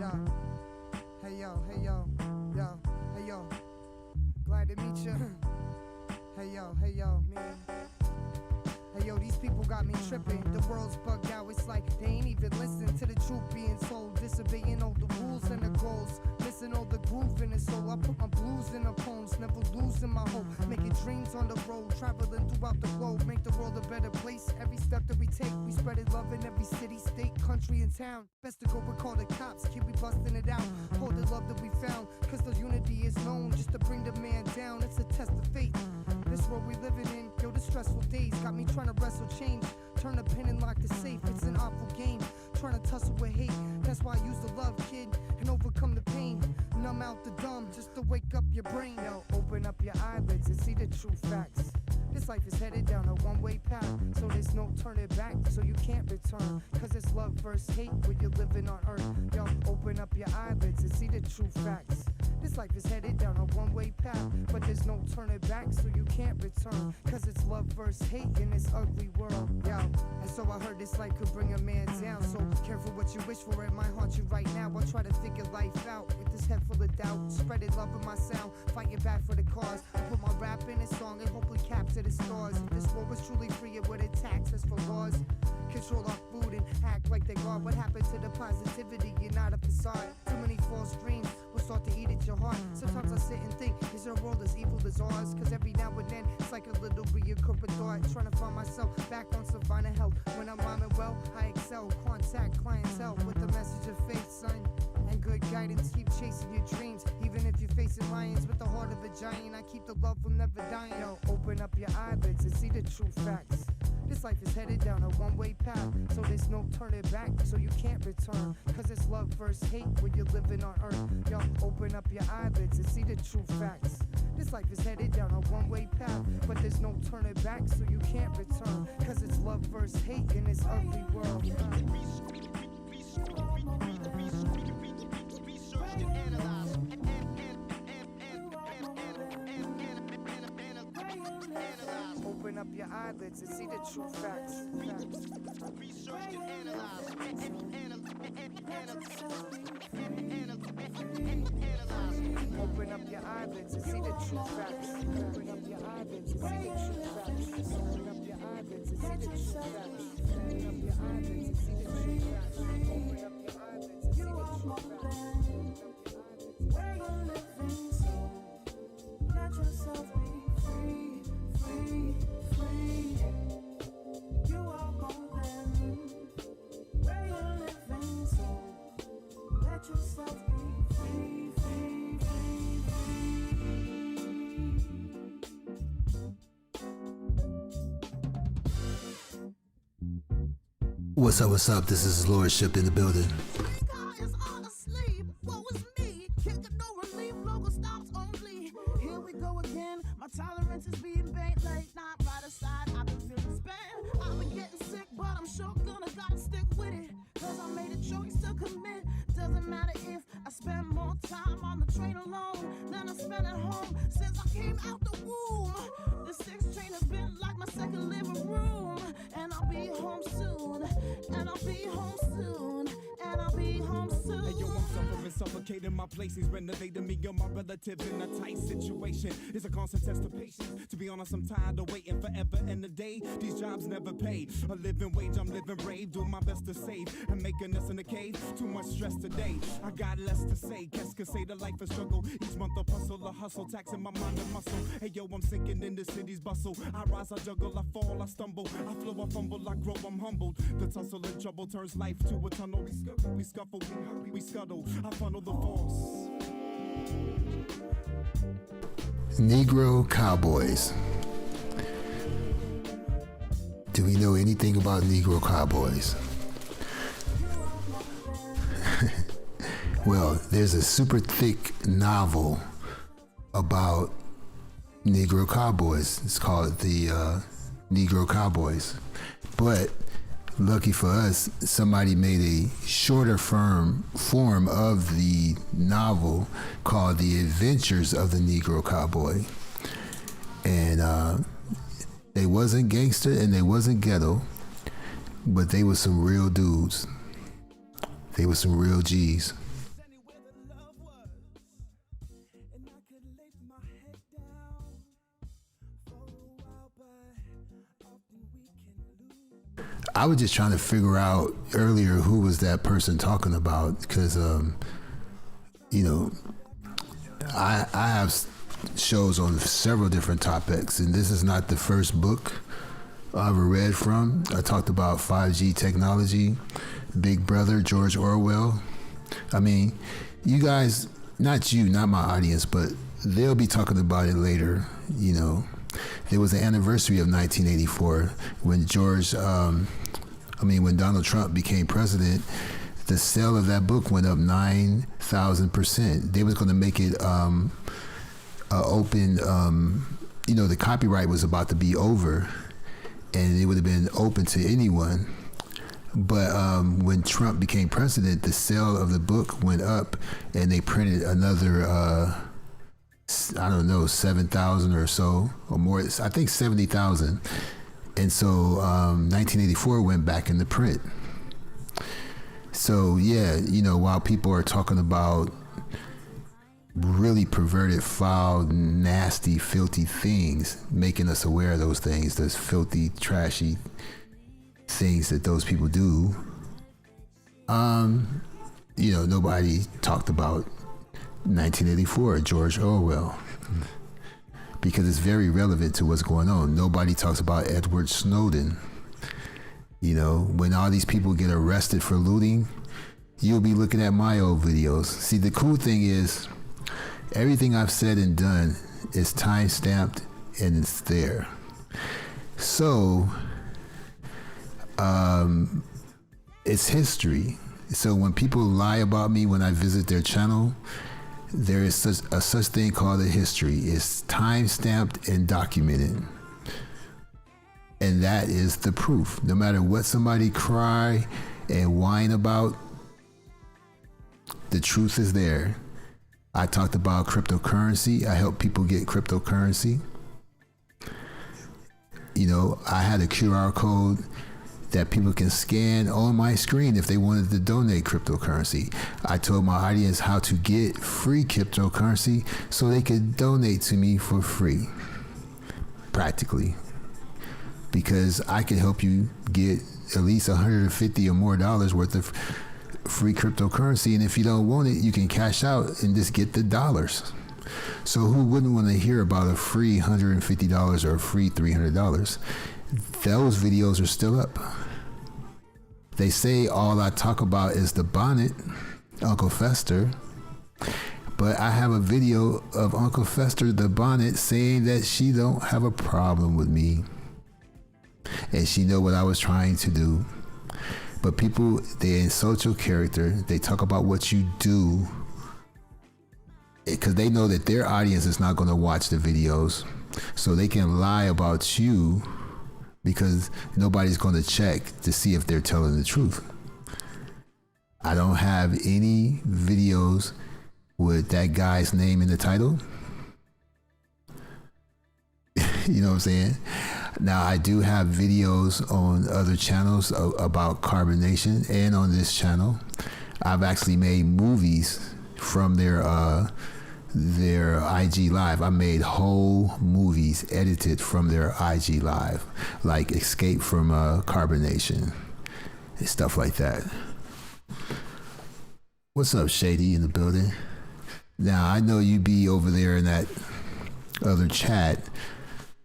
Yeah. Hey yo, hey yo, yo, hey yo. Glad to meet you. Hey yo, man. Hey yo, these people got me tripping. The world's bugged out. It's like they ain't even listening to the truth being told. Disobeying all the rules and the goals. Missing all the groove in the soul. I put my blues in the poems. Never losing my hope. Making dreams on the road. Traveling throughout the globe. Make the world a better place. Every step that we take. We spreading love in every city, state, country, and town. Best to go recall the cops. Kid, we busting it out. Hold the love that we found. Cause the unity is known just to bring the man down. It's a test of faith. This world we living in, yo, the stressful days got me trying to wrestle change. Turn the pin and lock the safe, it's an awful game. Trying to tussle with hate, that's why I use the love, kid, and overcome the pain. Numb out the dumb, just to wake up your brain. Yo, open up your eyelids and see the true facts. This life is headed down a one-way path, so there's no turning back, so you can't return. Cause it's love versus hate when you're living on earth. Yo, open up your eyelids and see the true facts. This life is headed down a one-way path, but there's no turning back, so you can't return. Cause it's love versus hate in this ugly world, yo. And so I heard this life could bring a man down. So careful what you wish for, it might haunt you right now. I try to figure life out with this head full of doubt. Spreading love in my sound, fighting back for the cause. I put my rap in a song and hopefully capture the stars. If this world was truly free, it would tax us for laws. Control our food and act like they are. What happened to the positivity? You're not a facade. Too many false dreams will start to eat at your heart. Sometimes I sit and think, is there a world as evil as ours? Cause every now and then, it's like a little reoccurring thought. Trying to find myself back on Savannah Health. When I'm rhyming well, I excel. Contact clientele with the message of faith, son. And good guidance, keep chasing your dreams. Even if you're facing lions with the heart of a giant, I keep the love from never dying. Yo, open up your eyelids and see the true facts. This life is headed down a one-way path, so there's no turning back, so you can't return. Cause it's love versus hate when you're living on earth. Yo, open up your eyelids and see the true facts. This life is headed down a one-way path, but there's no turning back, so you can't return. Cause it's love versus hate in this ugly world. Open up your eyelids and see the true facts. Research and analyze. Open up your eyelids and see the true facts. Open up your eyelids and see the true facts. Open up your eyelids and see the true facts. Open up your eyelids and see the true facts. Open up your eyelids and see the true facts. Where you're living, so let yourself be free, free, free. You are golden. Where you're living, so let yourself be free, free, free, free. What's up? This is Lordship in the building. Tolerance is being bait late night right aside. I've been feeling spent. I've been getting sick, but I'm sure gotta stick with it. Cause I made a choice to commit. Doesn't matter if I spend more time on the train alone than I spend at home since I came out the womb. The 6 train has been like my second living room. And I'll be home soon. And I'll be home soon. And I'll be home soon. Hey yo, I'm suffering, suffocating my place. He's renovating me and my relatives in a tight situation. It's a constant test of patience. To be honest, I'm tired of waiting forever and a day. These jobs never pay. A living wage, I'm living brave. Doing my best to save and making us in the cave. Too much stress today. I got less to say. Guess could say the life is struggle. Each month a hustle, taxing my mind and muscle. Hey yo, I'm sinking in the city's bustle. I rise, I juggle, I fall, I stumble. I flow, I fumble, I grow, I'm humbled. The tussle and trouble turns life to a tunnel. We scuffle, we hurry, we scuttle. I funnel the force. Negro Cowboys. Do we know anything about Negro Cowboys? Well, there's a super thick novel about Negro Cowboys. It's called the Negro Cowboys. But lucky for us, somebody made a shorter form of the novel called The Adventures of the Negro Cowboy. And they wasn't gangster and they wasn't ghetto, but they were some real dudes. They were some real G's. I was just trying to figure out earlier who was that person talking about, because you know, I have shows on several different topics, and this is not the first book I ever read from. I talked about 5G technology, Big Brother, George Orwell. I mean, you guys, not you, not my audience, but they'll be talking about it later. You know, there was the anniversary of 1984 when when Donald Trump became president. The sale of that book went up 9,000%. They was going to make it open. The copyright was about to be over, and it would have been open to anyone. But when Trump became president, the sale of the book went up, and they printed another, 7,000 or so, or more. I think 70,000. And so 1984 went back into print. So yeah, while people are talking about really perverted, foul, nasty, filthy things, making us aware of those things, those filthy, trashy things that those people do, nobody talked about 1984, George Orwell, because it's very relevant to what's going on. Nobody talks about Edward Snowden. When all these people get arrested for looting, you'll be looking at my old videos. See, the cool thing is, everything I've said and done is time-stamped and it's there. So, it's history. So when people lie about me when I visit their channel, there is such thing called a history. It's time-stamped and documented. And that is the proof. No matter what somebody cry and whine about, the truth is there. I talked about cryptocurrency. I help people get cryptocurrency. I had a QR code that people can scan on my screen if they wanted to donate cryptocurrency. I told my audience how to get free cryptocurrency so they could donate to me for free, practically. Because I can help you get at least $150 or more worth of free cryptocurrency, and if you don't want it, you can cash out and just get the dollars. So who wouldn't want to hear about a free $150 or a free $300? Those videos are still up. They say all I talk about is the bonnet, Uncle Fester, but I have a video of Uncle Fester, the bonnet, saying that she don't have a problem with me. And she know what I was trying to do. But people, they insult your character. They talk about what you do because they know that their audience is not going to watch the videos. So they can lie about you because nobody's going to check to see if they're telling the truth. I don't have any videos with that guy's name in the title. You know what I'm saying? Now, I do have videos on other channels about carbonation, and on this channel, I've actually made movies from their IG Live. I made whole movies edited from their IG Live, like Escape from Carbonation and stuff like that. What's up, Shady, in the building? Now, I know you be over there in that other chat,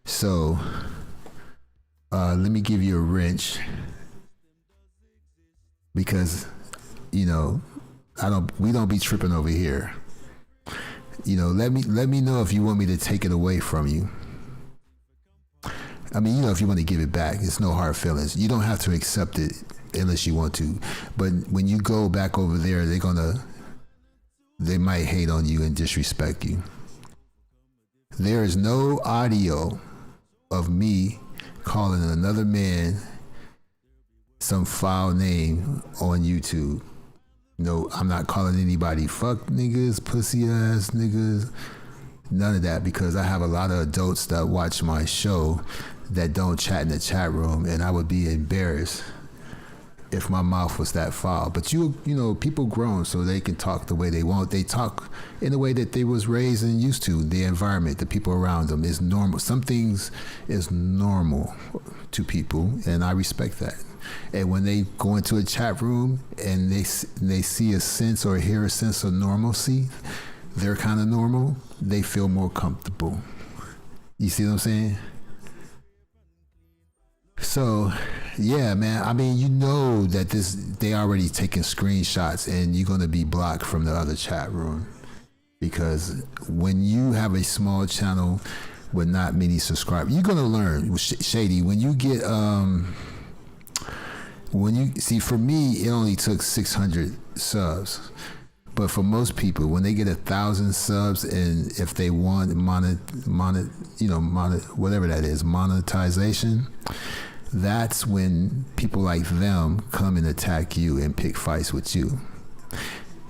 so let me give you a wrench, because we don't be tripping over here. Let me know if you want me to take it away from you. I mean, if you want to give it back, it's no hard feelings. You don't have to accept it unless you want to. But when you go back over there, they might hate on you and disrespect you. There is no audio of me calling another man some foul name on YouTube. No, I'm not calling anybody fuck niggas, pussy ass niggas, none of that, because I have a lot of adults that watch my show that don't chat in the chat room, and I would be embarrassed if my mouth was that foul. But you know, people grown so they can talk the way they want. They talk in the way that they was raised and used to. The environment, the people around them is normal. Some things is normal to people, and I respect that. And when they go into a chat room and they see a sense or hear a sense of normalcy, they're kind of normal, they feel more comfortable. You see what I'm saying? So, yeah, man. I mean, you know that they already taking screenshots, and you're gonna be blocked from the other chat room, because when you have a small channel with not many subscribers, you're gonna learn. Shady, when you get for me, it only took 600 subs. But for most people, when they get 1,000 subs, and if they want whatever that is, monetization, that's when people like them come and attack you and pick fights with you.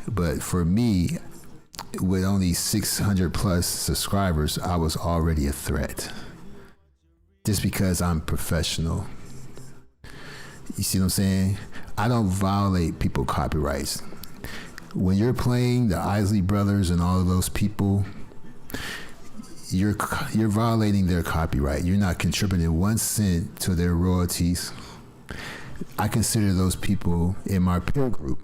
But for me, with only 600 plus subscribers, I was already a threat. Just because I'm professional. You see what I'm saying? I don't violate people's copyrights. When you're playing the Isley Brothers and all of those people, you're violating their copyright. You're not contributing 1 cent to their royalties. I consider those people in my peer group.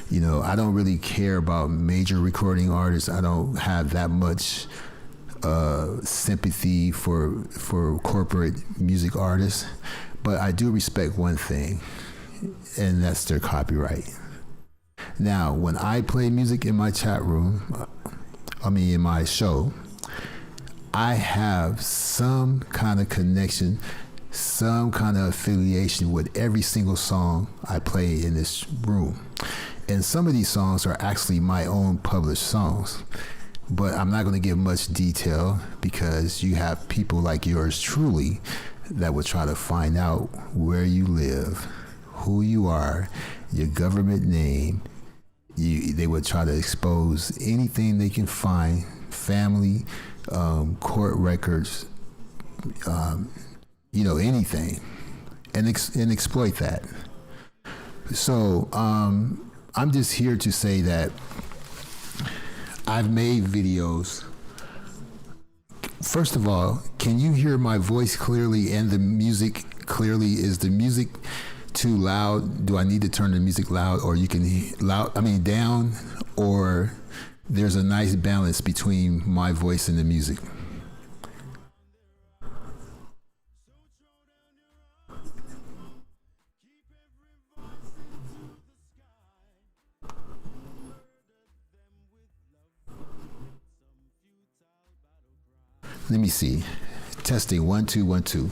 You know, I don't really care about major recording artists. I don't have that much sympathy for corporate music artists, but I do respect one thing, and that's their copyright. Now, when I play music in my chat room, in my show, I have some kind of connection, some kind of affiliation with every single song I play in this room. And some of these songs are actually my own published songs. But I'm not going to give much detail, because you have people like yours truly that will try to find out where you live, who you are, your government name. They would try to expose anything they can find, family, court records, anything, and exploit that. So I'm just here to say that I've made videos. First of all, can you hear my voice clearly and the music clearly? Is the music too loud? Do I need to turn the music loud, or you can down, or there's a nice balance between my voice and the music? Let me see. Testing 1 2 1 2.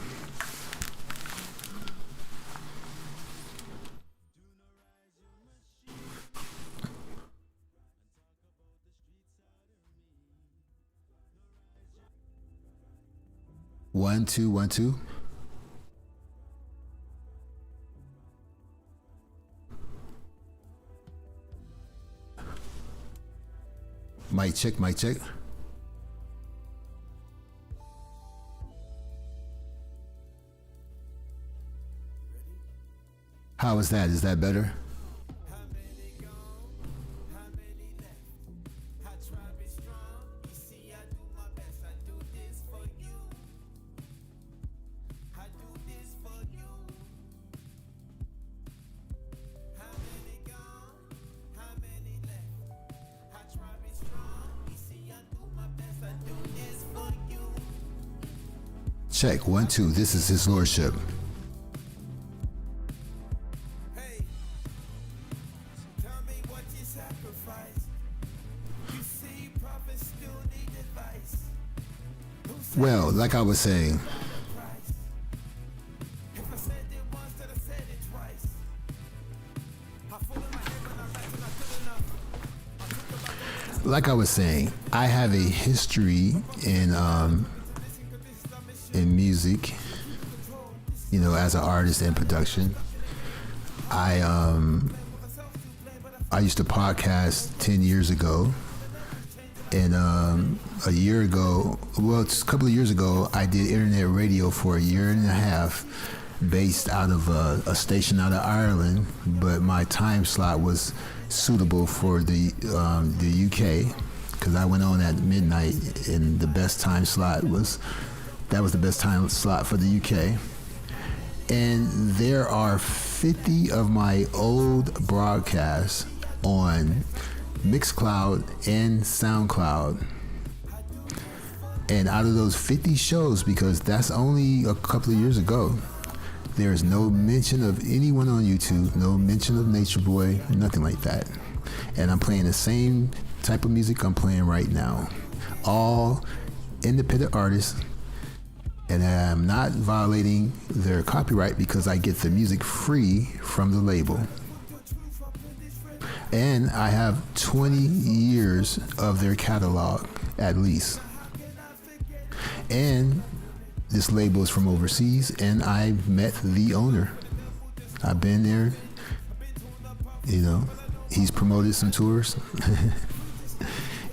One, two, 1 2. Mic check, mic check. How is that? Is that better? Check 1 2. This is his lordship. Well, like I was saying, I have a history in music, as an artist in production. I used to podcast 10 years ago. And a couple of years ago, I did internet radio for a year and a half. based out of a station out of Ireland, but my time slot was suitable for the UK because I went on at midnight, and the best time slot was the best time slot for the UK. And there are 50 of my old broadcasts on Mixcloud and SoundCloud. And out of those 50 shows, because that's only a couple of years ago, there is no mention of anyone on YouTube, no mention of Nature Boy, nothing like that. And I'm playing the same type of music I'm playing right now. All independent artists, and I'm not violating their copyright because I get the music free from the label. And I have 20 years of their catalog, at least. And this label is from overseas, and I met the owner. I've been there, you know, he's promoted some tours.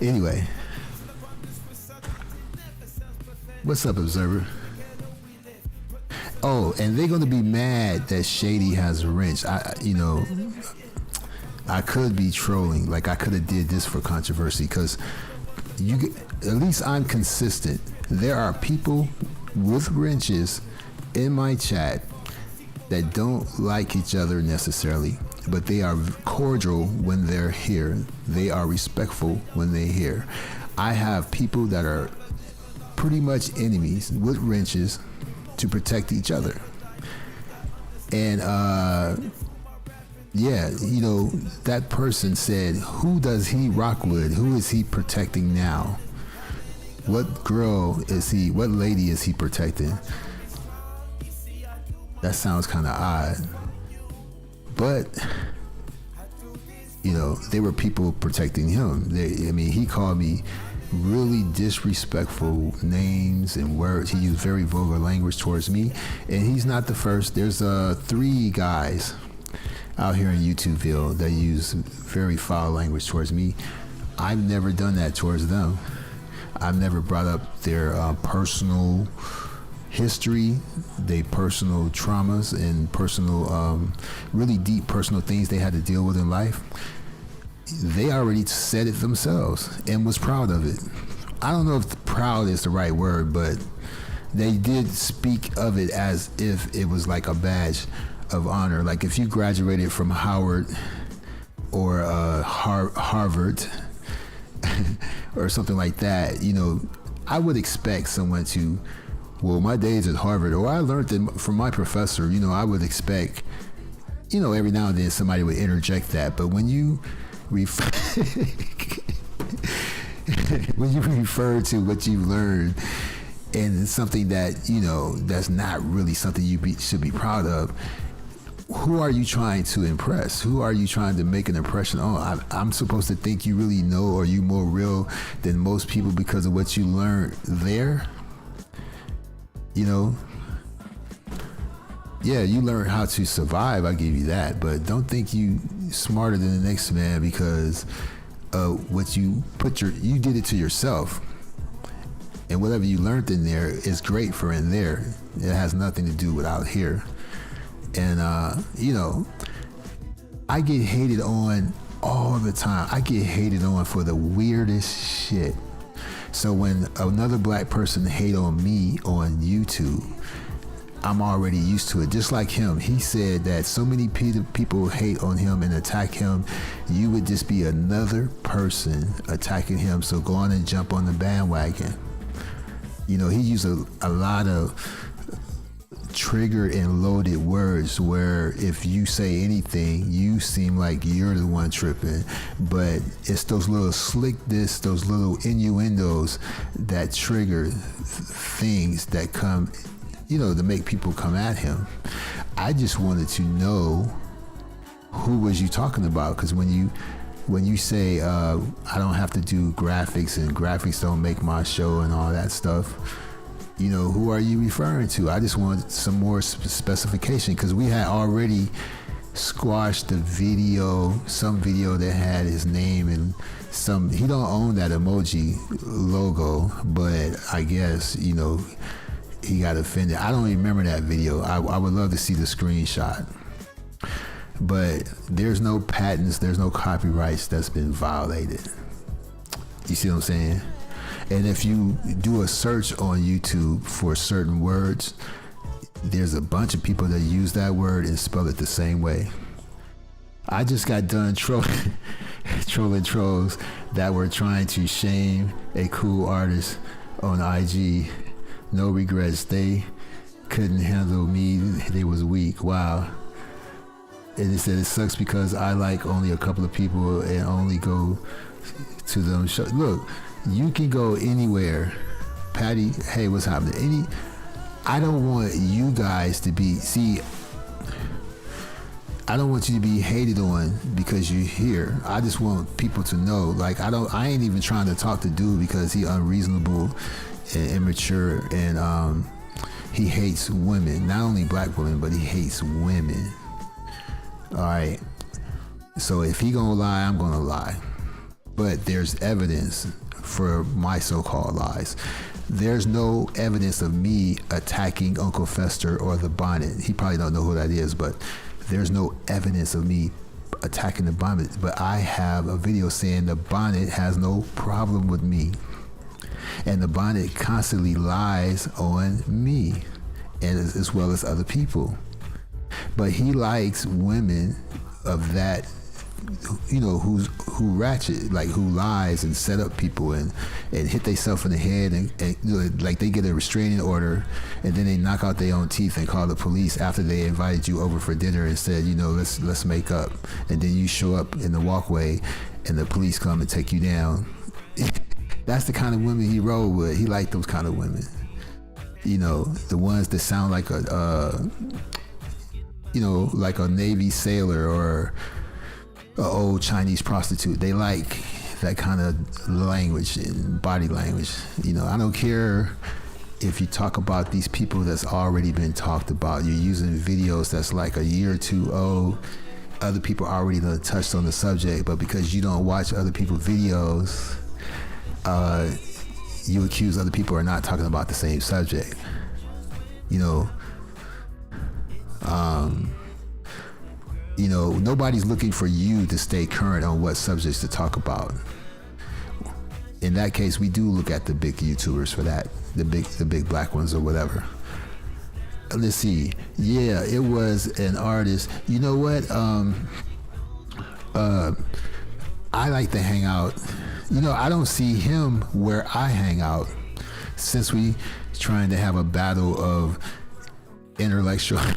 Anyway, what's up, Observer? Oh, and they're going to be mad that Shady has a wrench. I could be trolling, like I could have did this for controversy, because at least I'm consistent. There are people with wrenches in my chat that don't like each other necessarily, but they are cordial when they're here. They are respectful when they're here. I have people that are pretty much enemies with wrenches to protect each other. And that person said, who does he rock with? Who is he protecting now? What girl is he, what lady is he protecting? That sounds kind of odd. But, there were people protecting him. He called me really disrespectful names and words. He used very vulgar language towards me. And he's not the first. There's 3 guys out here in YouTubeville that use very foul language towards me. I've never done that towards them. I've never brought up their personal history, their personal traumas, and personal, really deep personal things they had to deal with in life. They already said it themselves and was proud of it. I don't know if proud is the right word, but they did speak of it as if it was like a badge of honor. Like if you graduated from Howard or Harvard or something like that, I would expect someone to, well, my days at Harvard, or I learned it from my professor, I would expect, every now and then somebody would interject that. But when you refer to what you learned and something that, that's not really something you should be proud of, who are you trying to impress? Who are you trying to make an impression on? I'm supposed to think you really know, or you more real than most people because of what you learned there? Yeah, you learned how to survive, I give you that, but don't think you smarter than the next man because what you did it to yourself. And whatever you learned in there is great for in there. It has nothing to do with out here. And, I get hated on all the time. I get hated on for the weirdest shit. So when another black person hate on me on YouTube, I'm already used to it. Just like him, he said that so many people hate on him and attack him, you would just be another person attacking him. So go on and jump on the bandwagon. He used a lot of triggered and loaded words where if you say anything, you seem like you're the one tripping. But it's those little slickness, those little innuendos that trigger things that come, to make people come at him. I just wanted to know who was you talking about, because when you say I don't have to do graphics and graphics don't make my show and all that stuff, who are you referring to? I just want some more specification, because we had already squashed some video that had his name and he don't own that emoji logo, but I guess, he got offended. I don't even remember that video. I would love to see the screenshot. But there's no patents, there's no copyrights that's been violated. You see what I'm saying? And if you do a search on YouTube for certain words, there's a bunch of people that use that word and spell it the same way. I just got done trolling trolls that were trying to shame a cool artist on IG. No regrets. They couldn't handle me. They was weak. Wow. And it said it sucks because I like only a couple of people and only go to them. Look, you can go anywhere. Patty, hey, what's happening? I don't want you guys to be, I don't want you to be hated on because you're here. I just want people to know, like, I ain't even trying to talk to dude because he unreasonable and immature, and he hates women, not only black women, but he hates women. All right. So if he gonna lie, I'm gonna lie. But there's evidence for my so-called lies. There's no evidence of me attacking Uncle Fester or the Bonnet. He probably don't know who that is, but there's no evidence of me attacking the Bonnet. But I have a video saying the Bonnet has no problem with me. And the Bonnet constantly lies on me, and as well as other people. But he likes women of that, you know, who ratchet, like who lies and set up people and hit themselves in the head and you know, like they get a restraining order and then they knock out their own teeth and call the police after they invited you over for dinner and said, you know, let's make up, and then you show up in the walkway and the police come and take you down. That's the kind of women he rolled with. He liked those kind of women, you know, the ones that sound like you know, like a Navy sailor or an old Chinese prostitute. They like that kind of language and body language. You know, I don't care if you talk about these people that's already been talked about. You're using videos that's like a year or two old. Other people already done touched on the subject, but because you don't watch other people's videos, you accuse other people of not talking about the same subject. You know, nobody's looking for you to stay current on what subjects to talk about. In that case, we do look at the big YouTubers for that, the big black ones or whatever. Let's see. Yeah, it was an artist. You know what? I like to hang out. You know, I don't see him where I hang out. Since we trying to have a battle of intellectuality,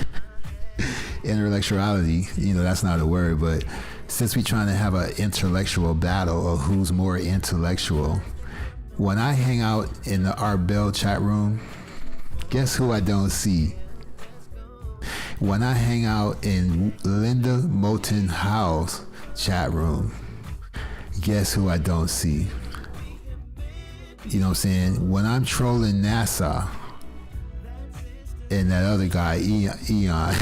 you know, that's not a word, but since we trying to have an intellectual battle of who's more intellectual, when I hang out in the Art Bell chat room, guess who I don't see? When I hang out in Linda Moulton Howe's chat room, guess who I don't see? You know what I'm saying? When I'm trolling NASA and that other guy, Eon,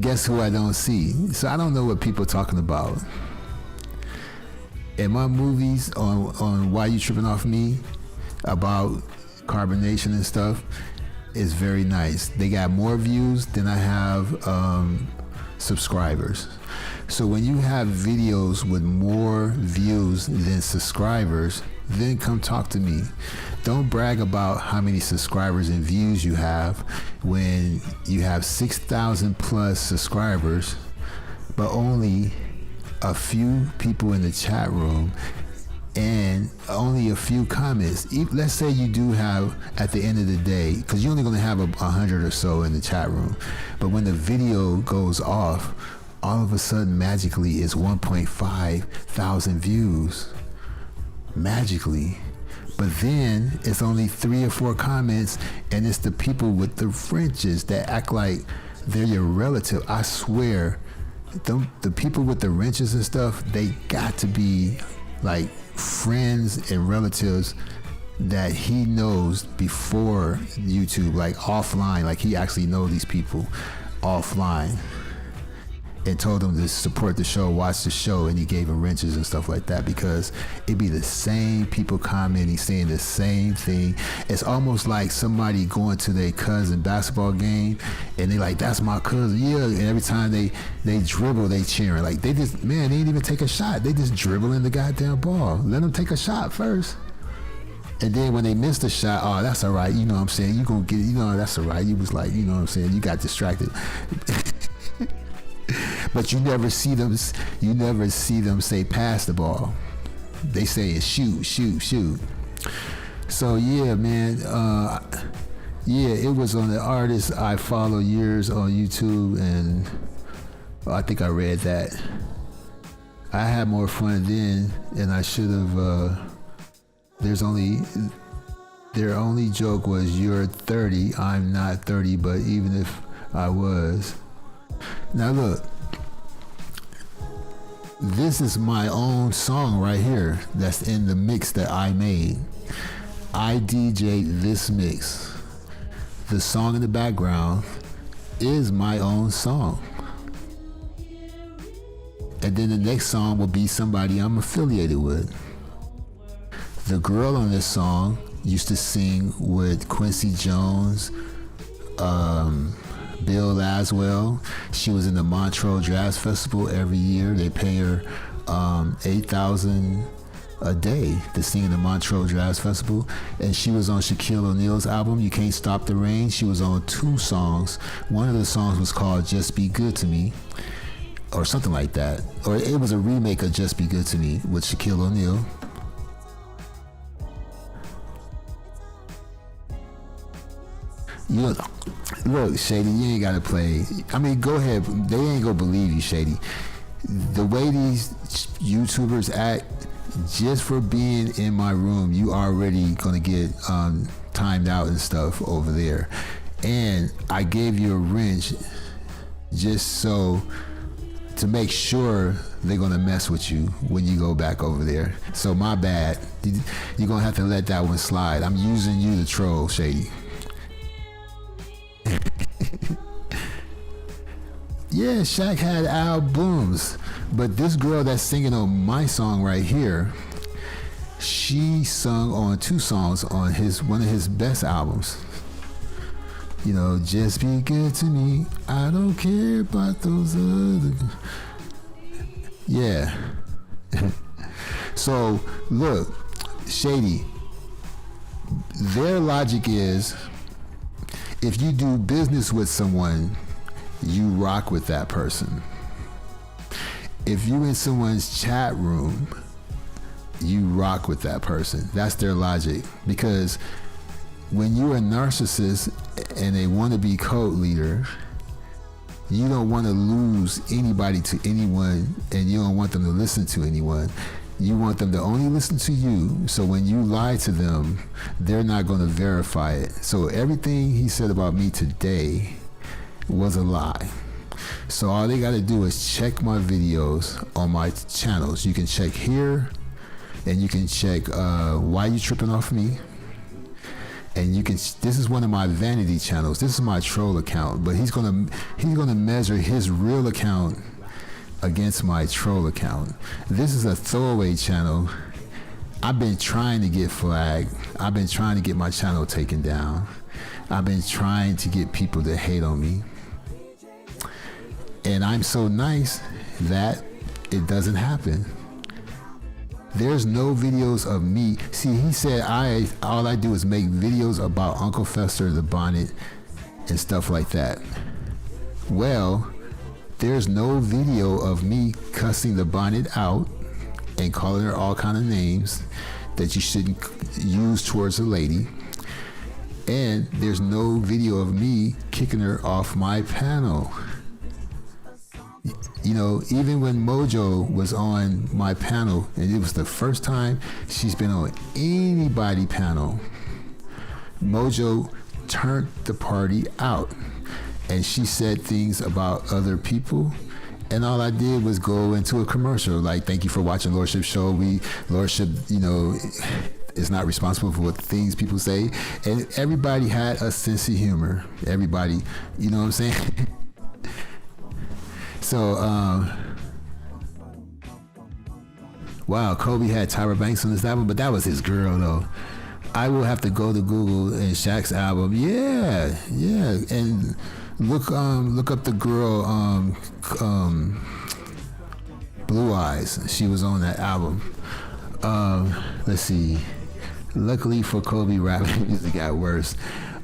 guess who I don't see? So I don't know what people are talking about. In my movies on Why You Tripping Off Me about carbonation and stuff, is very nice. They got more views than I have subscribers. So when you have videos with more views than subscribers, then come talk to me. Don't brag about how many subscribers and views you have when you have 6,000 plus subscribers, but only a few people in the chat room and only a few comments. Let's say you do have, at the end of the day, because you're only going to have 100 or so in the chat room, but when the video goes off, all of a sudden magically it's 1.5 thousand views. Magically. But then it's only 3 or 4 comments, and it's the people with the fringes that act like they're your relative. I swear, the people with the wrenches and stuff, they got to be like friends and relatives that he knows before YouTube, like offline, like he actually knows these people offline. and told him to support the show, watch the show, and he gave him wrenches and stuff like that, because it'd be the same people commenting, saying the same thing. It's almost like somebody going to their cousin basketball game and they like, that's my cousin, yeah, and every time they dribble, they cheering. Like, they just, man, they didn't even take a shot. They just dribble in the goddamn ball. Let them take a shot first. And then when they missed the shot, oh, that's all right, you know what I'm saying, you gonna get it, you know, that's all right. You was like, you know what I'm saying, you got distracted. But you never see them say pass the ball. They say it's shoot, shoot, shoot. So yeah, man, yeah, it was on the artist I follow years on YouTube, and I think I read that. I had more fun then, and I should have. Their only joke was, you're 30, I'm not 30, but even if I was. Now look, this is my own song right here that's in the mix that I made. I DJ'd this mix. The song in the background is my own song. And then the next song will be somebody I'm affiliated with. The girl on this song used to sing with Quincy Jones, Bill Laswell. She was in the Montreux Jazz Festival every year. They pay her $8,000 a day to sing in the Montreux Jazz Festival. And she was on Shaquille O'Neal's album, You Can't Stop the Rain. She was on 2 songs. One of the songs was called Just Be Good to Me, or something like that. Or it was a remake of Just Be Good to Me with Shaquille O'Neal. Look, Shady, you ain't gotta play. I mean, go ahead. They ain't gonna believe you, Shady. The way these YouTubers act, just for being in my room, you already gonna get timed out and stuff over there. And I gave you a wrench just so to make sure they're gonna mess with you when you go back over there. So my bad. You're gonna have to let that one slide. I'm using you to troll, Shady. Yeah, Shaq had albums, but this girl that's singing on my song right here, she sung on 2 songs on one of his best albums. You know, just be good to me, I don't care about those other. Yeah. So look, Shady, their logic is, if you do business with someone, you rock with that person. If you in someone's chat room, you rock with that person. That's their logic. Because when you're a narcissist and a wannabe cult leader, you don't want to lose anybody to anyone, and you don't want them to listen to anyone. You want them to only listen to you, so when you lie to them, they're not going to verify it. So everything he said about me today was a lie. So all they got to do is check my videos on my channels. You can check here, and you can check Why You Tripping Off Me. And you can, this is one of my vanity channels. This is my troll account, but he's gonna measure his real account against my troll account. This is a throwaway channel. I've been trying to get flagged. I've been trying to get my channel taken down. I've been trying to get people to hate on me. And I'm so nice that it doesn't happen. There's no videos of me. See, he said all I do is make videos about Uncle Fester, the Bonnet, and stuff like that. Well, there's no video of me cussing the Bonnet out and calling her all kind of names that you shouldn't use towards a lady. And there's no video of me kicking her off my panel. You know, even when Mojo was on my panel, and it was the first time she's been on anybody panel, Mojo turned the party out, and she said things about other people, and all I did was go into a commercial like, thank you for watching Lordship show. Lordship, you know, is not responsible for what things people say, and everybody had a sense of humor. Everybody, you know what I'm saying? So, wow, Kobe had Tyra Banks on this album, but that was his girl though. I will have to go to Google and Shaq's album. Yeah, and look up the girl, Blue Eyes. She was on that album. Let's see. Luckily for Kobe, rap music got worse.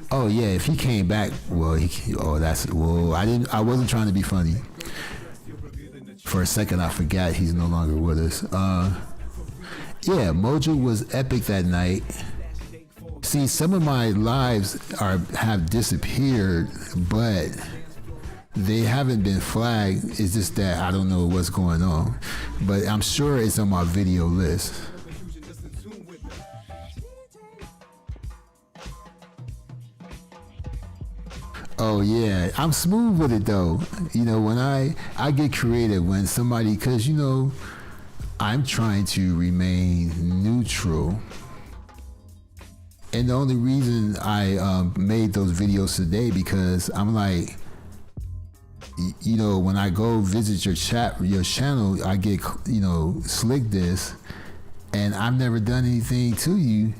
Oh yeah, if he came back, well, I wasn't trying to be funny. For a second, I forgot he's no longer with us. Yeah, Mojo was epic that night. See, some of my lives have disappeared, but they haven't been flagged. It's just that I don't know what's going on. But I'm sure it's on my video list. Oh yeah, I'm smooth with it though. You know, when I get creative when somebody, cause you know, I'm trying to remain neutral. And the only reason I made those videos today because I'm like, you know, when I go visit your channel, I get, you know, Slick this, and I've never done anything to you.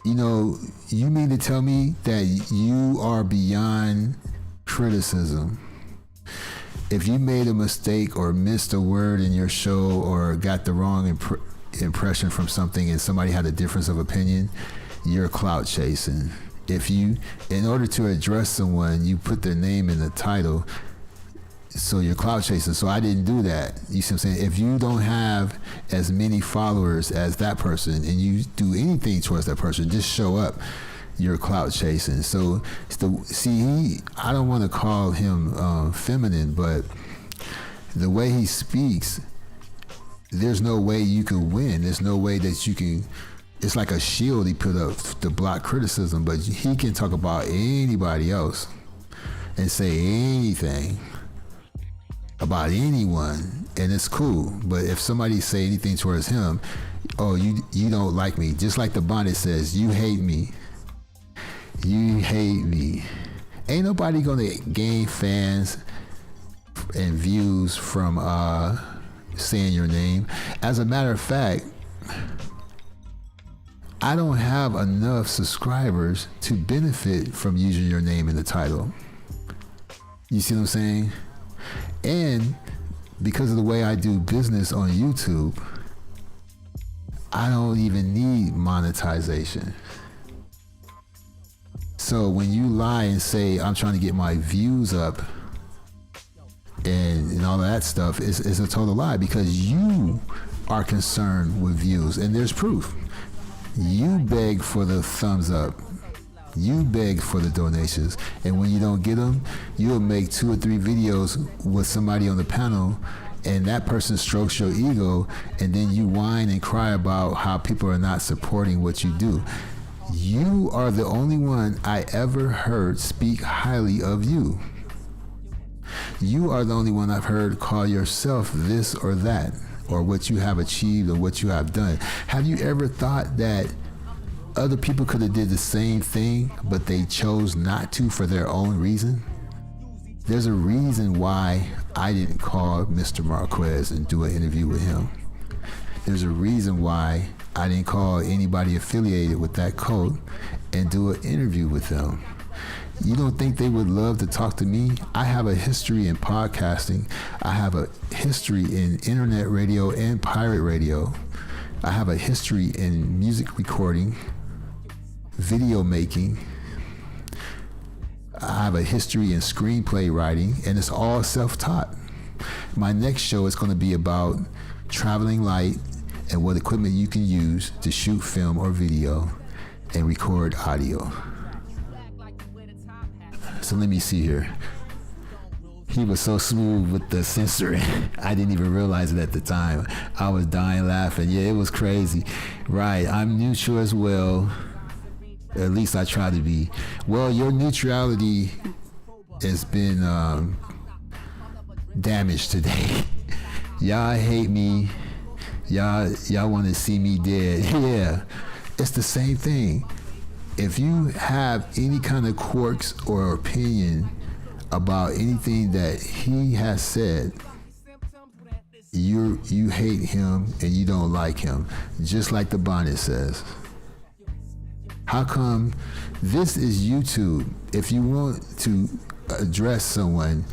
You know, you mean to tell me that you are beyond criticism? If you made a mistake or missed a word in your show or got the wrong impression from something and somebody had a difference of opinion, you're clout chasing. If you, in order to address someone, you put their name in the title, so you're clout chasing. So I didn't do that. You see what I'm saying? If you don't have as many followers as that person and you do anything towards that person, just show up, you're clout chasing. So I don't want to call him feminine, but the way he speaks, there's no way you can win. There's no way that you can. It's like a shield he put up to block criticism, but he can talk about anybody else and say anything about anyone, and it's cool. But if somebody say anything towards him, oh, you don't like me, just like the bonnet says, you hate me. Ain't nobody gonna gain fans and views from saying your name. As a matter of fact, I don't have enough subscribers to benefit from using your name in the title. You see what I'm saying? And because of the way I do business on YouTube, I don't even need monetization. So when you lie and say, I'm trying to get my views up and all of that stuff, it's a total lie, because you are concerned with views, and there's proof. You beg for the thumbs up. You beg for the donations, and when you don't get them, you'll make 2 or 3 videos with somebody on the panel, and that person strokes your ego, and then you whine and cry about how people are not supporting what you do. You are the only one I ever heard speak highly of you. You are the only one I've heard call yourself this or that, or what you have achieved or what you have done. Have you ever thought that other people could have did the same thing, but they chose not to for their own reason? There's a reason why I didn't call Mr. Marquez and do an interview with him. There's a reason why I didn't call anybody affiliated with that code and do an interview with them. You don't think they would love to talk to me? I have a history in podcasting. I have a history in internet radio and pirate radio. I have a history in music recording, video making. I have a history in screenplay writing, and it's all self-taught. My next show is going to be about traveling light and what equipment you can use to shoot film or video and record audio. So let me see here. He was so smooth with the censoring. I didn't even realize it at the time. I was dying laughing. Yeah, it was crazy. Right, I'm neutral as well. At least I try to be. Well, your neutrality has been damaged today. Y'all hate me. Y'all want to see me dead. Yeah, it's the same thing. If you have any kind of quirks or opinion about anything that he has said, you hate him and you don't like him, just like the bonnet says. How come this is YouTube? If you want to address someone,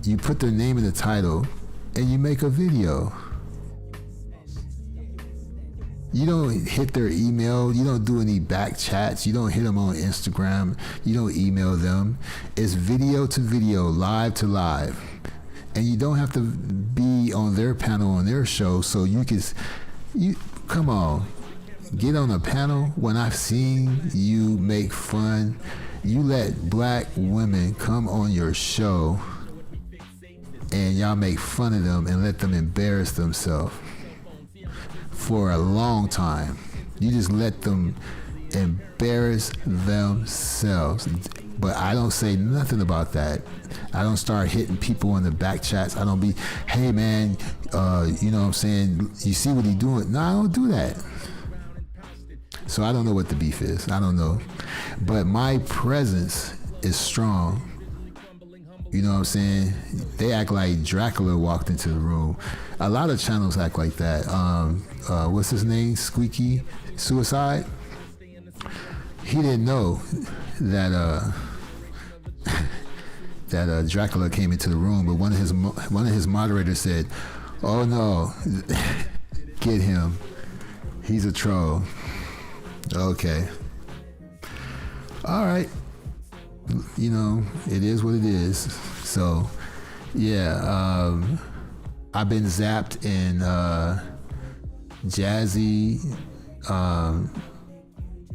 you put their name in the title and you make a video. You don't hit their email. You don't do any back chats. You don't hit them on Instagram. You don't email them. It's video to video, live to live. And you don't have to be on their panel, on their show, so you come on, get on a panel. When I've seen you make fun, you let black women come on your show and y'all make fun of them and let them embarrass themselves for a long time. You just let them embarrass themselves. But I don't say nothing about that. I don't start hitting people in the back chats. I don't be, hey man, you know what I'm saying? You see what he doing? No, I don't do that. So I don't know what the beef is. I don't know. But my presence is strong. You know what I'm saying? They act like Dracula walked into the room. A lot of channels act like that. What's his name? Squeaky Suicide? He didn't know that that Dracula came into the room, but one of his moderators said, "Oh no, get him. He's a troll." Okay. All right. You know, it is what it is. So, yeah, I've been zapped in Jazzy.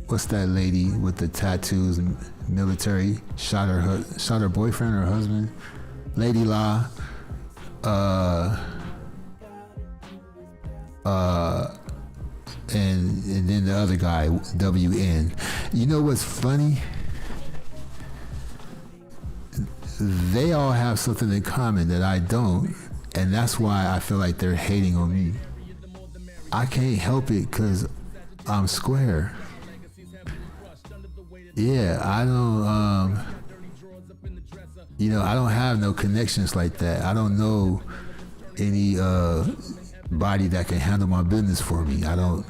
What's that lady with the tattoos and military? Shot her boyfriend or husband. Lady La. And then the other guy, WN. You know what's funny? They all have something in common that I don't, and that's why I feel like they're hating on me. I can't help it because I'm square. Yeah, I don't, you know, I don't have no connections like that. I don't know any body that can handle my business for me. I don't,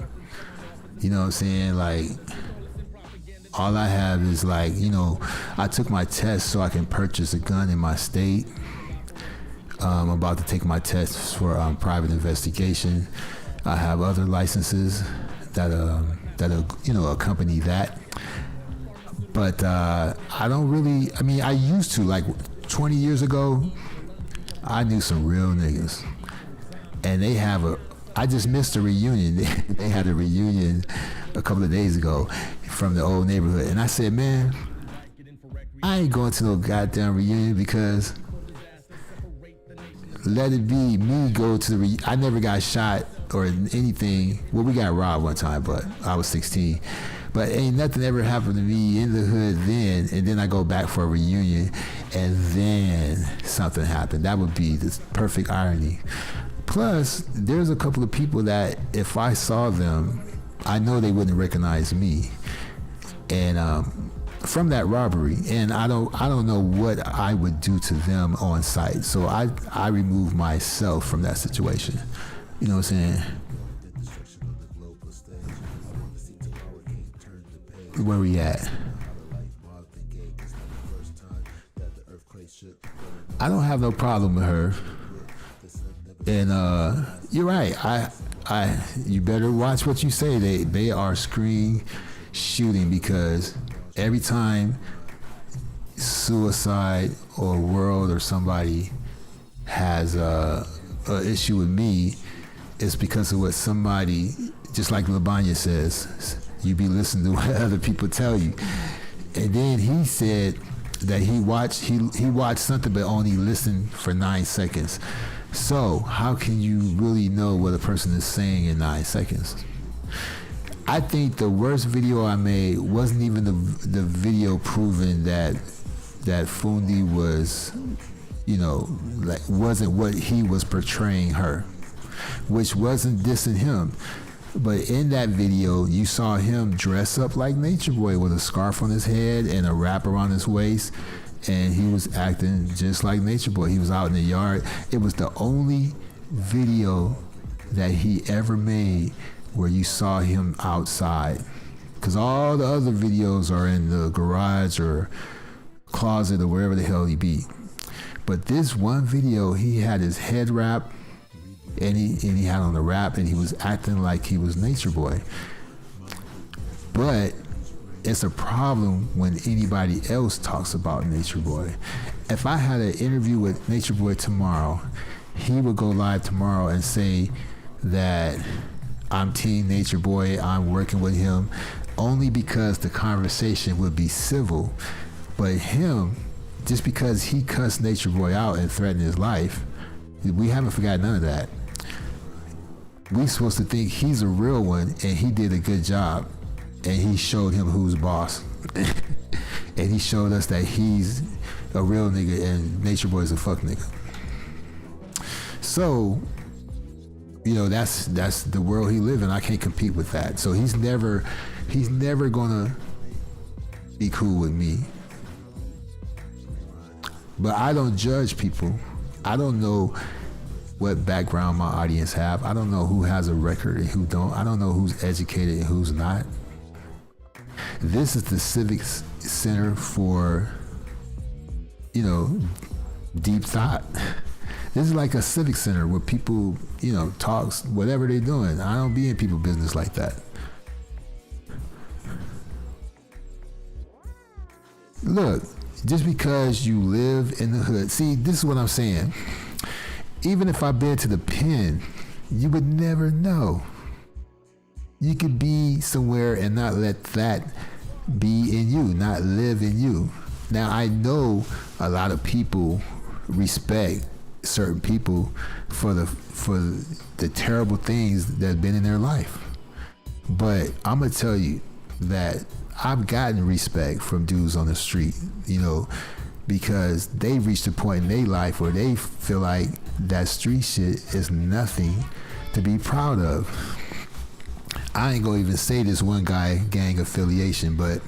you know what I'm saying? Like, all I have is like, you know, I took my test so I can purchase a gun in my state. I'm about to take my test for private investigation. I have other licenses that you know, accompany that. But I don't really, I mean, I used to, like 20 years ago, I knew some real niggas. And they have I just missed a reunion. They had a reunion a couple of days ago from the old neighborhood. And I said, man, I ain't going to no goddamn reunion because let it be me go to the I never got shot or anything. Well, we got robbed one time, but I was 16. But ain't nothing ever happened to me in the hood then, and then I go back for a reunion, and then something happened. That would be the perfect irony. Plus, there's a couple of people that if I saw them, I know they wouldn't recognize me. And from that robbery, and I don't know what I would do to them on site. So I remove myself from that situation. You know what I'm saying? Where we at? I don't have no problem with her. And you're right. You better watch what you say. They are screen shooting because every time Suicide or World or somebody has a issue with me, it's because of what somebody, just like Labanya says, you be listening to what other people tell you. And then he said that he watched something but only listened for 9 seconds. So how can you really know what a person is saying in 9 seconds? I think the worst video I made wasn't even the video proving that Fundi was, you know, like wasn't what he was portraying her, which wasn't dissing him. But in that video, you saw him dress up like Nature Boy with a scarf on his head and a wrap around his waist. and he was acting just like Nature Boy. He was out in the yard. It was the only video that he ever made where you saw him outside, because all the other videos are in the garage or closet or wherever the hell he be. But this one video, he had his head wrap, and he had on the wrap, and he was acting like he was Nature Boy. But it's a problem when anybody else talks about Nature Boy. If I had an interview with Nature Boy tomorrow, he would go live tomorrow and say that I'm Team Nature Boy, I'm working with him, only because the conversation would be civil. But him, just because he cussed Nature Boy out and threatened his life, we haven't forgotten none of that. We supposed to think he's a real one, and he did a good job, and he showed him who's boss. And he showed us that he's a real nigga and Nature Boy's a fuck nigga. So, you know, that's the world he lives in. I can't compete with that. So he's never gonna be cool with me. But I don't judge people. I don't know what background my audience have. I don't know who has a record and who don't. I don't know who's educated and who's not. This is the Civic Center for, you know, deep thought. This is like a civic center where people, you know, talks, whatever they're doing. I don't be in people's business like that. Look, just because you live in the hood, see, this is what I'm saying. Even if I've been to the pen, you would never know. You could be somewhere and not let that be in you, not live in you. Now, I know a lot of people respect certain people for the terrible things that have been in their life. But I'm gonna tell you that I've gotten respect from dudes on the street, you know, because they reached a point in their life where they feel like that street shit is nothing to be proud of. I ain't gonna even say this one guy gang affiliation, but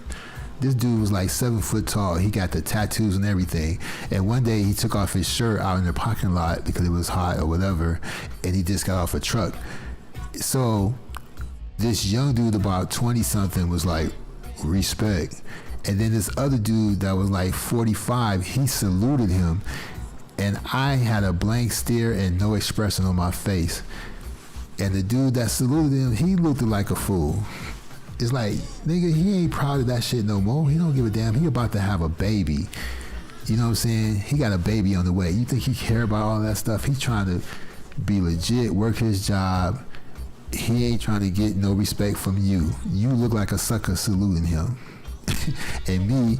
this dude was like 7 foot tall. He got the tattoos and everything. And one day he took off his shirt out in the parking lot because it was hot or whatever, and he just got off a truck. So this young dude about 20 something was like, respect. And then this other dude that was like 45, he saluted him, and I had a blank stare and no expression on my face. And the dude that saluted him, he looked like a fool. It's like, nigga, he ain't proud of that shit no more. He don't give a damn. He about to have a baby. You know what I'm saying? He got a baby on the way. You think he care about all that stuff? He's trying to be legit, work his job. He ain't trying to get no respect from you. You look like a sucker saluting him. And me,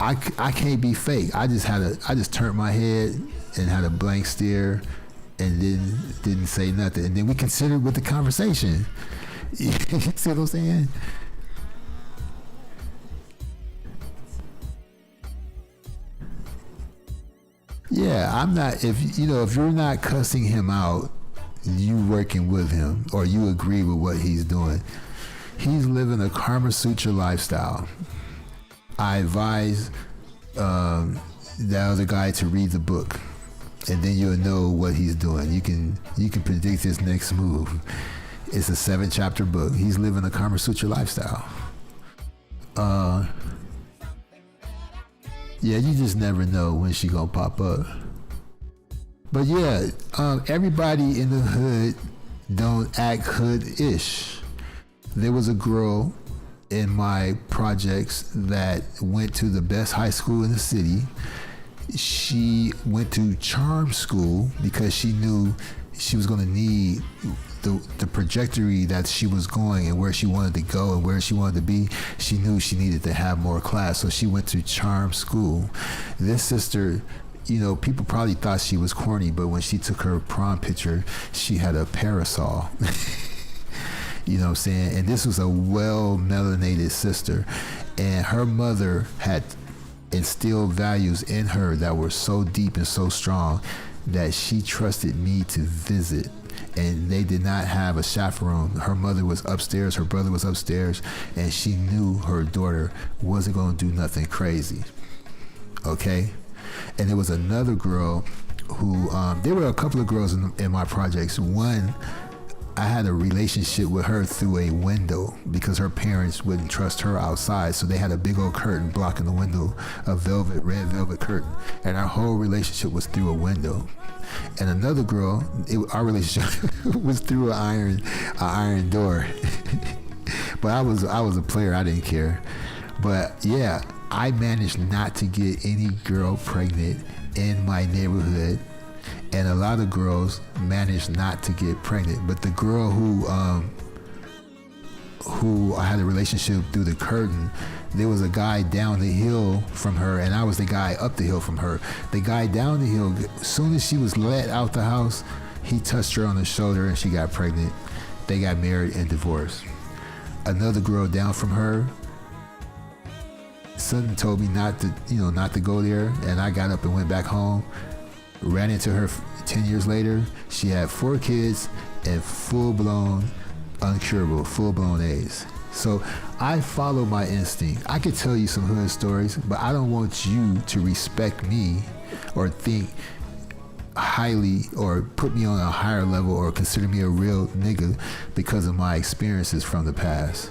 I can't be fake. I just turned my head and had a blank stare and didn't say nothing. And then we considered with the conversation. You see what I'm saying? Yeah, I'm not, if you're not cussing him out, you working with him or you agree with what he's doing. He's living a Karma Sutra lifestyle. I advise the other guy to read the book, and then you'll know what he's doing. You can predict his next move. It's a 7-chapter book. He's living a Karma Sutra lifestyle. Yeah, you just never know when she gonna pop up. But yeah, everybody in the hood don't act hood-ish. There was a girl in my projects that went to the best high school in the city. She went to charm school because she knew she was gonna need the trajectory that she was going and where she wanted to go and where she wanted to be. She knew she needed to have more class, so she went to charm school. This sister, you know, people probably thought she was corny, but when she took her prom picture, she had a parasol. You know what I'm saying? And this was a well-melanated sister, and her mother had instilled values in her that were so deep and so strong that she trusted me to visit. And they did not have a chaperone. Her mother was upstairs, her brother was upstairs, and she knew her daughter wasn't going to do nothing crazy. okay? And there was another girl who, there were a couple of girls in my projects. One, I had a relationship with her through a window because her parents wouldn't trust her outside, so they had a big old curtain blocking the window, a red velvet curtain, and our whole relationship was through a window. And another girl, our relationship was through an iron door. But I was a player, I didn't care. But yeah, I managed not to get any girl pregnant in my neighborhood. And a lot of girls managed not to get pregnant. But the girl who I had a relationship through the curtain, there was a guy down the hill from her, and I was the guy up the hill from her. The guy down the hill, as soon as she was let out the house, he touched her on the shoulder and she got pregnant. They got married and divorced. Another girl down from her, Sutton told me not to go there, and I got up and went back home. Ran into her 10 years later. She had 4 kids and full-blown, uncurable, full-blown AIDS. So I follow my instinct. I could tell you some hood stories, but I don't want you to respect me or think highly or put me on a higher level or consider me a real nigga because of my experiences from the past.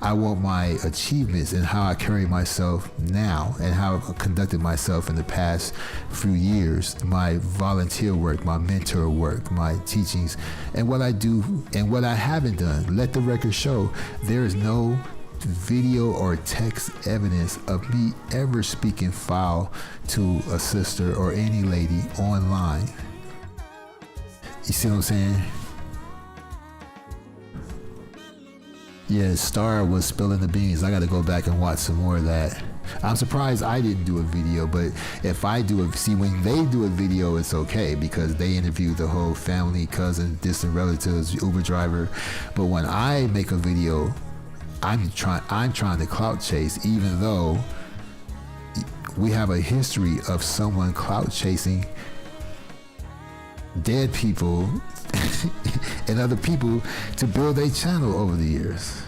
I want my achievements and how I carry myself now and how I've conducted myself in the past few years, my volunteer work, my mentor work, my teachings, and what I do and what I haven't done. Let the record show there is no video or text evidence of me ever speaking foul to a sister or any lady online. You see what I'm saying? Yeah, Star was spilling the beans. I got to go back and watch some more of that. I'm surprised I didn't do a video, but if I do when they do a video, it's okay because they interview the whole family, cousin, distant relatives, Uber driver. But when I make a video, I'm trying to clout chase, even though we have a history of someone clout chasing dead people and other people to build a channel over the years.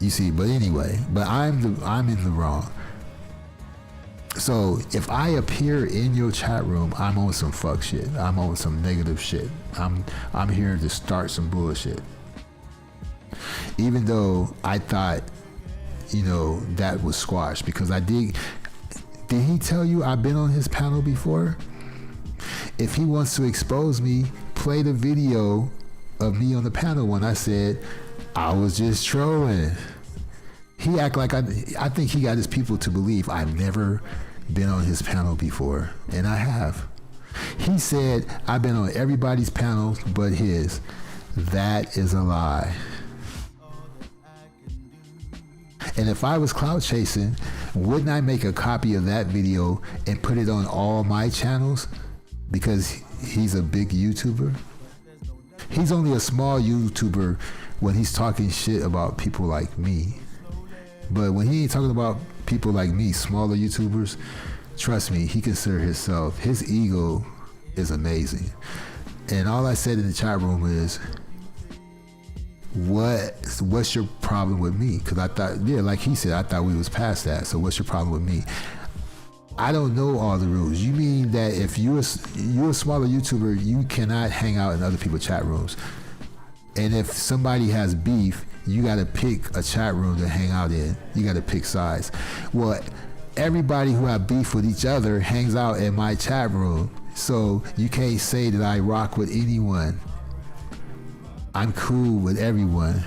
You see, but anyway, I'm in the wrong. So if I appear in your chat room, I'm on some fuck shit. I'm on some negative shit. I'm here to start some bullshit. Even though I thought, that was squashed because I did he tell you I've been on his panel before? If he wants to expose me, play the video of me on the panel when I said I was just trolling. He act like I think he got his people to believe I've never been on his panel before, and I have. He said I've been on everybody's panels but his. That is a lie. And if I was clout chasing, wouldn't I make a copy of that video and put it on all my channels? Because he's a big YouTuber. He's only a small YouTuber when he's talking shit about people like me. But when he ain't talking about people like me, smaller YouTubers, trust me, he considers himself, his ego is amazing. And all I said in the chat room is, what's your problem with me? Because I thought, like he said, I thought we was past that. So what's your problem with me? I don't know all the rules. You mean that if you're a smaller YouTuber, you cannot hang out in other people's chat rooms. And if somebody has beef, you got to pick a chat room to hang out in. You got to pick sides. Well, everybody who have beef with each other hangs out in my chat room. So you can't say that I rock with anyone. I'm cool with everyone.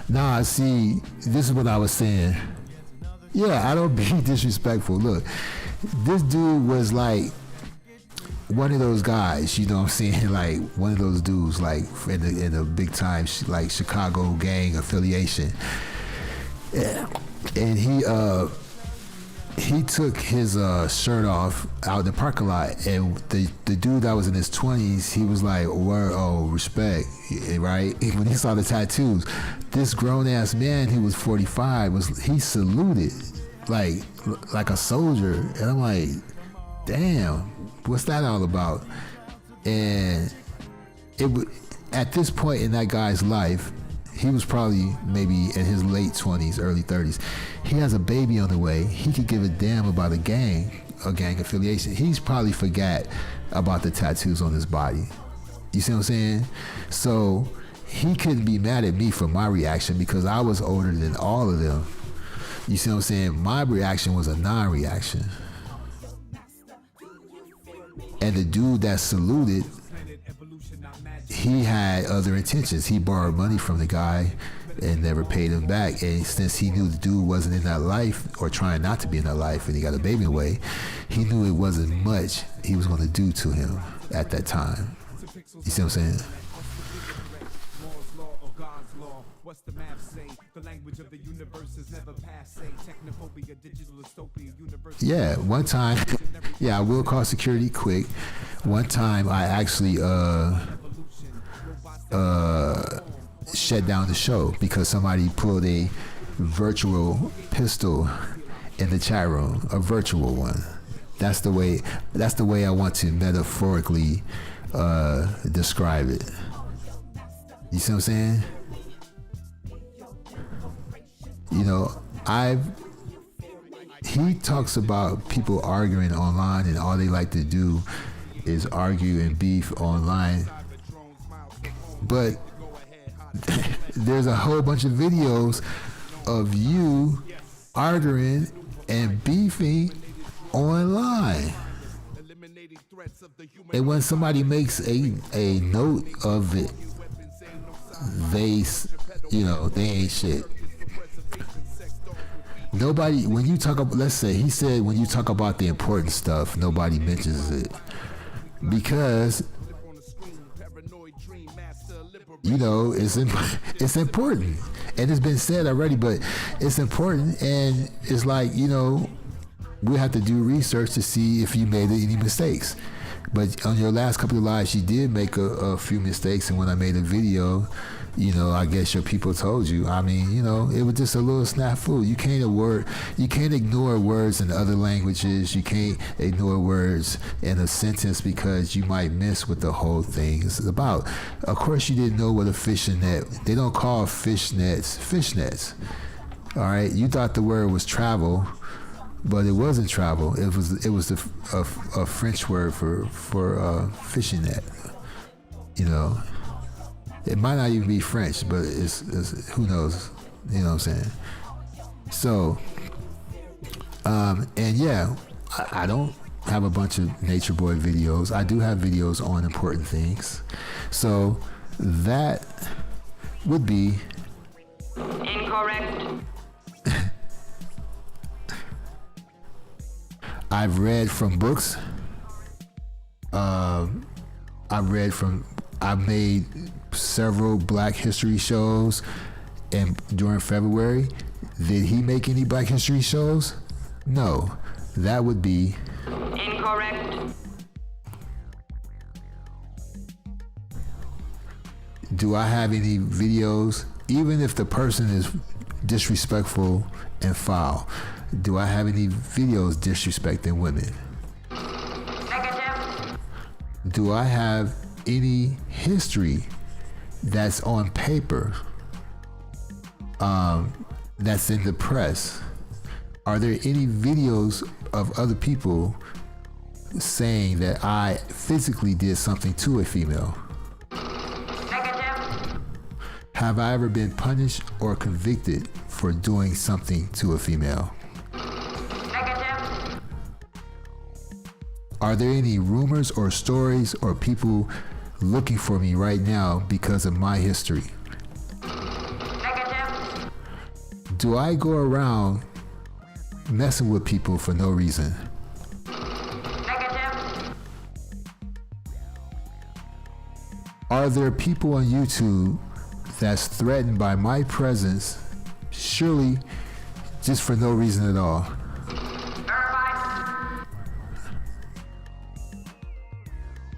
Nah, see, this is what I was saying. Yeah, I don't be disrespectful. Look, this dude was like one of those guys, you know what I'm saying? Like one of those dudes, like in a big time, like Chicago gang affiliation. Yeah. And he took his shirt off out in the parking lot, and the dude that was in his 20s, he was like, respect, right? When he saw the tattoos, this grown ass man who was 45 he saluted like a soldier, and I'm like, damn, what's that all about? And at this point in that guy's life, he was probably maybe in his late 20s, early 30s. He has a baby on the way. He could give a damn about a gang affiliation. He's probably forgot about the tattoos on his body. You see what I'm saying? So he couldn't be mad at me for my reaction because I was older than all of them. You see what I'm saying? My reaction was a non-reaction. And the dude that saluted, he had other intentions. He borrowed money from the guy and never paid him back. And since he knew the dude wasn't in that life or trying not to be in that life and he got a baby away, he knew it wasn't much he was going to do to him at that time. You see what I'm saying? What's the math say? The language of the universe is never passe. Technophobia, digital dystopia, universe. Yeah, one time, I will call security quick. One time I actually shut down the show because somebody pulled a virtual pistol in the chat room, a virtual one. That's the way I want to metaphorically describe it. You see what I'm saying? You know, he talks about people arguing online and all they like to do is argue and beef online. But there's a whole bunch of videos of you arguing and beefing online. And when somebody makes a note of it, they ain't shit. Nobody, when you talk about, let's say, he said when you talk about the important stuff, nobody mentions it. Because, it's important. And it's been said already, but it's important. And it's like, we have to do research to see if you made any mistakes. But on your last couple of lives, you did make a few mistakes. And when I made a video, I guess your people told you. I mean, it was just a little snafu. You can't ignore words in other languages. You can't ignore words in a sentence because you might miss what the whole thing is about. Of course, you didn't know what a fishing net. They don't call fish nets. All right, you thought the word was travel, but it wasn't travel. It was a French word for fishing net. It might not even be French, but it's who knows? You know what I'm saying? So, I don't have a bunch of Nature Boy videos. I do have videos on important things. So that would be incorrect. I've read from books. I made several Black History shows, and during February, did he make any Black History shows? No, that would be incorrect. Do I have any videos, even if the person is disrespectful and foul? Do I have any videos disrespecting women? Negative. Do I have any history that's on paper, that's in the press? Are there any videos of other people saying that I physically did something to a female? Negative. Have I ever been punished or convicted for doing something to a female? Negative. Are there any rumors or stories or people looking for me right now because of my history? Negative. Do I go around messing with people for no reason? Negative. Are there people on YouTube that's threatened by my presence, surely just for no reason at all? Verified.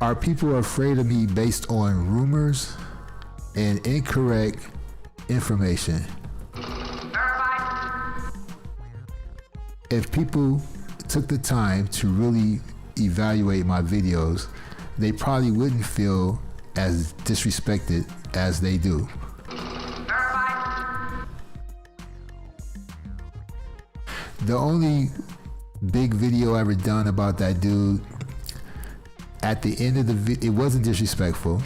Are people afraid of me based on rumors and incorrect information? Verified. If people took the time to really evaluate my videos, they probably wouldn't feel as disrespected as they do. The only big video I ever done about that dude, at the end of the video, it wasn't disrespectful.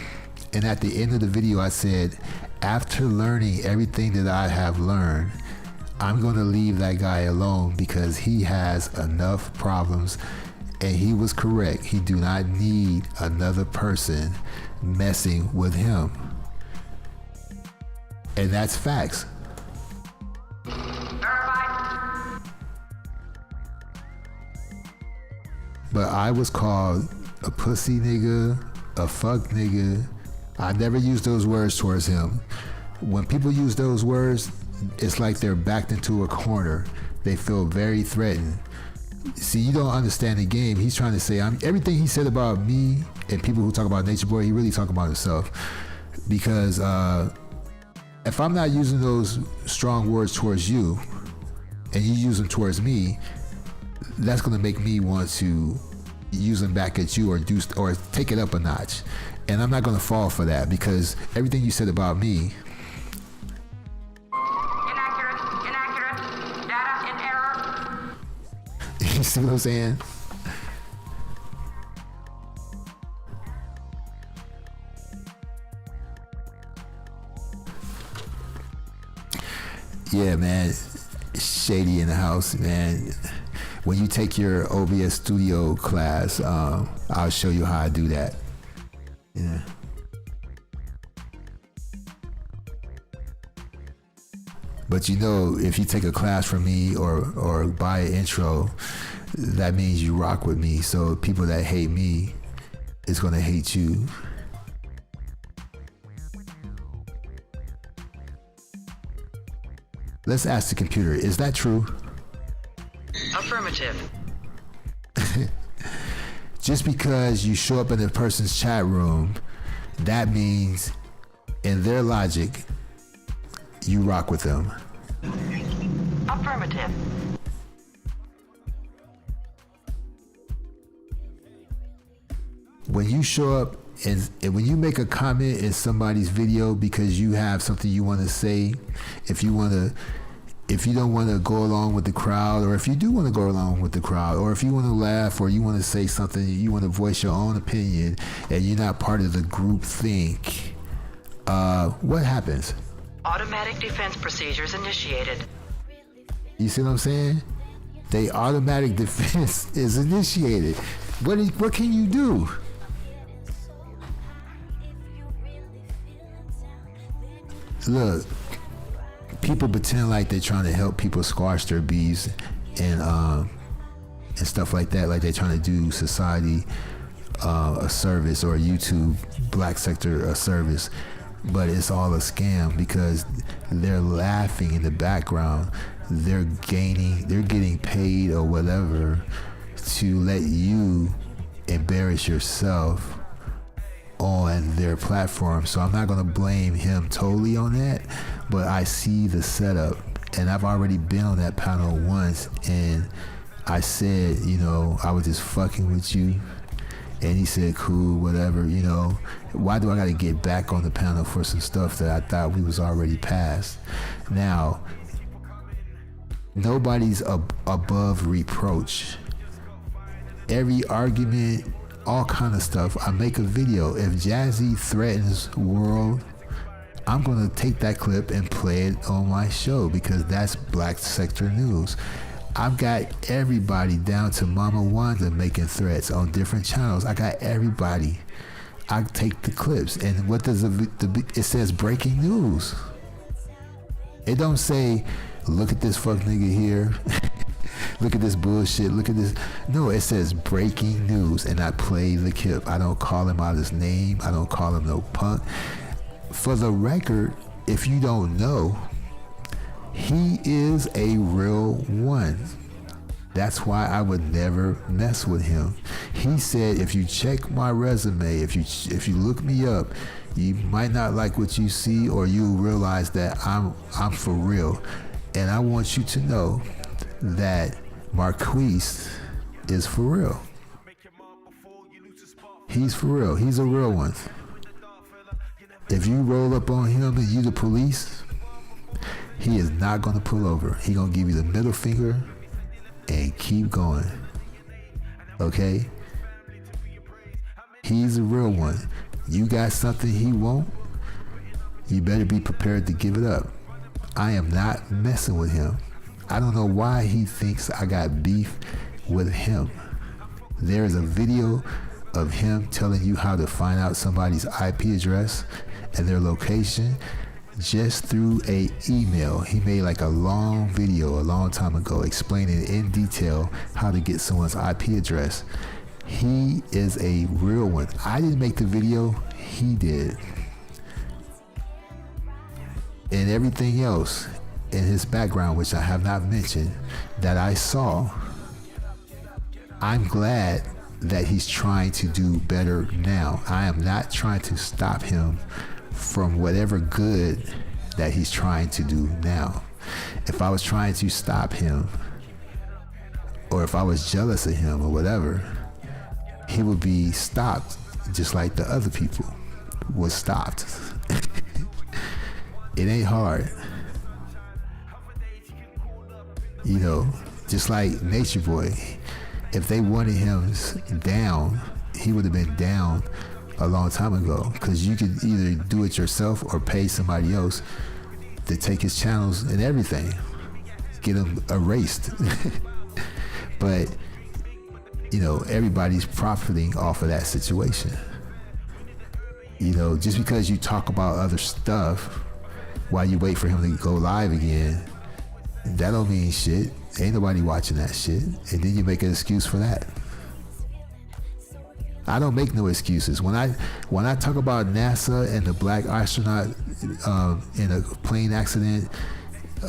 And at the end of the video, I said, after learning everything that I have learned, I'm going to leave that guy alone because he has enough problems. And he was correct. He do not need another person messing with him. And that's facts. But I was called a pussy nigga, a fuck nigga. I never used those words towards him. When people use those words, it's like they're backed into a corner. They feel very threatened. See, you don't understand the game. He's trying to say, everything he said about me and people who talk about Nature Boy, he really talk about himself. Because if I'm not using those strong words towards you, and you use them towards me, that's going to make me want to use them back at you or take it up a notch. And I'm not going to fall for that because everything you said about me. Inaccurate, data in error. You see what I'm saying? Yeah, man. Shady in the house, man. When you take your OBS studio class, I'll show you how I do that. Yeah. But you know, if you take a class from me or buy an intro, that means you rock with me. So people that hate me is gonna hate you. Let's ask the computer, is that true? Affirmative. Just because you show up in a person's chat room, that means in their logic, you rock with them. Affirmative. When you show up and when you make a comment in somebody's video because you have something you want to say, if you don't want to go along with the crowd, or if you do want to go along with the crowd, or if you want to laugh, or you want to say something, you want to voice your own opinion, and you're not part of the group think, what happens? Automatic defense procedures initiated. You see what I'm saying? The automatic defense is initiated. What can you do? Look, people pretend like they're trying to help people squash their beefs and stuff like that, like they're trying to do society a service, or YouTube black sector a service, but it's all a scam because they're laughing in the background. They're getting paid or whatever to let you embarrass yourself on their platform. So I'm not going to blame him totally on that, but I see the setup, and I've already been on that panel once, and I said, I was just fucking with you, and he said, cool, whatever, why do I got to get back on the panel for some stuff that I thought we was already past? Now, nobody's above reproach. Every argument, all kind of stuff, I make a video. If Jazzy threatens world, I'm going to take that clip and play it on my show because that's black sector news. I've got everybody down to Mama Wanda making threats on different channels. I got everybody. I take the clips, and what does it says breaking news. It don't say, look at this fuck nigga here. Look at this bullshit. Look at this. No, it says breaking news, and I play the clip. I don't call him out his name. I don't call him no punk. For the record, if you don't know, he is a real one. That's why I would never mess with him. He said, if you check my resume, if you look me up, you might not like what you see, or you realize that I'm for real. And I want you to know that Marquise is for real. He's for real. He's a real one. If you roll up on him and you the police, he is not going to pull over. He going to give you the middle finger and keep going. Okay? He's a real one. You got something he won't, you better be prepared to give it up. I am not messing with him. I don't know why he thinks I got beef with him. There is a video of him telling you how to find out somebody's IP address and their location just through a email. He made like a long video a long time ago explaining in detail how to get someone's IP address. He is a real one. I didn't make the video, he did. And everything else in his background, which I have not mentioned, that I saw, I'm glad that he's trying to do better now. I am not trying to stop him from whatever good that he's trying to do now. If I was trying to stop him, or if I was jealous of him or whatever, he would be stopped just like the other people was stopped. It ain't hard. You know, just like Nature Boy, if they wanted him down, he would have been down a long time ago, because you could either do it yourself or pay somebody else to take his channels and everything, get him erased. But, you know, everybody's profiting off of that situation. You know, just because you talk about other stuff while you wait for him to go live again, that don't mean shit. Ain't nobody watching that shit. And then you make an excuse for that. I don't make no excuses. When I talk about NASA and the black astronaut in a plane accident,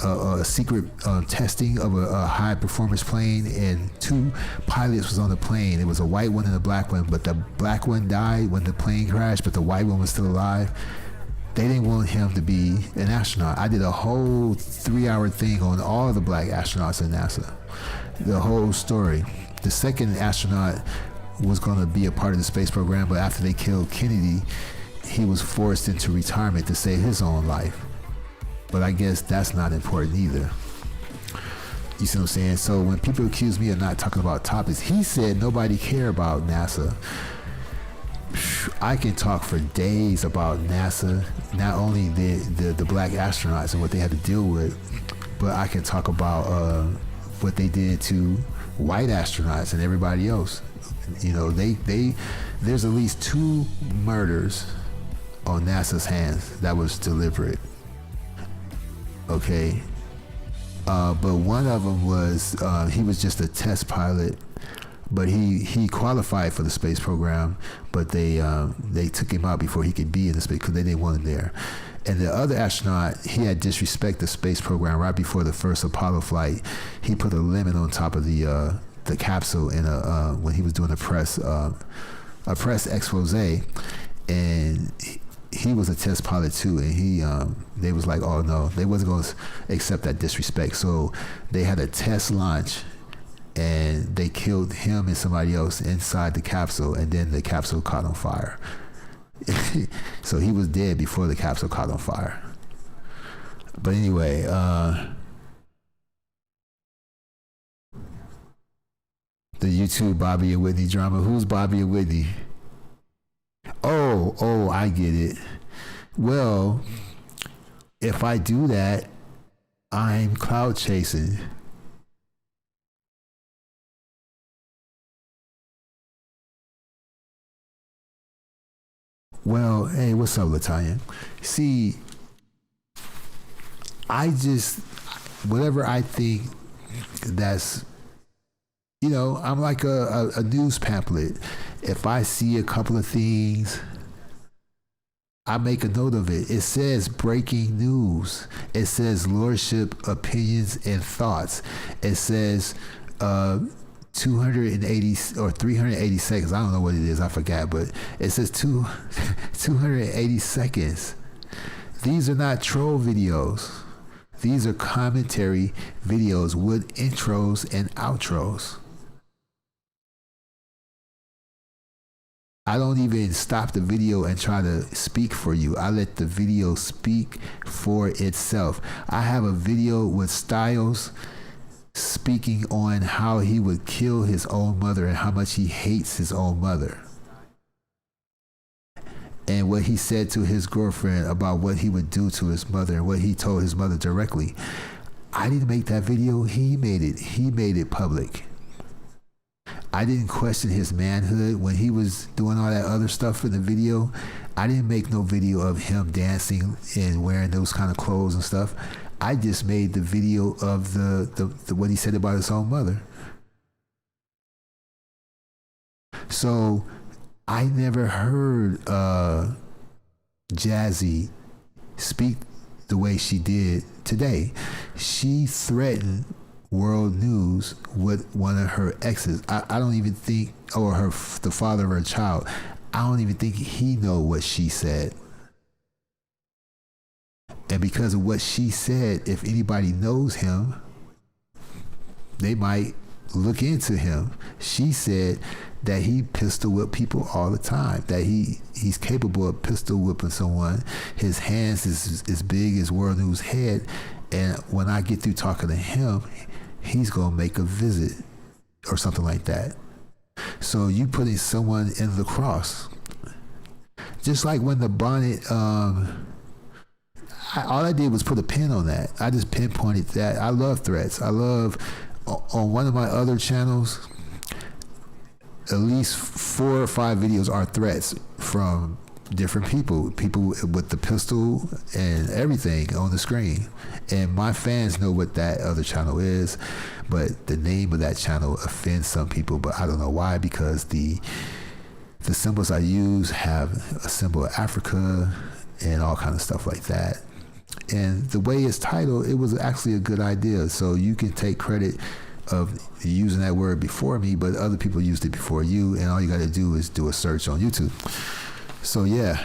a secret testing of a high performance plane, and 2 pilots was on the plane. It was a white one and a black one, but the black one died when the plane crashed, but the white one was still alive. They didn't want him to be an astronaut. I did a whole 3-hour thing on all the black astronauts in NASA. The whole story. The second astronaut was going to be a part of the space program, but after they killed Kennedy, he was forced into retirement to save his own life. But I guess that's not important either. You see what I'm saying? So when people accuse me of not talking about topics, he said nobody care about NASA. I can talk for days about NASA, not only the black astronauts and what they had to deal with, but I can talk about what they did to white astronauts and everybody else. You know, there's at least 2 murders on NASA's hands that was deliberate. Okay, but one of them was he was just a test pilot, but he qualified for the space program, but they took him out before he could be in the space because they didn't want him there. And the other astronaut, he had disrespected the space program right before the first Apollo flight. He put a lemon on top of the capsule in when he was doing a press expose, and he was a test pilot too, and they was like, oh no, they wasn't going to accept that disrespect. So they had a test launch, and they killed him and somebody else inside the capsule, and then the capsule caught on fire. So he was dead before the capsule caught on fire. But anyway, the YouTube Bobby and Whitney drama. Who's Bobby and Whitney? Oh, I get it. Well, if I do that, I'm cloud chasing. Well, hey, what's up, Latanya? See, whatever I think that's, you know, I'm like a news pamphlet. If I see a couple of things, I make a note of it. It says breaking news. It says Lordship opinions and thoughts. It says 280 or 380 seconds. I don't know what it is. I forgot, but it says 280 seconds. These are not troll videos. These are commentary videos with intros and outros. I don't even stop the video and try to speak for you. I let the video speak for itself. I have a video with Styles speaking on how he would kill his own mother and how much he hates his own mother. And what he said to his girlfriend about what he would do to his mother and what he told his mother directly. I didn't make that video. He made it. He made it public. I didn't question his manhood when he was doing all that other stuff in the video. I didn't make no video of him dancing and wearing those kind of clothes and stuff. I just made the video of the what he said about his own mother. So I never heard Jazzy speak the way she did today. She threatened World News with one of her exes. I don't even think, or the father of her child, I don't even think he know what she said. And because of what she said, if anybody knows him, they might look into him. She said that he pistol whip people all the time, that he's capable of pistol whipping someone. His hands is as big as World News' head, and when I get through talking to him, he's gonna make a visit or something like that. So you putting someone in the cross. Just like when the bonnet, all I did was put a pin on that. I just pinpointed that. I love threats. I love, on one of my other channels, at least 4 or 5 videos are threats from different people with the pistol and everything on the screen. And my fans know what that other channel is, but the name of that channel offends some people, but I don't know why, because the symbols I use have a symbol of Africa and all kind of stuff like that. And the way it's titled, it was actually a good idea. So you can take credit of using that word before me, but other people used it before you, and all you got to do is do a search on YouTube. So yeah.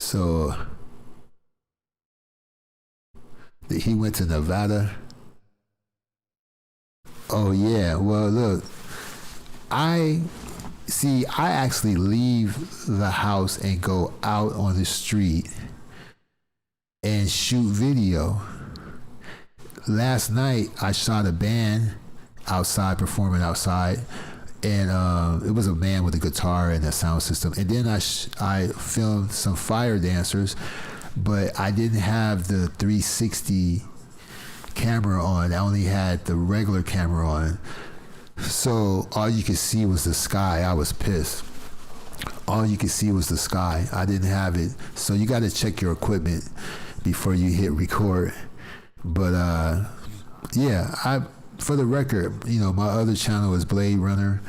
So he went to Nevada. Oh yeah, well look, I actually leave the house and go out on the street and shoot video. Last night I shot a band outside, performing outside, and it was a man with a guitar and a sound system. And then I filmed some fire dancers, but I didn't have the 360 camera on. I only had the regular camera on. So all you could see was the sky. I was pissed. All you could see was the sky. I didn't have it. So you got to check your equipment before you hit record. But yeah, for the record, my other channel is Blade Runner,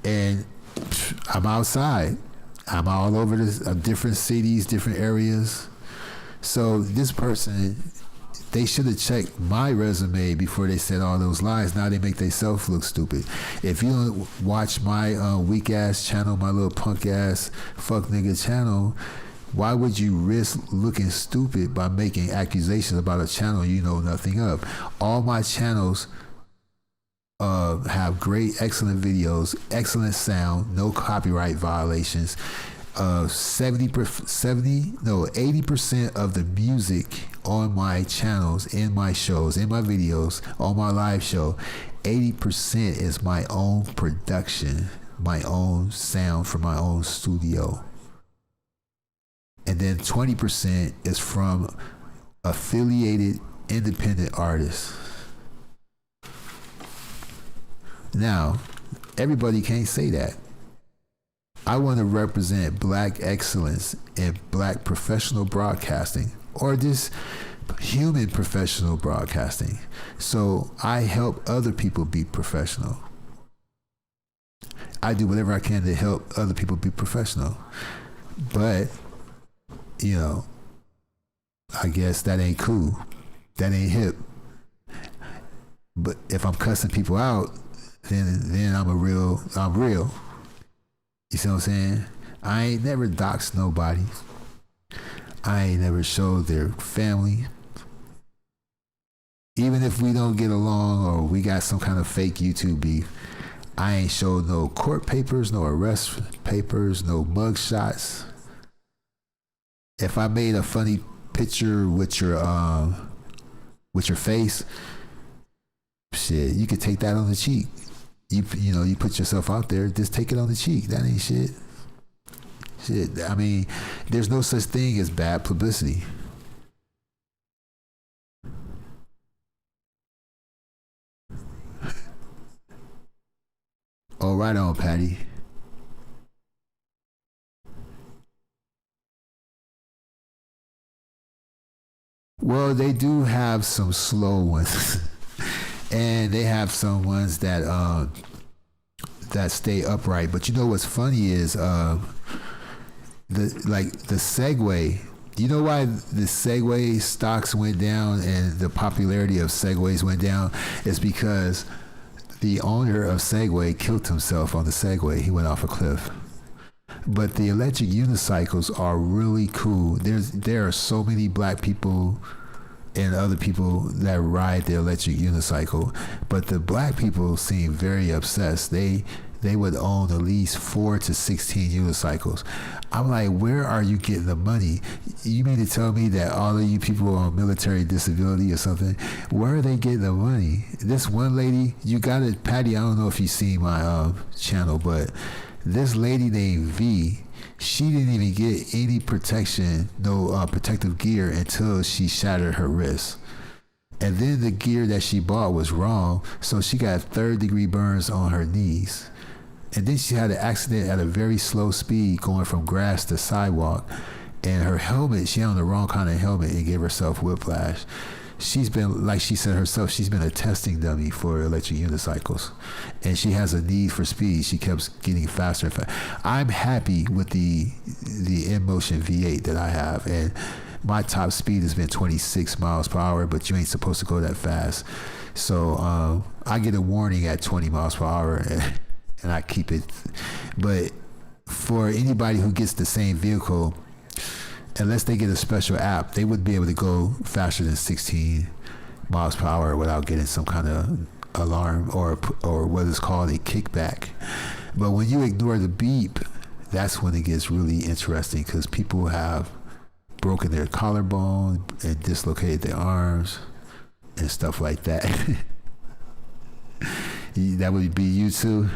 and I'm outside. I'm all over different cities, different areas. So this person, they should have checked my resume before they said all those lies. Now they make themselves look stupid. If you don't watch my weak ass channel, my little punk ass fuck nigga channel, why would you risk looking stupid by making accusations about a channel you know nothing of? All my80s have great, excellent videos, excellent sound, no copyright violations. 80% of the music on my channels, in my shows, in my videos, on my live show, 80% is my own production, my own sound from my own studio. And then 20% is from affiliated independent artists. Now, everybody can't say that. I want to represent Black excellence in Black professional broadcasting, or just human professional broadcasting. So I help other people be professional. I do whatever I can to help other people be professional. But, I guess that ain't cool. That ain't hip. But if I'm cussing people out, then I'm real. You see what I'm saying? I ain't never doxed nobody. I ain't never showed their family. even if we don't get along or we got some kind of fake YouTube beef, I ain't showed no court papers, no arrest papers, no mug shots. If I made a funny picture with your face, shit, you could take that on the cheek. You know, you put yourself out there, just take it on the cheek. That ain't shit. Shit, I mean, there's no such thing as bad publicity. Oh, right on, Patty. Well, they do have some slow ones, and they have some ones that stay upright. But you know what's funny is the Segway. You know why the Segway stocks went down and the popularity of Segways went down? It's because the owner of Segway killed himself on the Segway. He went off a cliff. But the electric unicycles are really cool. There are so many black people and other people that ride the electric unicycle, but the black people seem very obsessed. They would own at least 4 to 16 unicycles. I'm like, where are you getting the money? You mean to tell me that all of you people are on military disability or something? Where are they getting the money? This one lady, you got it, Patty. I don't know if you see my channel, but this lady named V, she didn't even get any protection, no protective gear until she shattered her wrist. And then the gear that she bought was wrong, so she got 3rd-degree burns on her knees. And then she had an accident at a very slow speed going from grass to sidewalk. And her helmet, she had on the wrong kind of helmet and gave herself whiplash. She's been, like she said herself, she's been a testing dummy for electric unicycles. And she has a need for speed. She kept getting faster and faster. I'm happy with the InMotion V8 that I have. And my top speed has been 26 miles per hour, but you ain't supposed to go that fast. So I get a warning at 20 miles per hour and I keep it. But for anybody who gets the same vehicle, unless they get a special app, they wouldn't be able to go faster than 16 miles per hour without getting some kind of alarm or what is called a kickback. But when you ignore the beep, that's when it gets really interesting, because people have broken their collarbone and dislocated their arms and stuff like that. That would be you too.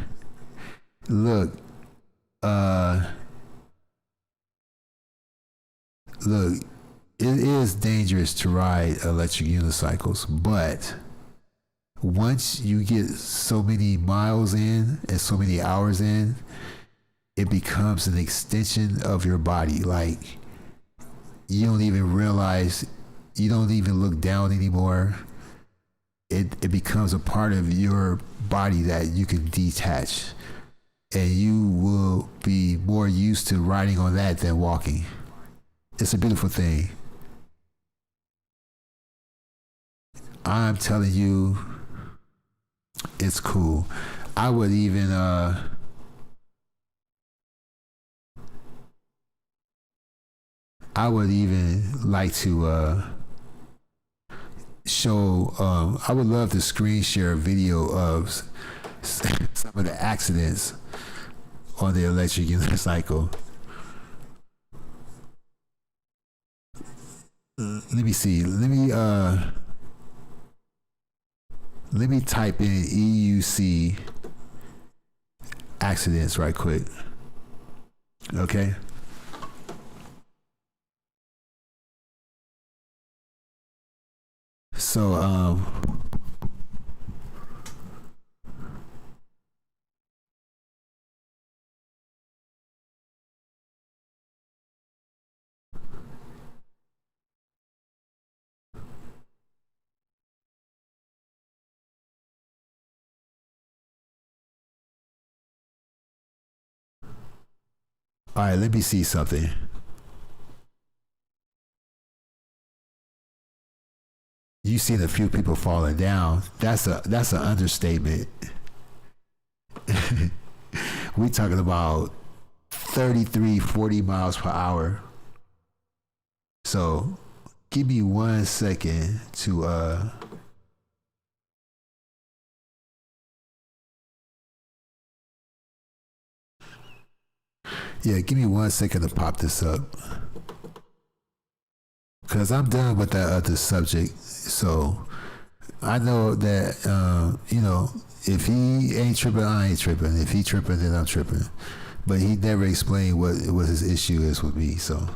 Look, it is dangerous to ride electric unicycles, but once you get so many miles in and so many hours in, it becomes an extension of your body. Like, you don't even realize, you don't even look down anymore. It becomes a part of your body that you can detach, and you will be more used to riding on that than walking. It's a beautiful thing. I'm telling you, it's cool. I would even like to show, I would love to screen share a video of some of the accidents on the electric unicycle. Let me see. Let me type in EUC accidents right quick. Okay. So all right, let me see something. You've seen a few people falling down. That's an understatement. We talking about 33, 40 miles per hour. So give me 1 second to Yeah, give me 1 second to pop this up. Because I'm done with that other subject. So I know that, if he ain't tripping, I ain't tripping. If he tripping, then I'm tripping. But he never explained what his issue is with me, so.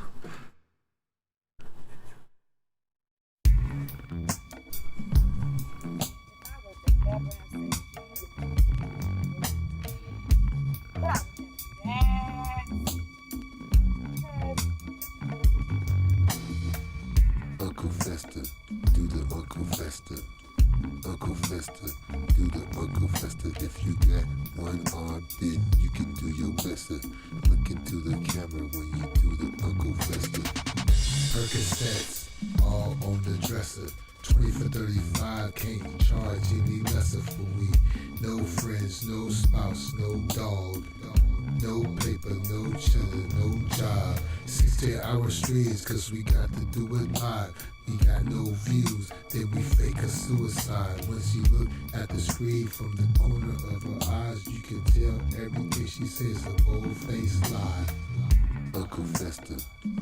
Uncle Fester, do the Uncle Fester. Uncle Fester, do the Uncle Fester. If you got one arm, then you can do your best. Look into the camera when you do the Uncle Fester. Percocets, all on the dresser. 20 for 35, can't charge any lesser for we. No friends, no spouse, no dog. No paper, no cheddar, no job. 16-hour streams, cause we got to do it live. We got no views, then we fake a suicide. Once you look at the screen from the corner of her eyes, you can tell everything she says a bold-faced lie. Uncle Fester,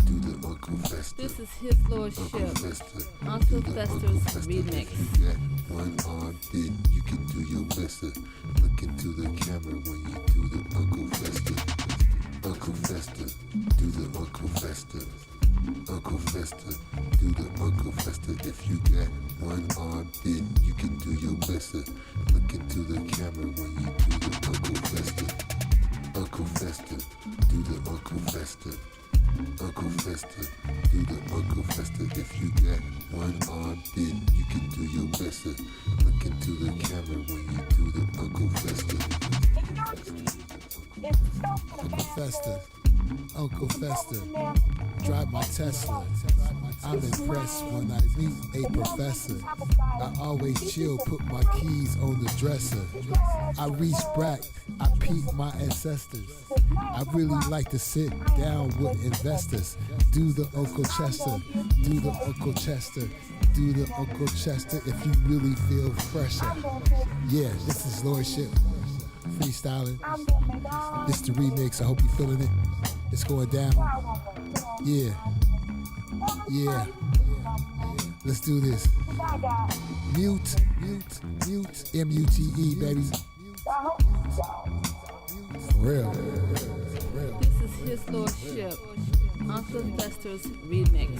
do the Uncle Fester. This is his Lordship, Uncle Fester's remix. If you got one arm, then you can do your best. Look into the camera when you do the Uncle Fester. Uncle Fester, do the Uncle Fester. Uncle Fester, do the Uncle Fester. If you got one arm, then you can do your best. Look into the camera when you do the Uncle Fester. Uncle Fester, do the Uncle Fester. Uncle Fester, do the Uncle Fester. If you got one arm, then you can do your best. Look into the camera when you do the Uncle Fester. Uncle Fester, Uncle Fester, drive my Tesla. I'm impressed when I meet a professor. I always chill, put my keys on the dresser. I reach back, I peek my ancestors. I really like to sit down with investors. Do the Uncle Chester, do the Uncle Chester, do the Uncle Chester if you really feel fresher. Yeah, this is Lordship, freestyling. This the remix, I hope you're feeling it. It's going down. Yeah. Yeah. Let's do this. Mute, M-U-T-E, baby. For real. This is his Lordship, Uncle Fester's remix.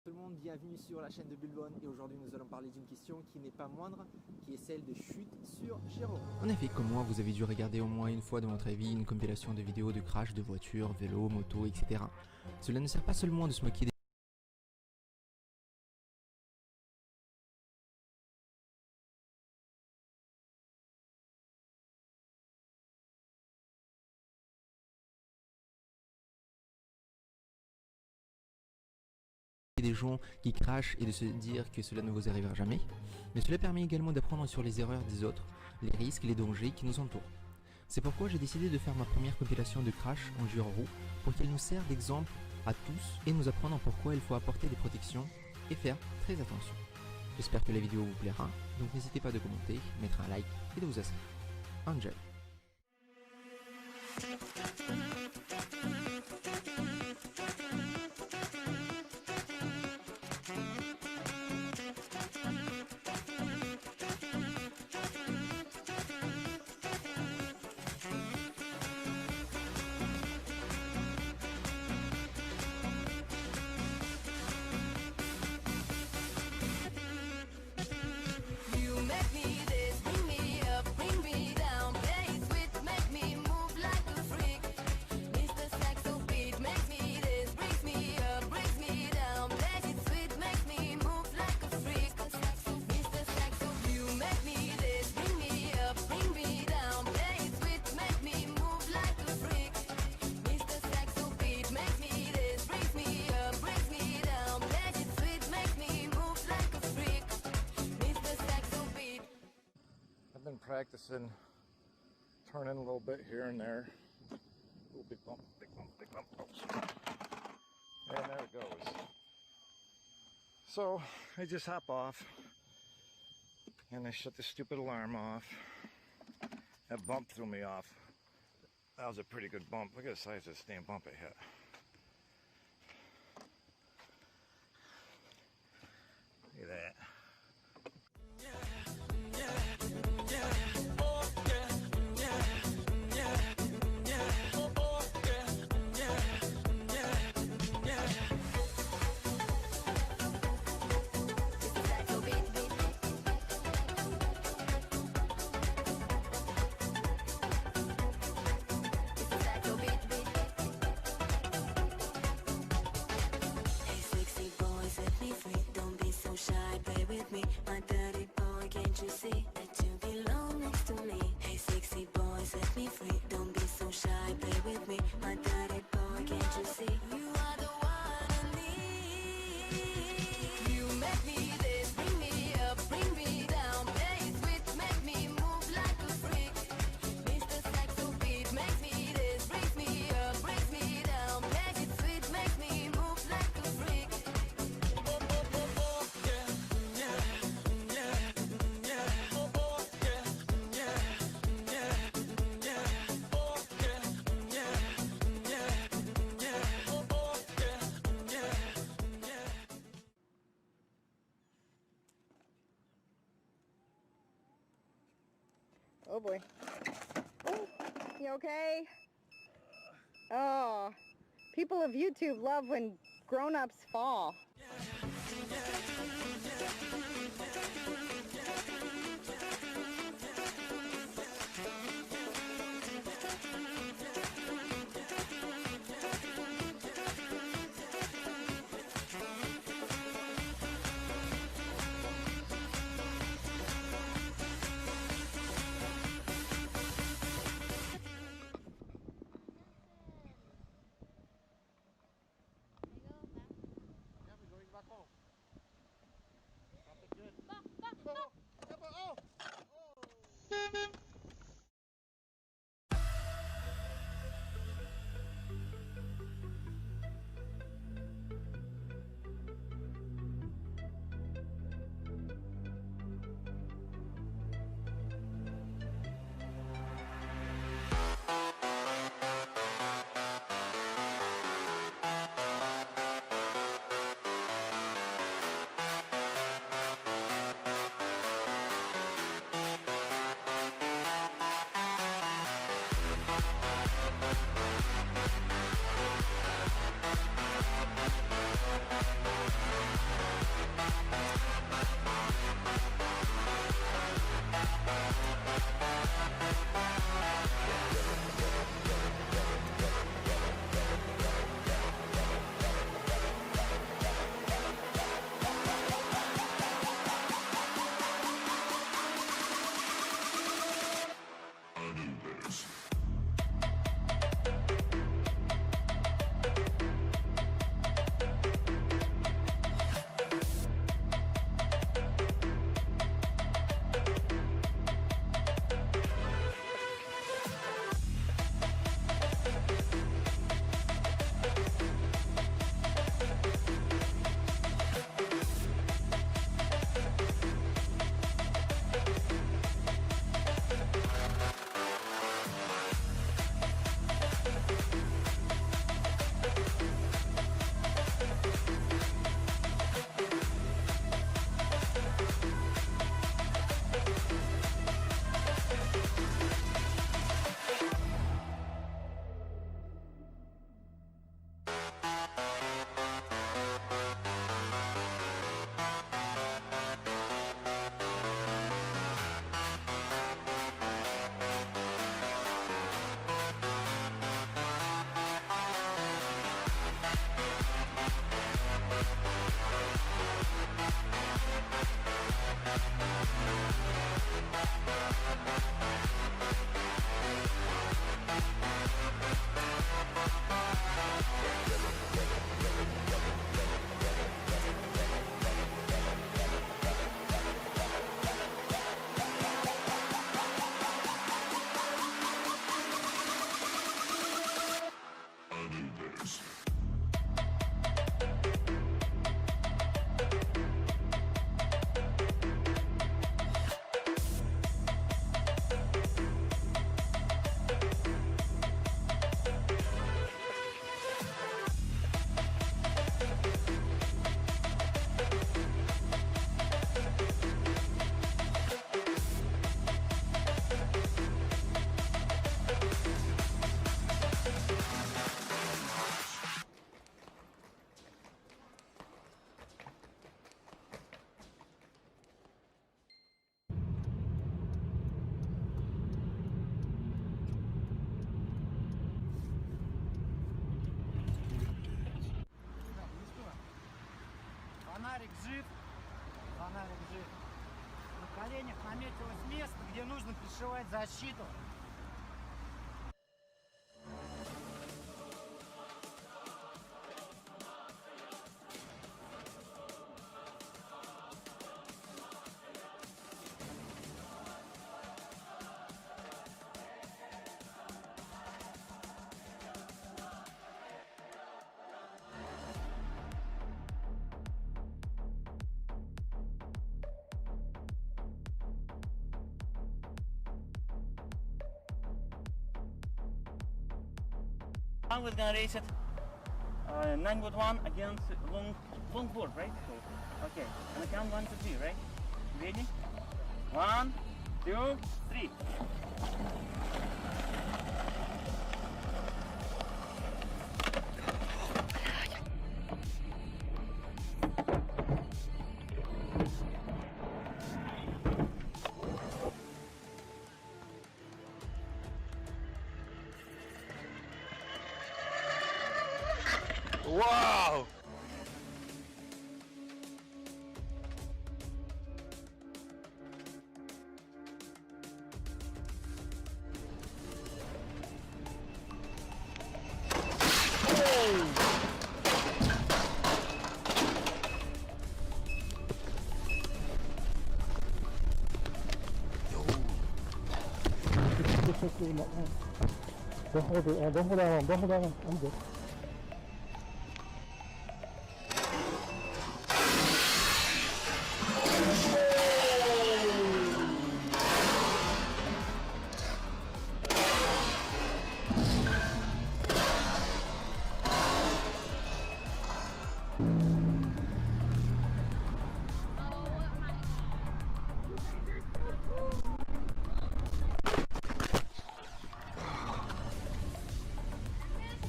Tout le monde, bienvenue sur la chaîne de Bulbon et aujourd'hui nous allons parler d'une question qui n'est pas moindre, qui est celle de chute sur Jérôme. En effet, comme moi, vous avez dû regarder au moins une fois dans votre vie une compilation de vidéos de crash de voitures, vélos, motos, etc. Cela ne sert pas seulement de se moquer des gens qui crachent et de se dire que cela ne vous arrivera jamais, mais cela permet également d'apprendre sur les erreurs des autres, les risques, les dangers qui nous entourent. C'est pourquoi j'ai décidé de faire ma première compilation de crash en gyro pour qu'elle nous serve d'exemple à tous et nous apprendre pourquoi il faut apporter des protections et faire très attention. J'espère que la vidéo vous plaira, donc n'hésitez pas de commenter, mettre un like et de vous inscrire. Enjoy! practicing turning a little bit here and there. Ooh, big bump, big bump, big bump. Oh. And there it goes. So I just hop off and I shut the stupid alarm off. That bump threw me off. That was a pretty good bump. Look at the size of this damn bump I hit. Look at that. Oh boy. Oh, you okay? Oh, people of YouTube love when grown-ups fall. Фонарик жив. Фонарик жив. На коленях наметилось место, где нужно пришивать защиту. We're gonna race it 9-1 against long board, right? So, okay, and I count 1, 2, 3, right? Ready? 1, 2, 3. Wow! Don't hold it. Don't hold that one. Don't hold that one. I'm good.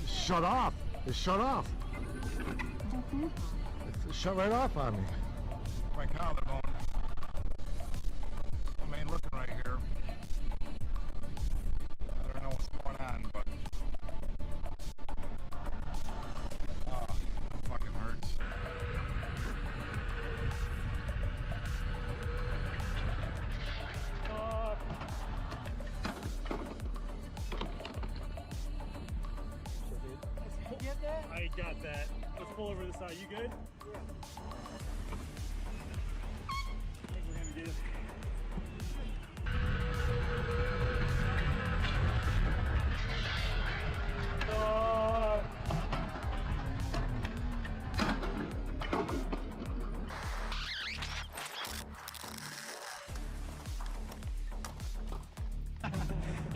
Shut off. It shut off. It shut right off on me. My collarbone. I mean, looking right here. I don't know what's going on, but it fucking hurts. I got that. Let's pull over to the side. You good? Yeah. I think we're gonna do this.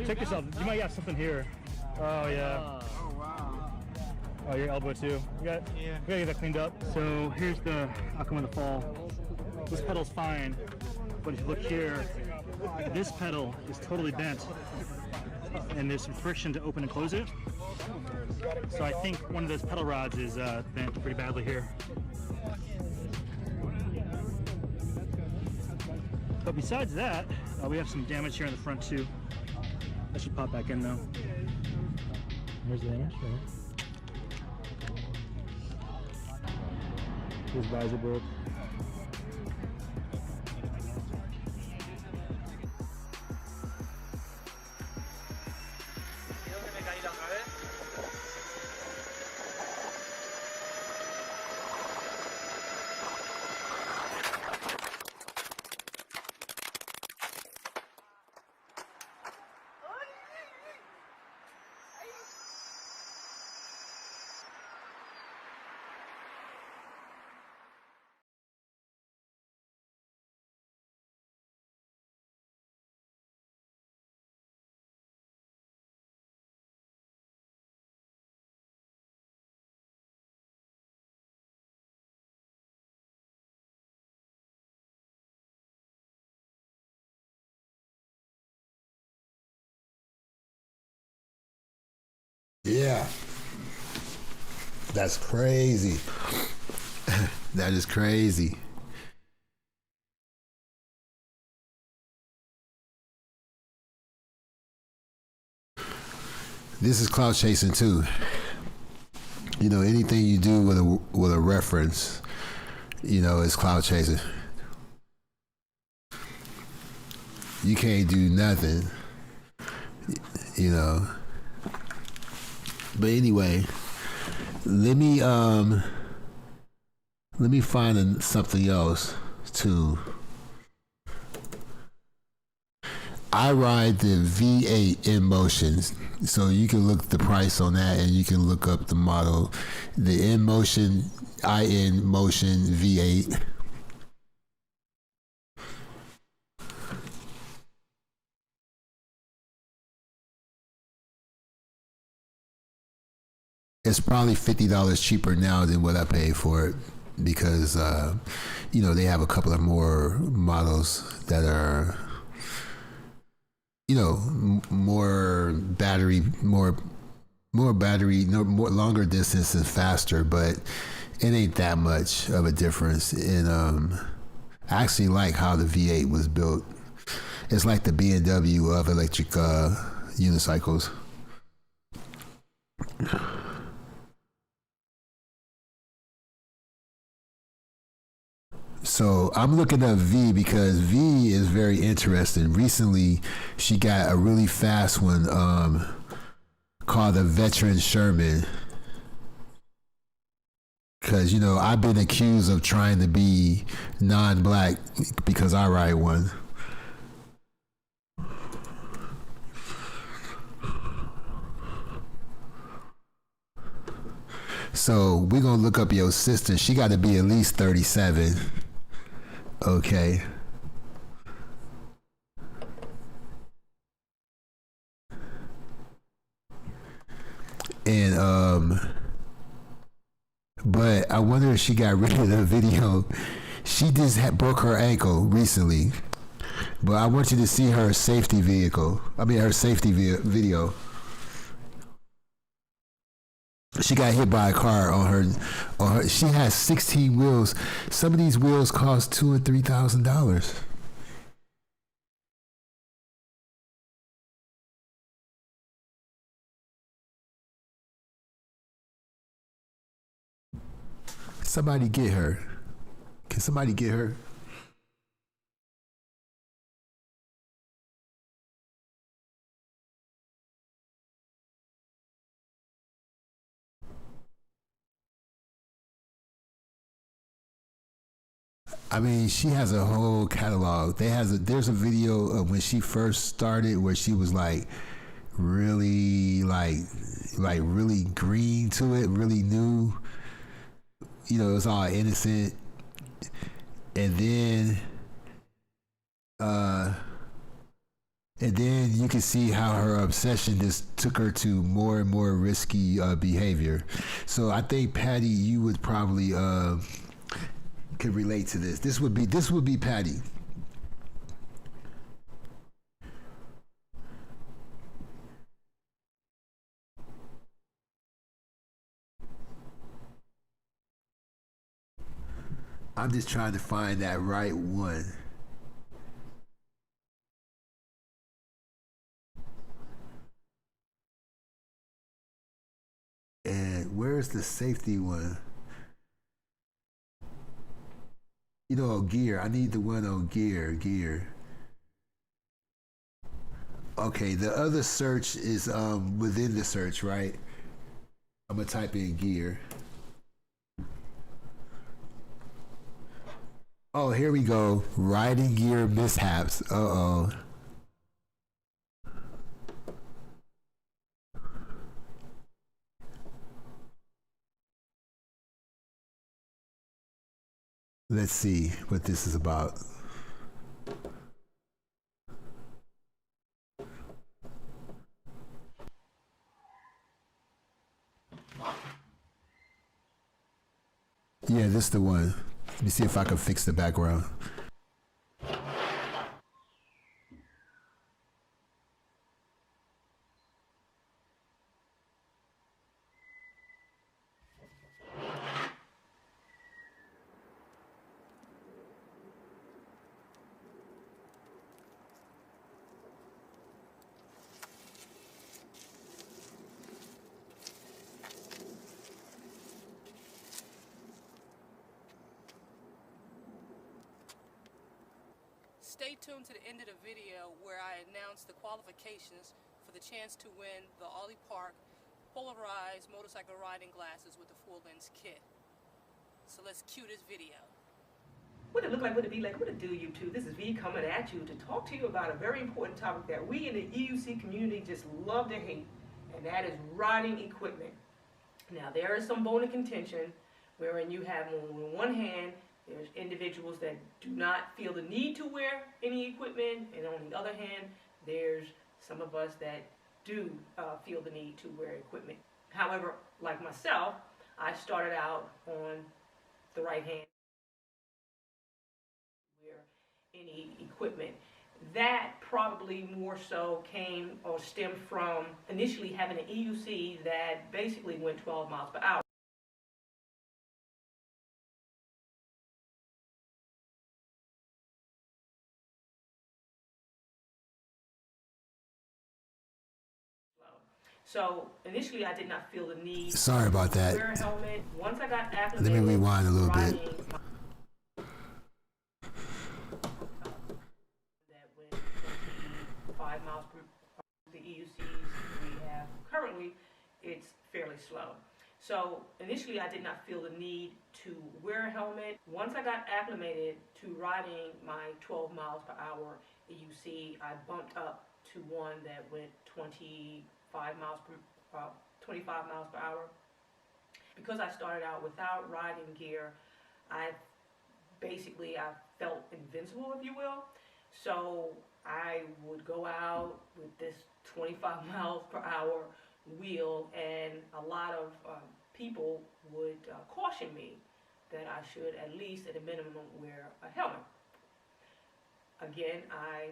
Check this out. You might have something here. Oh yeah. Oh wow. Oh, your elbow too. We gotta get that cleaned up. So here's the outcome of the fall. This pedal's fine, but if you look here, this pedal is totally bent, and there's some friction to open and close it. So I think one of those pedal rods is bent pretty badly here. But besides that, we have some damage here in the front too. That should pop back in though. Here's the damage. His visor broke. Yeah. That's crazy. That is crazy. This is clout chasing too. You know, anything you do with a reference you know, is cloud chasing. You can't do nothing, you know. But anyway, let me find something else too. I ride the V8 in motion, so you can look the price on that, and you can look up the model, the in motion V8. It's probably $50 cheaper now than what I paid for it, because you know, they have a couple of more models that are, you know, more battery, more longer distance and faster, but it ain't that much of a difference. And I actually like how the V8 was built. It's like the BMW of electric unicycles. So I'm looking up V because V is very interesting. Recently, she got a really fast one called the Veteran Sherman. Because, you know, I've been accused of trying to be non-black because I ride one. So we're going to look up your sister. She got to be at least 37. Okay. And but I wonder if she got rid of the video. She just broke her ankle recently, but I want you to see her safety vehicle. I mean, her safety video. She got hit by a car on her. She has 16 wheels. Some of these wheels cost $2,000 and $3,000. Somebody get her. Can somebody get her? I mean, she has a whole catalog. There's a video of when she first started where she was like really like really green to it, really new. You know, it was all innocent. And then you can see how her obsession just took her to more and more risky behavior. So I think Patty, you would probably could relate to this. This would be Patty. I'm just trying to find that right one. And where's the safety one? You know, gear. I need the one on gear. Okay, the other search is within the search, right? I'm gonna type in gear. Oh, here we go. Riding gear mishaps. Uh-oh. Let's see what this is about. Yeah, this is the one. Let me see if I can fix the background. Stay tuned to the end of the video where I announce the qualifications for the chance to win the Ollie Park polarized motorcycle riding glasses with the full lens kit. So let's cue this video. What it look like, what it be like, what it do, YouTube? This is V coming at you to talk to you about a very important topic that we in the EUC community just love to hate, and that is riding equipment. Now, there is some bone of contention wherein you have, on one hand, there's individuals that do not feel the need to wear any equipment, and on the other hand, there's some of us that do feel the need to wear equipment. However, like myself, I started out on the right hand. Wear any equipment. That probably more so came or stemmed from initially having an EUC that basically went 12 miles per hour. So initially I did not feel the need Sorry about that. to wear a helmet. Once I got acclimated, Let me rewind a little bit. That went 25 miles per hour. The EUCs we have currently, it's fairly slow. So initially I did not feel the need to wear a helmet. Once I got acclimated to riding my 12 miles per hour EUC, I bumped up to one that went 25 miles per hour. Because I started out without riding gear, I felt invincible, if you will. So I would go out with this 25 miles per hour wheel, and a lot of people would caution me that I should at least at a minimum wear a helmet. Again, I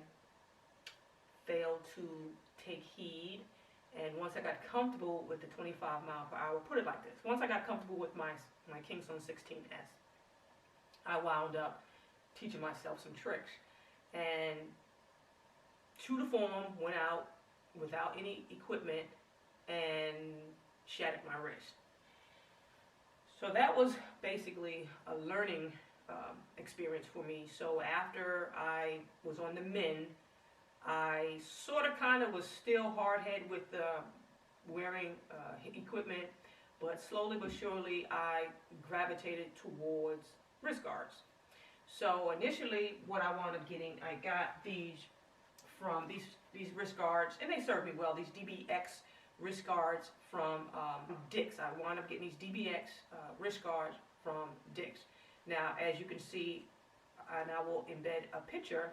failed to take heed, and once I got comfortable with the 25 mile per hour, put it like this, once I got comfortable with my Kingston 16S, I wound up teaching myself some tricks, and true to form, went out without any equipment and shattered my wrist. So that was basically a learning experience for me. So after I was on the mend, I sort of kind of was still hard-headed with wearing equipment, but slowly but surely I gravitated towards wrist guards. So initially what I wound up getting, I got these from these wrist guards, and they served me well, these DBX wrist guards from Dick's. I wound up getting these DBX wrist guards from Dick's. Now, as you can see, and I will embed a picture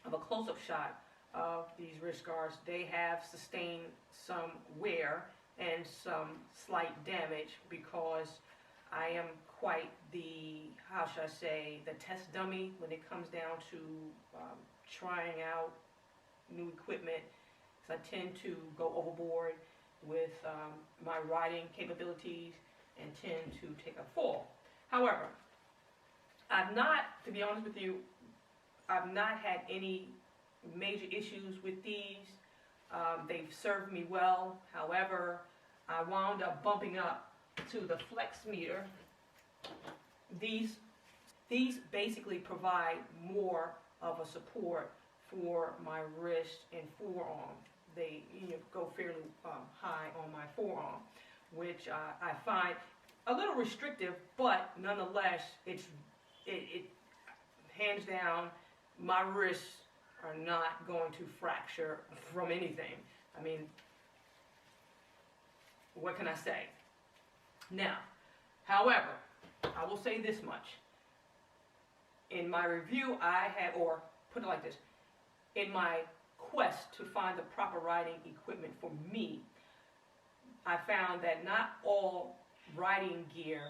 of a close-up shot of these wrist guards. They have sustained some wear and some slight damage because I am quite the, how should I say, the test dummy when it comes down to trying out new equipment. So I tend to go overboard with my riding capabilities and tend to take a fall. However, I've not, to be honest with you, I've not had any major issues with these. They've served me well. However, I wound up bumping up to the flex meter. These basically provide more of a support for my wrist and forearm. They go fairly high on my forearm, which I find a little restrictive, but nonetheless, it hands down, my wrists are not going to fracture from anything. I mean, what can I say? Now, however, I will say this much. In my review, I had, or put it like this, in my quest to find the proper riding equipment for me, I found that not all riding gear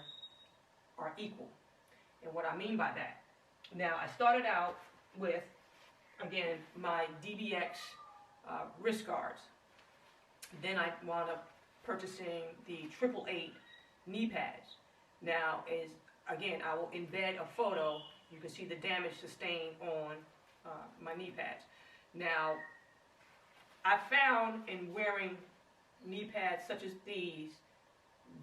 are equal. And what I mean by that, now I started out with, again, my DBX wrist guards. Then I wound up purchasing the 888 knee pads. Now, again, I will embed a photo. You can see the damage sustained on my knee pads. Now, I found in wearing knee pads such as these,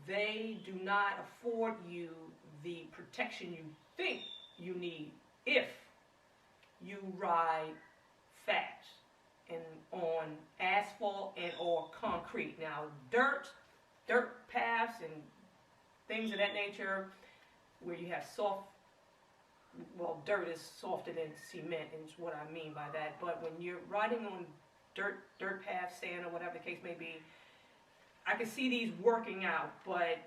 they do not afford you the protection you think you need if you ride fast and on asphalt and or concrete. Now, dirt paths and things of that nature where you have soft, well, dirt is softer than cement is what I mean by that. But when you're riding on dirt paths, sand, or whatever the case may be, I can see these working out. But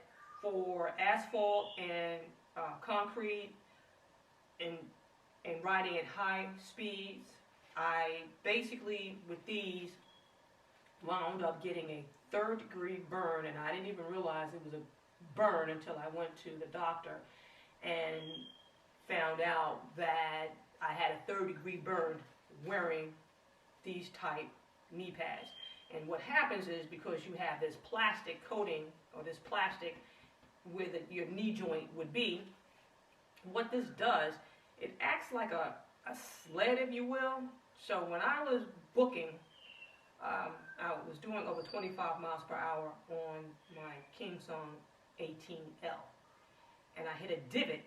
for asphalt and concrete and riding at high speeds, I basically, with these, wound up getting a third-degree burn, and I didn't even realize it was a burn until I went to the doctor and found out that I had a third-degree burn wearing these type knee pads. And what happens is, because you have this plastic coating, or this plastic where your knee joint would be, what this does, it acts like a sled, if you will. So when I was booking, I was doing over 25 miles per hour on my King Song 18L, and I hit a divot,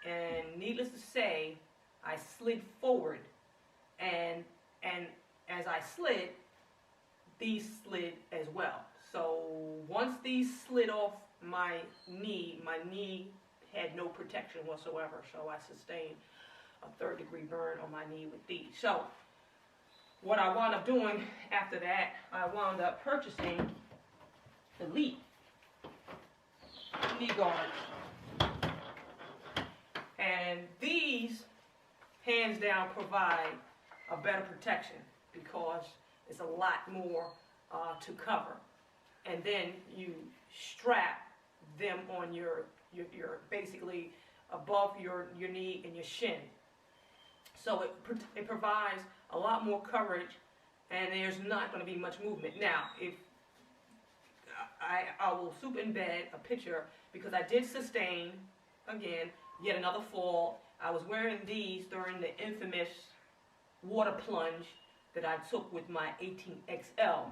and needless to say, I slid forward, and as I slid, these slid as well. So once these slid off my knee had no protection whatsoever, so I sustained a third-degree burn on my knee with these. So what I wound up doing after that, I wound up purchasing Elite knee guards. And these, hands down, provide a better protection because it's a lot more to cover. And then you strap them on your basically above your knee and your shin. So it provides a lot more coverage, and there's not going to be much movement. Now, if I will super embed a picture, because I did sustain, again, yet another fall. I was wearing these during the infamous water plunge that I took with my 18XL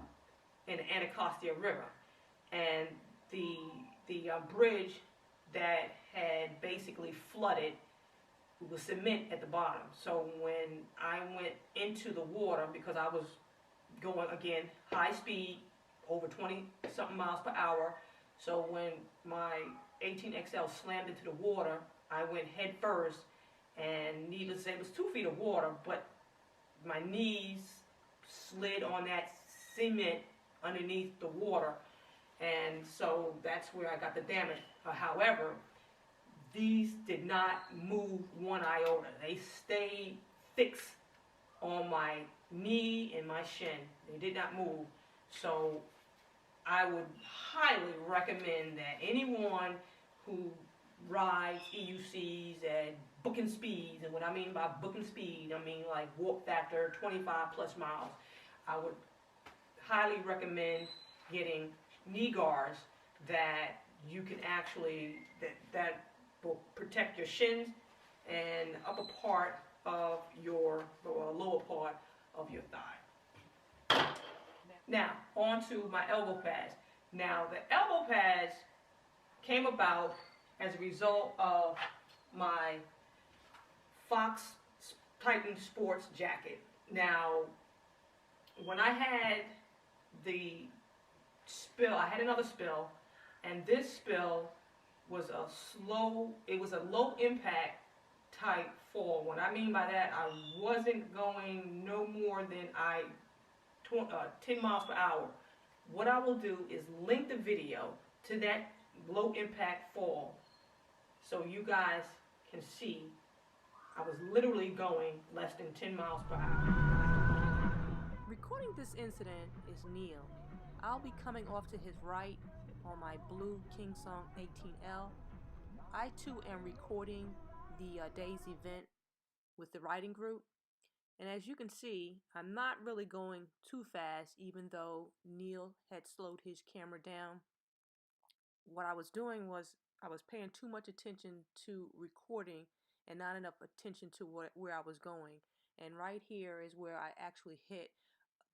in the Anacostia River. And the bridge that had basically flooded was cement at the bottom. So when I went into the water, because I was going, again, high speed, over 20-something miles per hour, so when my 18XL slammed into the water, I went head first, and needless to say, it was 2 feet of water, but my knees slid on that cement underneath the water, and so that's where I got the damage. However, these did not move one iota. They stayed fixed on my knee and my shin. They did not move. So I would highly recommend that anyone who rides EUCs at booking speeds, and what I mean by booking speed, I mean like warp factor 25 plus miles, I would highly recommend getting knee guards that you can actually, that will protect your shins and upper part of your, or lower part of your thigh. Now, on to my elbow pads. Now, the elbow pads came about as a result of my Fox Titan Sports jacket. Now, when I had the spill, I had another spill, and this spill was a slow, it was a low impact type fall. What I mean by that, I wasn't going no more than 10 miles per hour. What I will do is link the video to that low impact fall so you guys can see I was literally going less than 10 miles per hour. Recording this incident is Neil. I'll be coming off to his right on my blue King Song 18L. I too am recording the day's event with the riding group. And as you can see, I'm not really going too fast, even though Neil had slowed his camera down. What I was doing was I was paying too much attention to recording and not enough attention to where I was going. And right here is where I actually hit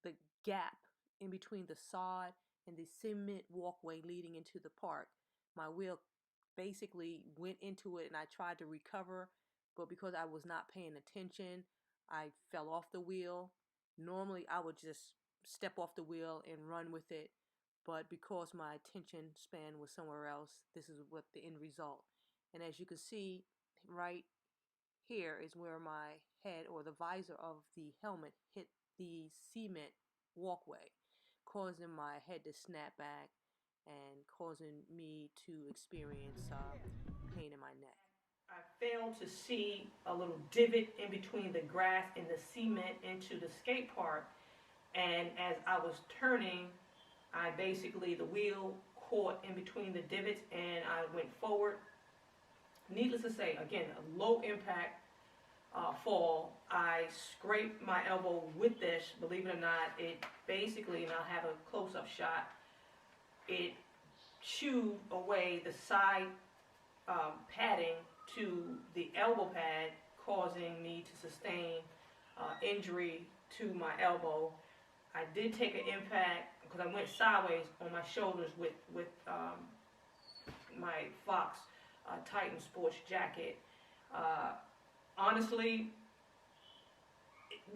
the gap in between the sod and the cement walkway leading into the park. My wheel basically went into it, and I tried to recover, but because I was not paying attention, I fell off the wheel. Normally I would just step off the wheel and run with it, but because my attention span was somewhere else, this is what the end result. And as you can see, right here is where my head or the visor of the helmet hit the cement walkway, causing my head to snap back and causing me to experience pain in my neck. I failed to see a little divot in between the grass and the cement into the skate park, and as I was turning, the wheel caught in between the divots and I went forward. Needless to say, again, a low impact fall. I scraped my elbow with this, believe it or not. It basically, and I'll have a close-up shot, it chewed away the side padding to the elbow pad, causing me to sustain injury to my elbow. I did take an impact because I went sideways on my shoulders with my Fox Titan sports jacket. Honestly,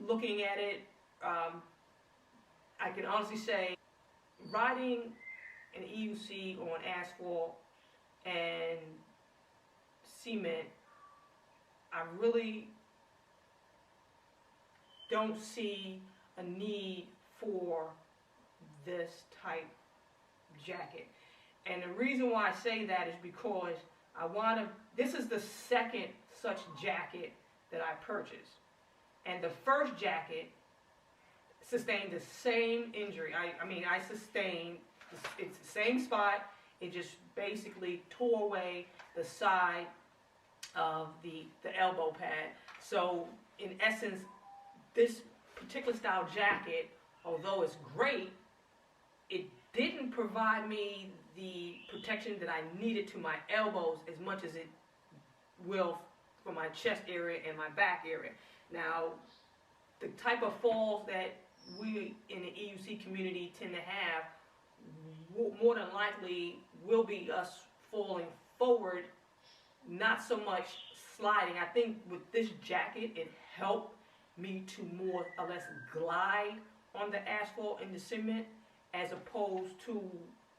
looking at it, I can honestly say riding an EUC on asphalt and cement, I really don't see a need for this type jacket. And the reason why I say that is because this is the second such jacket that I purchased. And the first jacket sustained the same injury. I sustained, it's the same spot, it just basically tore away the side of the elbow pad. So in essence, this particular style jacket, although it's great, it didn't provide me the protection that I needed to my elbows as much as it will for my chest area and my back area. Now, the type of falls that we in the EUC community tend to have, more than likely will be us falling forward, not so much sliding. I think with this jacket, it helped me to more or less glide on the asphalt and the cement, as opposed to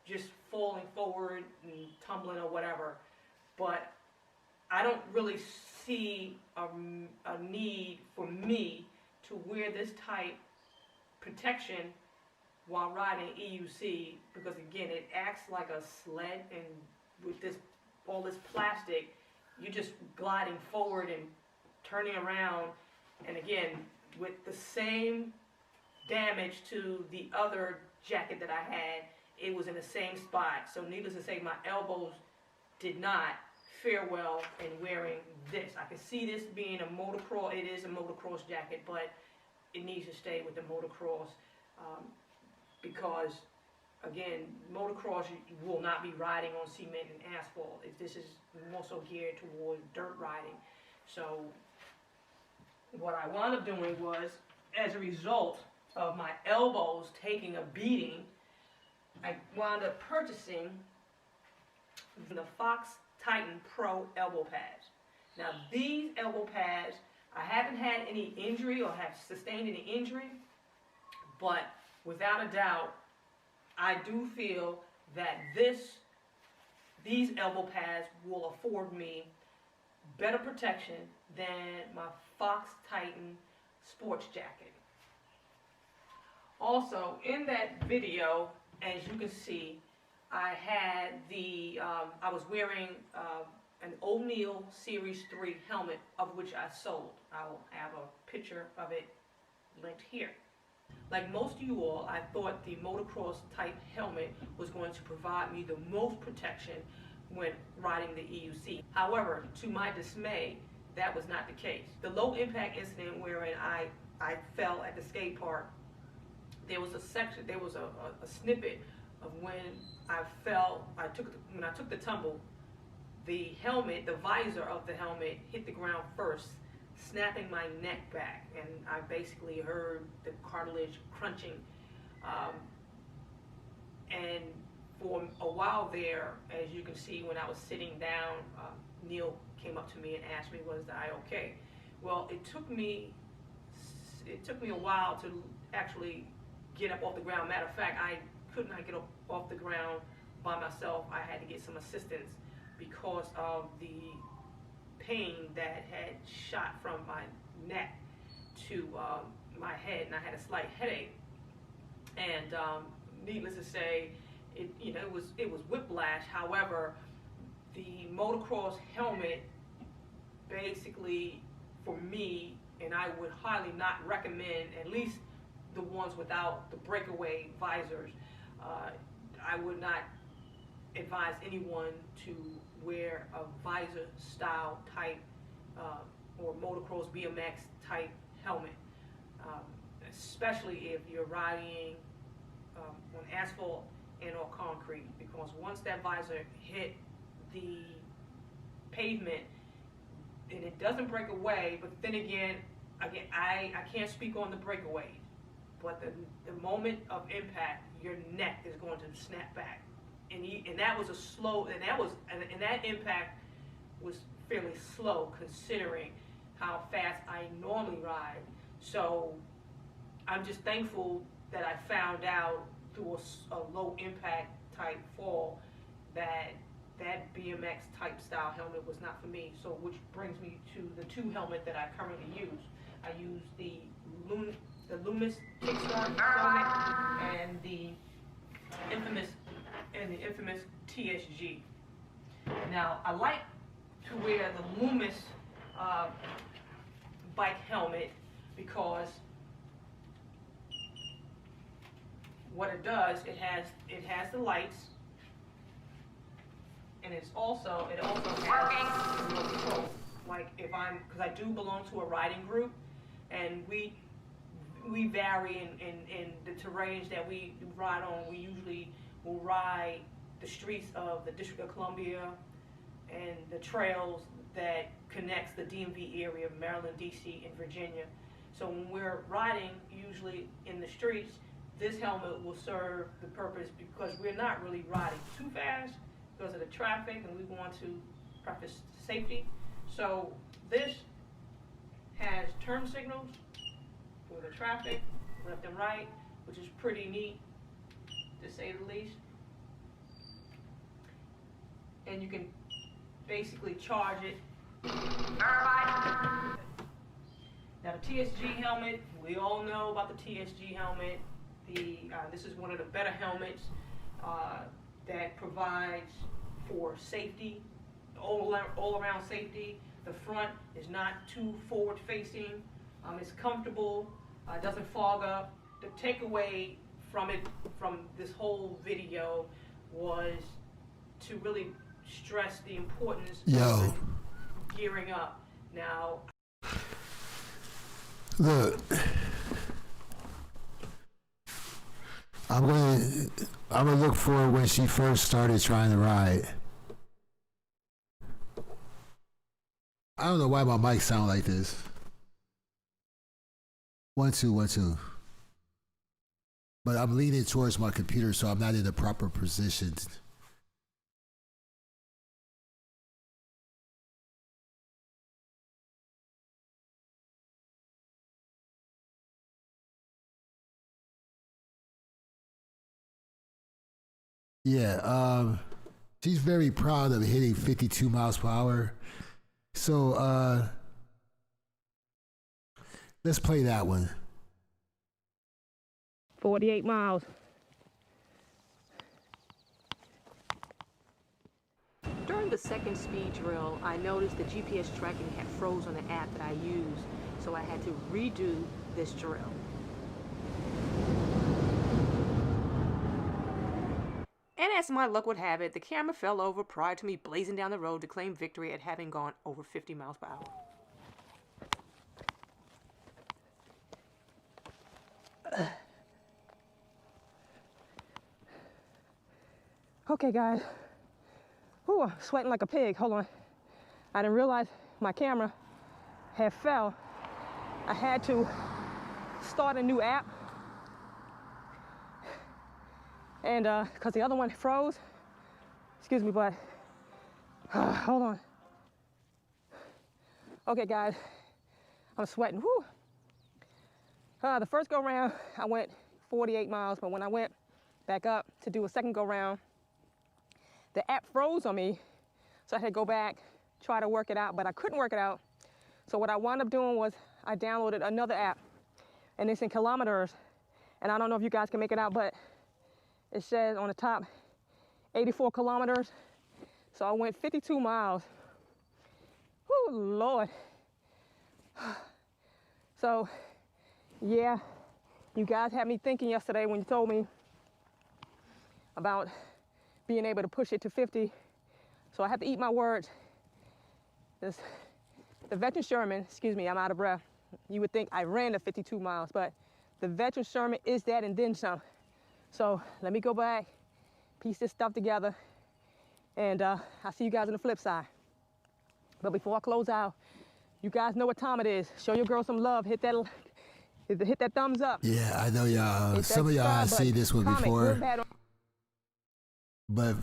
just falling forward and tumbling or whatever. But I don't really see a need for me to wear this type protection while riding EUC, because again, it acts like a sled, and with all this plastic, you're just gliding forward and turning around, and again, with the same damage to the other jacket that I had, it was in the same spot. So needless to say, my elbows did not fare well in wearing this. I can see this being a motocross, it is a motocross jacket, but it needs to stay with the motocross, because again, motocross, you will not be riding on cement and asphalt. This is more so geared toward dirt riding. So what I wound up doing was, as a result of my elbows taking a beating, I wound up purchasing the Fox Titan Pro elbow pads. Now these elbow pads, I haven't had any injury or have sustained any injury, but without a doubt, I do feel that these elbow pads will afford me better protection than my Fox Titan sports jacket. Also, in that video, as you can see, I had I was wearing an O'Neill Series 3 helmet, of which I sold. I will have a picture of it linked here. Like most of you all, I thought the motocross type helmet was going to provide me the most protection when riding the EUC. However, to my dismay, that was not the case. The low impact incident wherein I fell at the skate park, there was a section, there was a snippet of when I fell, when I took the tumble, the helmet, the visor of the helmet hit the ground first, snapping my neck back, and I basically heard the cartilage crunching. And for a while there, as you can see, when I was sitting down, Neil came up to me and asked me, was I okay? Well, it took me it took me a while to actually get up off the ground. Matter of fact, I could not get up off the ground by myself. I had to get some assistance because of the pain that had shot from my neck to my head, and I had a slight headache. And needless to say, it was whiplash. However, the motocross helmet, basically, for me, and I would highly not recommend, at least the ones without the breakaway visors. I would not advise anyone to wear a visor style type or motocross BMX type helmet, especially if you're riding on asphalt and or concrete, because once that visor hit the pavement, and it doesn't break away, but then again, I can't speak on the breakaway, but the moment of impact, your neck is going to snap back, and that was a slow, and that impact was fairly slow considering how fast I normally ride. So I'm just thankful that I found out through a low impact type fall that BMX type style helmet was not for me. So which brings me to the two helmet that I currently use. I use the Loomis Kickstart helmet and the infamous TSG. Now I like to wear the Loomis bike helmet because what it does, it has the lights, and it also has remote control. Like because I do belong to a riding group, and we vary in the terrains that we ride on. We usually will ride the streets of the District of Columbia and the trails that connects the DMV area of Maryland, DC, and Virginia. So when we're riding, usually in the streets, this helmet will serve the purpose because we're not really riding too fast because of the traffic, and we want to practice safety. So this has turn signals for the traffic, left and right, which is pretty neat, to say the least. And you can basically charge it. Now the TSG helmet, we all know about the TSG helmet. This is one of the better helmets that provides for safety, all around safety. The front is not too forward facing. It's comfortable. Doesn't fog up. The takeaway from this whole video was to really stress the importance of gearing up. Now, look, I'm gonna look for when she first started trying to ride. I don't know why my mic sound like this. 1 2 1 2. But I'm leaning towards my computer, so I'm not in the proper position. Yeah, she's very proud of hitting 52 miles per hour. So let's play that one. 48 miles. During the second speed drill, I noticed the GPS tracking had froze on the app that I use, so I had to redo this drill. And as my luck would have it, the camera fell over prior to me blazing down the road to claim victory at having gone over 50 miles per hour. Okay, guys. Ooh, I'm sweating like a pig. Hold on. I didn't realize my camera had fell. I had to start a new app. And because the other one froze. Excuse me, but hold on. Okay, guys. I'm sweating. Whew. The first go round, I went 48 miles, but when I went back up to do a second go round, the app froze on me, so I had to go back, try to work it out, but I couldn't work it out. So what I wound up doing was I downloaded another app, and it's in kilometers, and I don't know if you guys can make it out, but it says on the top 84 kilometers. So I went 52 miles. Oh, Lord. So, yeah, you guys had me thinking yesterday when you told me about being able to push it to 50. So I have to eat my words. The veteran Sherman, excuse me, I'm out of breath. You would think I ran the 52 miles, but the veteran Sherman is that and then some. So let me go back, piece this stuff together, and I'll see you guys on the flip side. But before I close out, you guys know what time it is. Show your girl some love. Hit that thumbs up. Yeah, I know y'all. Some of y'all have seen this one before. But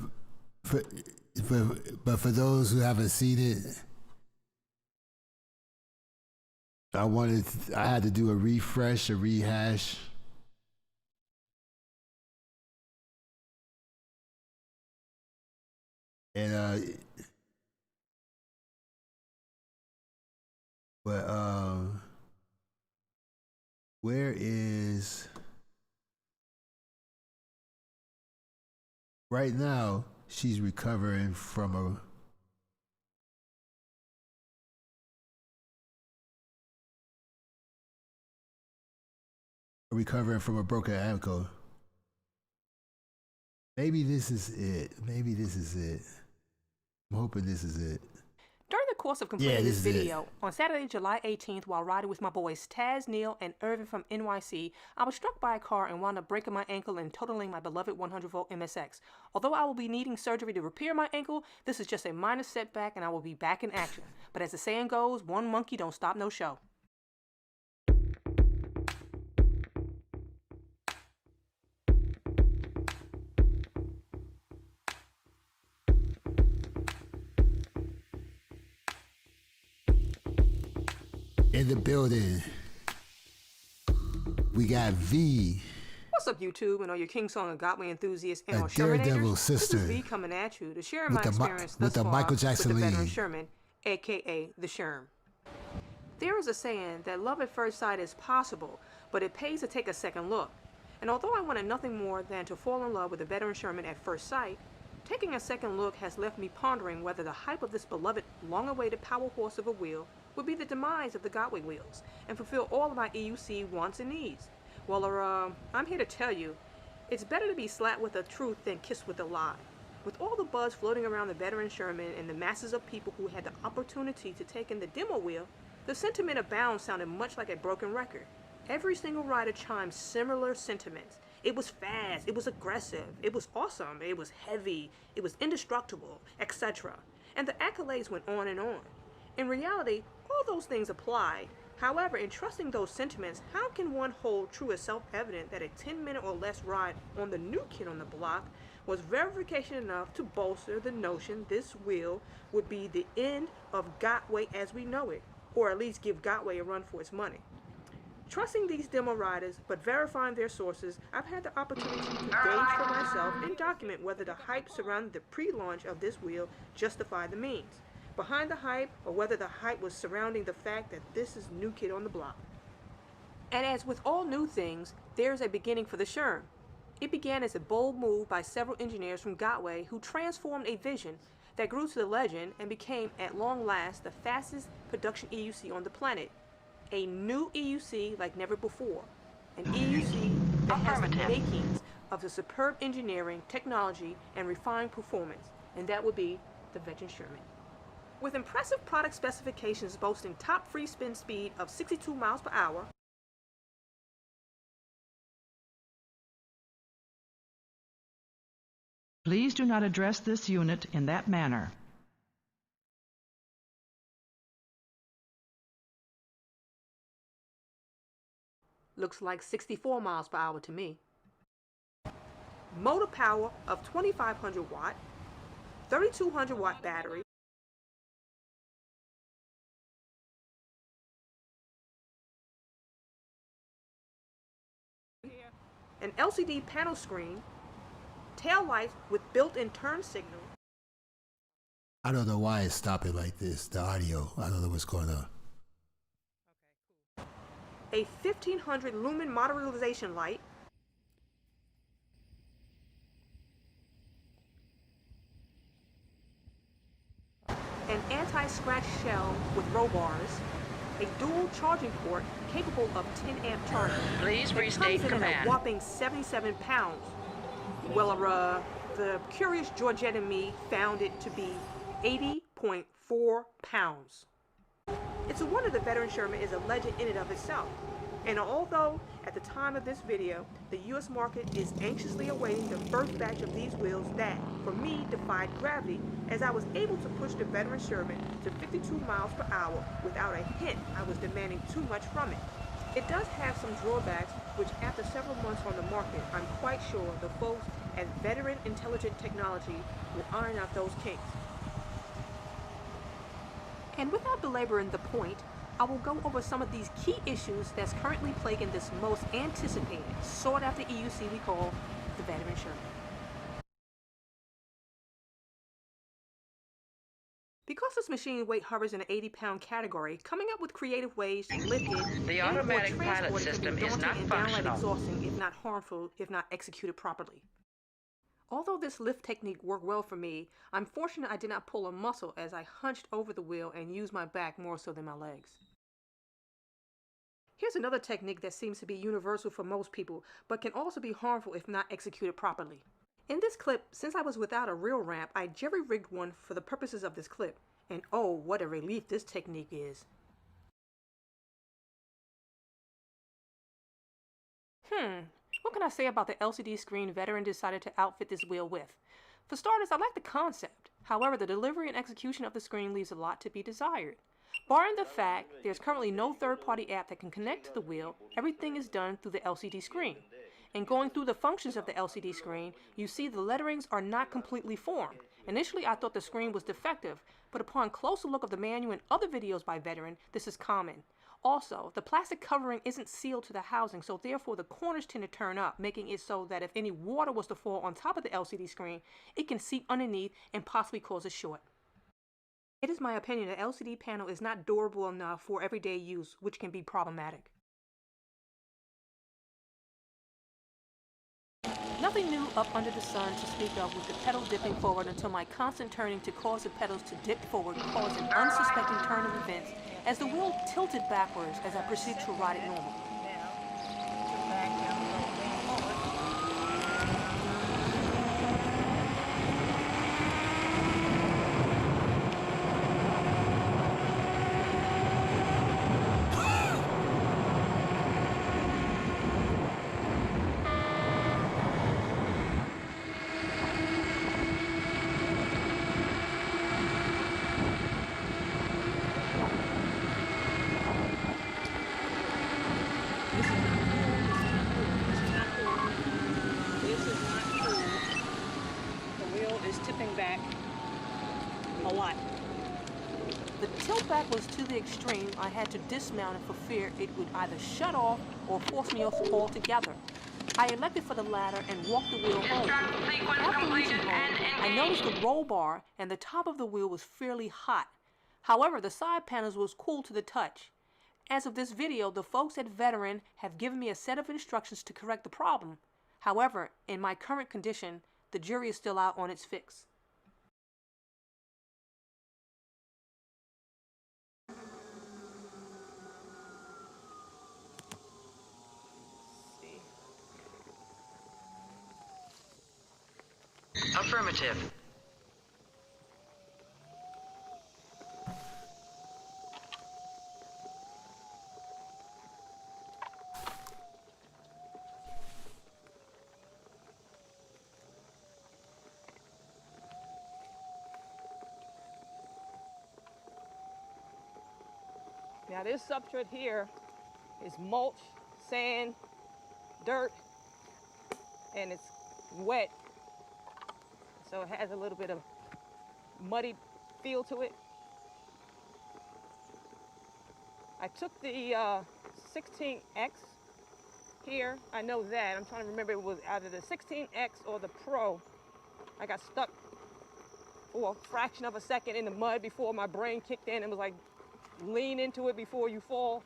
for those who haven't seen it, I had to do a refresh, a rehash. And where is right now? She's recovering from a broken ankle. Maybe this is it. I'm hoping this is it. During the course of completing this video, on Saturday, July 18th, while riding with my boys Taz, Neil, and Irvin from NYC, I was struck by a car and wound up breaking my ankle and totaling my beloved 100-volt MSX. Although I will be needing surgery to repair my ankle, this is just a minor setback and I will be back in action. But as the saying goes, one monkey don't stop no show. In the building, we got V. What's up, YouTube, and all your King Song and Godway enthusiasts and all Daredevil Shermanators? sister. This is V coming at you to share my With the experience with thus the far Michael Jackson with the veteran lead. Sherman, aka the Sherm. There is a saying that love at first sight is possible, but it pays to take a second look. And although I wanted nothing more than to fall in love with the veteran Sherman at first sight, taking a second look has left me pondering whether the hype of this beloved, long-awaited power horse of a wheel would be the demise of the Godway wheels and fulfill all of my EUC wants and needs. Well, I'm here to tell you, it's better to be slapped with the truth than kissed with a lie. With all the buzz floating around the veteran Sherman and the masses of people who had the opportunity to take in the demo wheel, the sentiment abound sounded much like a broken record. Every single rider chimed similar sentiments. It was fast, it was aggressive, it was awesome, it was heavy, it was indestructible, etc. And the accolades went on and on. In reality, all those things applied. However, in trusting those sentiments, how can one hold true as self-evident that a 10-minute or less ride on the new kid on the block was verification enough to bolster the notion this wheel would be the end of Godway as we know it, or at least give Godway a run for its money? Trusting these demo riders, but verifying their sources, I've had the opportunity to gauge for myself and document whether the hype surrounding the pre-launch of this wheel justified the means behind the hype, or whether the hype was surrounding the fact that this is new kid on the block. And as with all new things, there's a beginning for the Sherm. It began as a bold move by several engineers from Godway who transformed a vision that grew to the legend and became, at long last, the fastest production EUC on the planet. A new EUC like never before. An EUC that has the makings of the superb engineering, technology, and refined performance, and that would be the veteran Sherman. With impressive product specifications boasting top free spin speed of 62 miles per hour, Please do not address this unit in that manner. looks like 64 miles per hour to me. Motor power of 2,500 watt, 3,200 watt battery, an LCD panel screen, tail lights with built-in turn signal. I don't know why it's stopping like this, the audio. I don't know what's going on. A 1500 lumen modernization light, an anti-scratch shell with roll bars, a dual charging port capable of 10 amp charging. Please restate comes in at a command. whopping 77 pounds. Well, the curious Georgette in me found it to be 80.4 pounds. It's a wonder the veteran Sherman is a legend in and of itself. And although at the time of this video, the U.S. market is anxiously awaiting the first batch of these wheels that, for me, defied gravity, as I was able to push the veteran Sherman to 52 miles per hour without a hint I was demanding too much from it. It does have some drawbacks, which after several months on the market, I'm quite sure the folks at Veteran Intelligent Technology will iron out those kinks. And without belaboring the point, I will go over some of these key issues that's currently plaguing this most anticipated, sought-after EUC we call the Veteran Sherman. Because this machine weight hovers in the 80-pound category, coming up with creative ways to lift it The and/or automatic pilot transport it system can be is daunting not and downright functional. exhausting, if not harmful, if not executed properly. Although this lift technique worked well for me, I'm fortunate I did not pull a muscle as I hunched over the wheel and used my back more so than my legs. Here's another technique that seems to be universal for most people, but can also be harmful if not executed properly. In this clip, since I was without a real ramp, I jerry-rigged one for the purposes of this clip. And oh, what a relief this technique is. What can I say about the LCD screen Veteran decided to outfit this wheel with? For starters, I like the concept. However, the delivery and execution of the screen leaves a lot to be desired. Barring the fact there's currently no third-party app that can connect to the wheel, everything is done through the LCD screen. And going through the functions of the LCD screen, you see the letterings are not completely formed. Initially, I thought the screen was defective, but upon closer look of the manual and other videos by Veteran, this is common. Also, the plastic covering isn't sealed to the housing, so therefore the corners tend to turn up, making it so that if any water was to fall on top of the LCD screen, it can seep underneath and possibly cause a short. It is my opinion the LCD panel is not durable enough for everyday use, which can be problematic. Nothing new up under the sun to speak of with the pedal dipping forward until my constant turning to cause the pedals to dip forward caused an unsuspecting turn of events as the wheel tilted backwards as I proceeded to ride it normal. Back a lot. The tilt back was to the extreme. I had to dismount it for fear it would either shut off or force me off altogether. I elected for the latter and walked the wheel home. After reaching home, I noticed the roll bar and the top of the wheel was fairly hot. However, the side panels was cool to the touch. As of this video, the folks at Veteran have given me a set of instructions to correct the problem. However, in my current condition, the jury is still out on its fix. Affirmative. Now this substrate here is mulch, sand, dirt, and it's wet. So it has a little bit of muddy feel to it. I took the 16X here. I know that. I'm trying to remember, it was either the 16X or the Pro. I got stuck for a fraction of a second in the mud before my brain kicked in and was like, lean into it before you fall.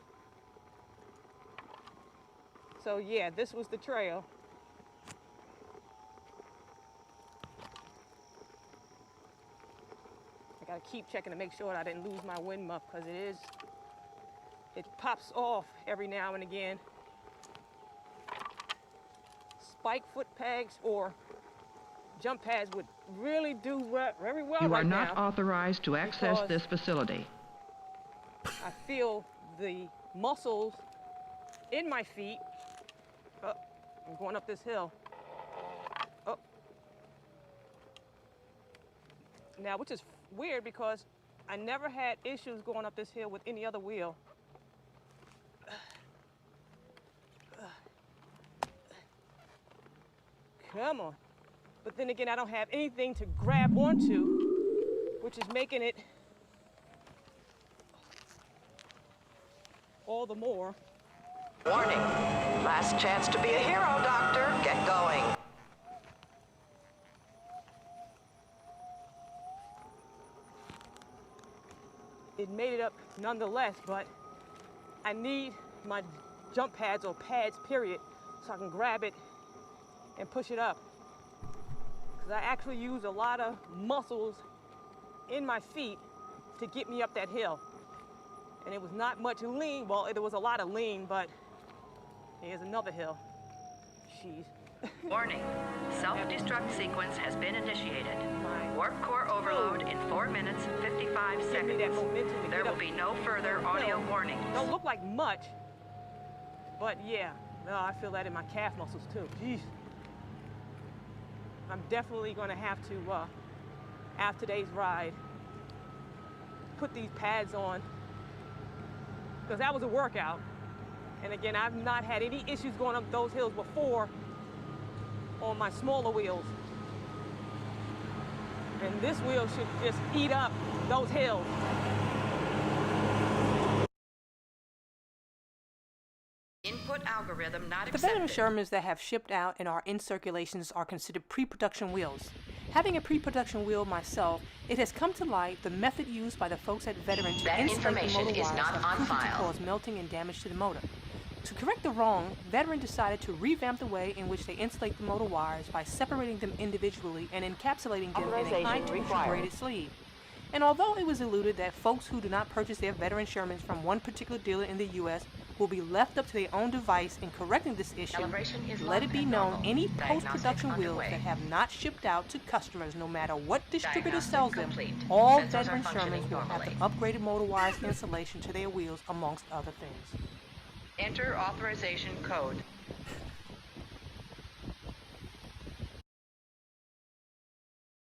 So yeah, this was the trail. I gotta keep checking to make sure that I didn't lose my wind muff, because it pops off every now and again. Spike foot pegs or jump pads would really do very well You right are not now, authorized to access because this facility. I feel the muscles in my feet. Oh, I'm going up this hill. Oh. Now, which is weird because I never had issues going up this hill with any other wheel. Come on. But then again, I don't have anything to grab onto, which is making it all the more. Warning. Last chance to be a hero, Doctor. Get going. It made it up nonetheless, but I need my jump pads or pads, period, so I can grab it and push it up. Because I actually use a lot of muscles in my feet to get me up that hill. And it was not much lean. Well, there was a lot of lean, but here's another hill. Jeez. Warning. Self-destruct sequence has been initiated. Warp core overload in 4 minutes, 55 seconds. There will be no further audio warnings. Don't look like much, but yeah. No, I feel that in my calf muscles too. Jeez. I'm definitely going to have to, after today's ride, put these pads on, because that was a workout. And again, I've not had any issues going up those hills before on my smaller wheels. And this wheel should just eat up those hills. Input algorithm not The veteran accepted. Shermans that have shipped out and are in circulations are considered pre-production wheels. Having a pre-production wheel myself, it has come to light the method used by the folks at Veteran to That insulate the information motor is wires not has on proven to file. cause melting and damage to the motor. To correct the wrong, Veteran decided to revamp the way in which they insulate the motor wires by separating them individually and encapsulating them in a high-tension braided sleeve. And although it was alluded that folks who do not purchase their Veteran Shermans from one particular dealer in the U.S. will be left up to their own device in correcting this issue, let it be known any post-production wheels that have not shipped out to customers, no matter what distributor sells them, all Veteran Shermans will have the upgraded motor wires insulation to their wheels, amongst other things. Enter authorization code.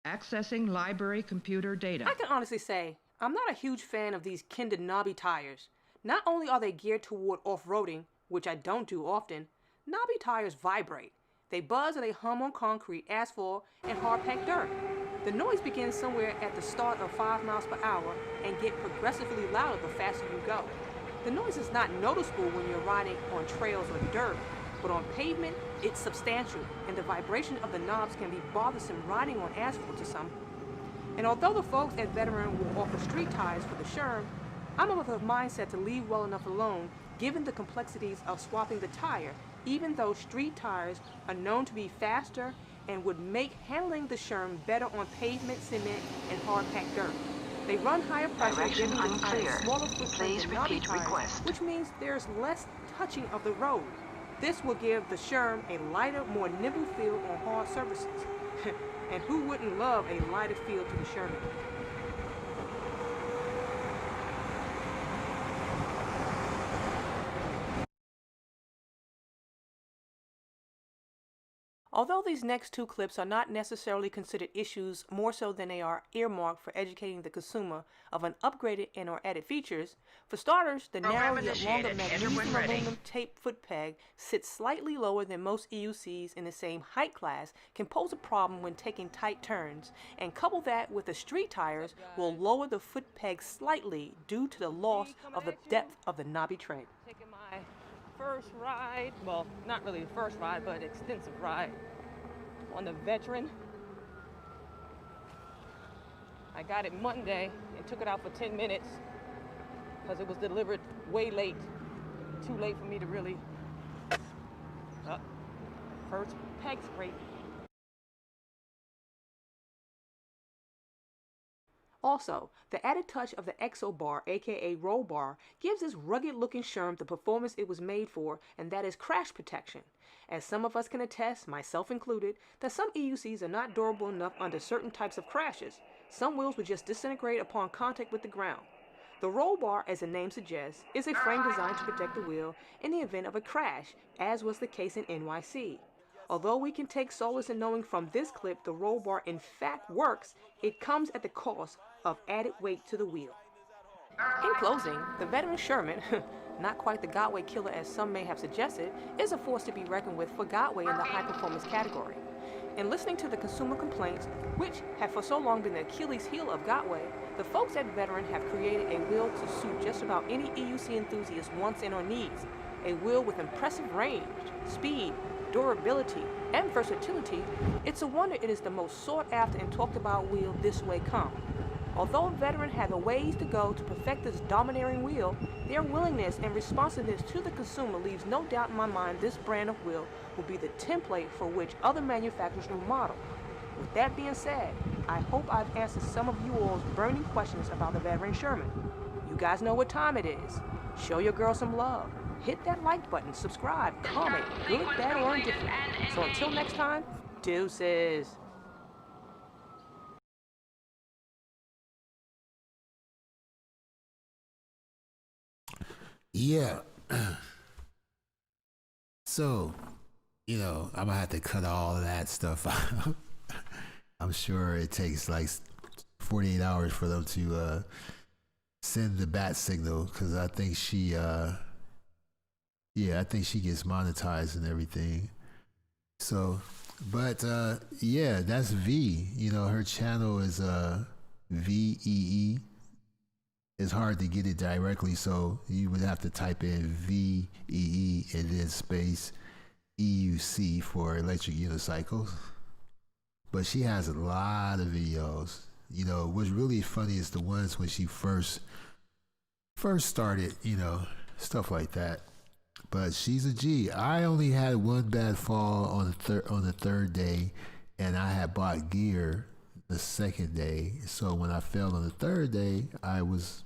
Accessing library computer data. I can honestly say, I'm not a huge fan of these Kinder knobby tires. Not only are they geared toward off-roading, which I don't do often, knobby tires vibrate. They buzz and they hum on concrete, asphalt, and hard-packed dirt. The noise begins somewhere at the start of 5 miles per hour and get progressively louder the faster you go. The noise is not noticeable when you're riding on trails or dirt, but on pavement, it's substantial, and the vibration of the knobs can be bothersome riding on asphalt to some. And although the folks at Veteran will offer street tires for the Sherm, I'm of the mindset to leave well enough alone, given the complexities of swapping the tire, even though street tires are known to be faster and would make handling the Sherm better on pavement, cement, and hard-packed dirt. They run higher pressure, giving the tire a smaller footprint than knobby tires, which means there's less touching of the road. This will give the Sherm a lighter, more nimble feel on hard surfaces. And who wouldn't love a lighter feel to the Sherman? Although these next two clips are not necessarily considered issues more so than they are earmarked for educating the consumer of an upgraded and or added features, for starters, the narrow yet longer magnesium aluminum tape foot peg sits slightly lower than most EUCs in the same height class, can pose a problem when taking tight turns, and couple that with the street tires will lower the foot peg slightly due to the loss of the depth of the knobby tread. Taking my first ride, well, not really the first ride, but extensive ride on the Veteran. I got it Monday and took it out for 10 minutes because it was delivered way late. Too late for me to really, first peg scrape. Also, the added touch of the Exo Bar, aka Roll Bar, gives this rugged-looking Sherm the performance it was made for, and that is crash protection. As some of us can attest, myself included, that some EUCs are not durable enough under certain types of crashes. Some wheels would just disintegrate upon contact with the ground. The Roll Bar, as the name suggests, is a frame designed to protect the wheel in the event of a crash, as was the case in NYC. Although we can take solace in knowing from this clip the Roll Bar in fact works, it comes at the cost of added weight to the wheel. In closing, the Veteran Sherman, not quite the Godway killer as some may have suggested, is a force to be reckoned with for Godway in the high-performance category. In listening to the consumer complaints, which have for so long been the Achilles heel of Godway, the folks at Veteran have created a wheel to suit just about any EUC enthusiast wants and or needs. A wheel with impressive range, speed, durability, and versatility. It's a wonder it is the most sought after and talked about wheel this way come. Although Veteran have a ways to go to perfect this domineering wheel, their willingness and responsiveness to the consumer leaves no doubt in my mind this brand of wheel will be the template for which other manufacturers will model. With that being said, I hope I've answered some of you all's burning questions about the Veteran Sherman. You guys know what time it is. Show your girl some love. Hit that like button, subscribe, comment, good, bad, or indifferent. So until next time, deuces. Yeah. So, I'm gonna have to cut all of that stuff out. I'm sure it takes like 48 hours for them to send the bat signal, because I think she gets monetized and everything. So, but that's V. Her channel is VEE. It's hard to get it directly, so you would have to type in VEE and then space EUC for electric unicycles. But she has a lot of videos. What's really funny is the ones when she first started, stuff like that. But she's a G. I only had one bad fall on the third day, and I had bought gear the second day. So when I fell on the third day, I was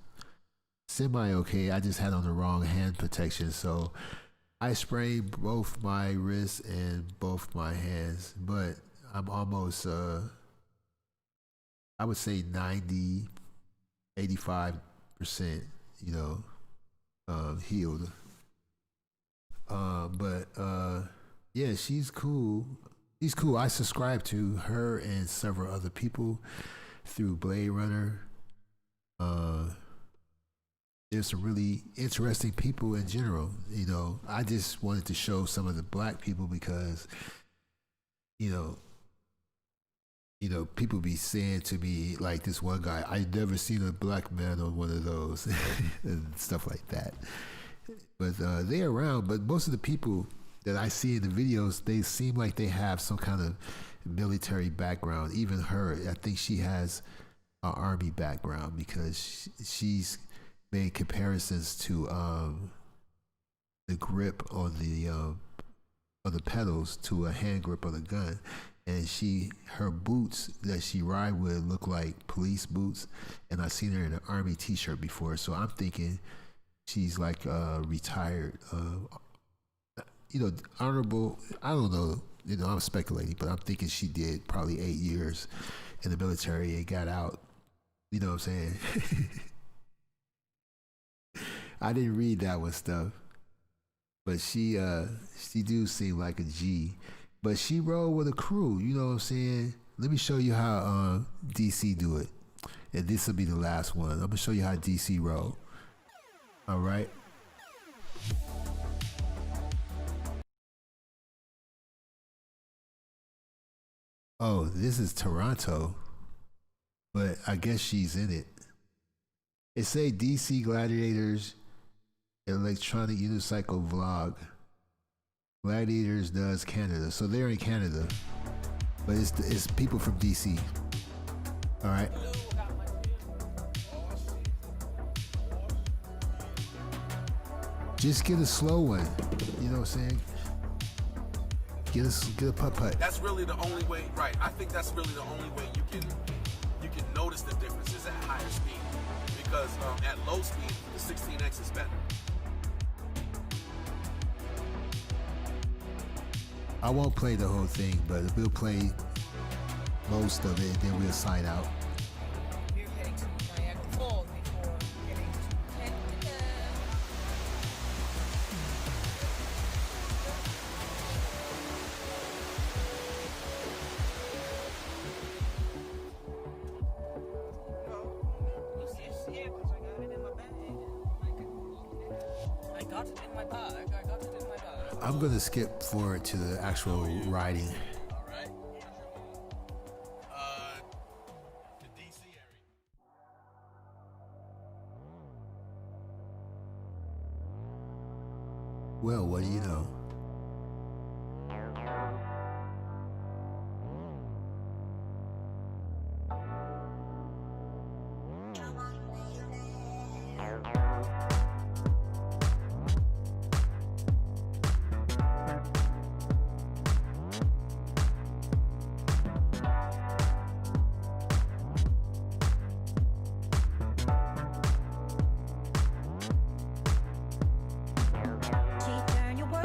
semi-okay. I just had on the wrong hand protection, so I sprained both my wrists and both my hands. But I'm almost, I would say 90, 85%, healed. Yeah, she's cool. She's cool. I subscribe to her and several other people through Blade Runner. There's some really interesting people in general. I just wanted to show some of the black people because, people be saying to me, like this one guy, I never seen a black man on one of those and stuff like that. But they're around, but most of the people that I see in the videos, they seem like they have some kind of military background. Even her, I think she has an army background because she's made comparisons to the grip on the pedals to a hand grip on a gun, and her boots that she ride with look like police boots, and I've seen her in an army t-shirt before, so I'm thinking she's like retired, honorable. I don't know, I'm speculating, but I'm thinking she did probably 8 years in the military and got out. You know what I'm saying? I didn't read that one stuff, but she do seem like a G, but she rolled with a crew. You know what I'm saying? Let me show you how DC do it, and this will be the last one. I'm gonna show you how DC roll. All right. Oh, this is Toronto, but I guess she's in it. It say DC Gladiators electronic unicycle vlog. Gladiators does Canada, so they're in Canada, but it's people from DC. All right. Just get a slow one. You know what I'm saying? Get a putt-putt. That's really the only way, right? I think that's really the only way you can notice the differences at higher speed, because at low speed the 16x is better. I won't play the whole thing, but we'll play most of it, and then we'll sign out. We're heading to Niagara Falls before getting to Canada. You see it's here because I got it in my bag. I got it in my bag. I'm gonna skip forward to the actual riding. The DC area. Well, what do you know? Turn your world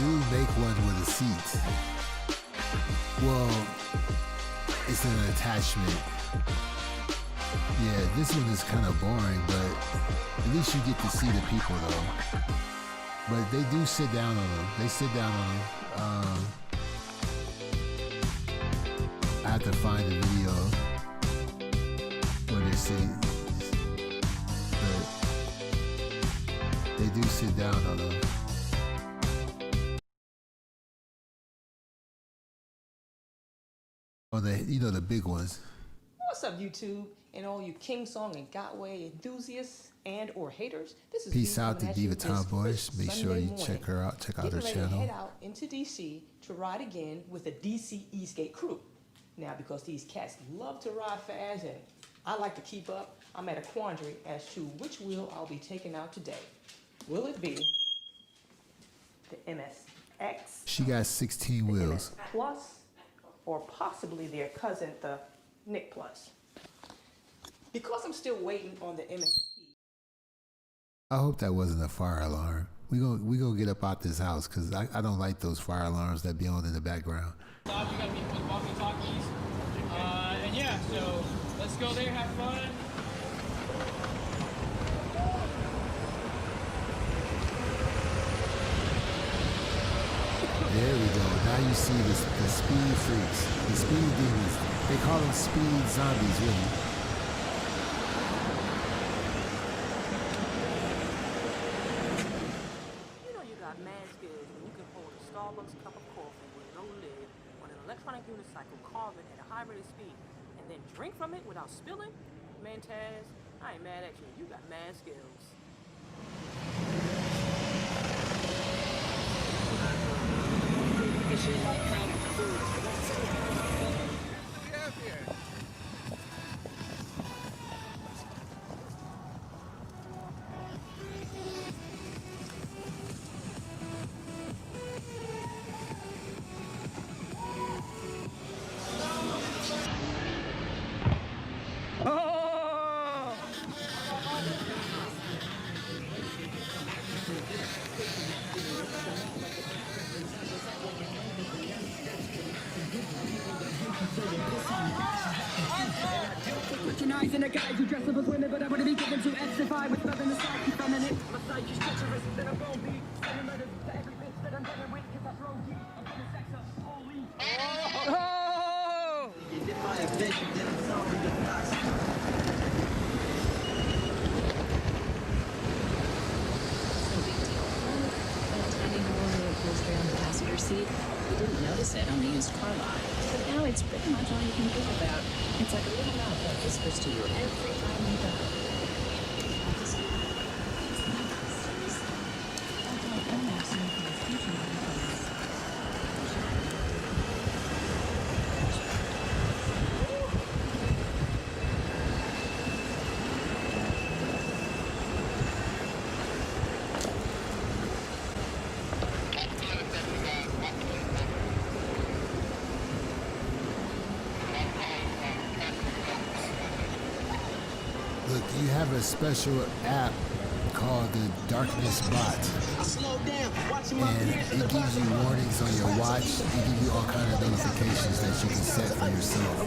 do make one with a seat. Well, it's an attachment. Yeah, this one is kind of boring, but at least you get to see the people though. But they do sit down on them. They sit down on them. I have to find a video where they sit. But they do sit down on them. Or the big ones. What's up, YouTube, and all you King Song and Gotway enthusiasts and or haters? This is Peace me out to coming at you Diva this Tomboys. Make sure Sunday you morning. check her out. Check out her Getting ready to channel. head out into DC to ride again with the DC Eastgate crew. Now, because these cats love to ride fast and I like to keep up, I'm at a quandary as to which wheel I'll be taking out today. Will it be the MSX? She got 16 wheels. Plus, or possibly their cousin, the Nick Plus. Because I'm still waiting on the MSP. I hope that wasn't a fire alarm. We gonna get up out this house because I don't like those fire alarms that be on in the background. You got people with walkie-talkies. And yeah, so let's go there, have fun. There we go. Now you see the speed freaks, the speed demons. They call them speed zombies, really. You know you got mad skills when you can hold a Starbucks cup of coffee with no lid on an electronic unicycle carving at a high rate of speed and then drink from it without spilling? Man, Taz, I ain't mad at you. You got mad skills. Recognizing the guys who dress up as women, but I wouldn't be given to testify with love in the side, keep feminine. My side is treacherous, then I won't be sending letters to every bitch that I'm dealing with, cause I throw deep, I'm gonna sex up, holy. Oh! You did my adventure, then I'm sorry to pass. Tiny hole in the upholstery on the passenger seat. You didn't notice it on the used car lot. But now it's pretty much all you can think about. It's like a little mouth that whispers to you every time you go. Look, you have a special app called the Darkness Bot. And it gives you warnings on your watch. It gives you all kind of notifications that you can set for yourself.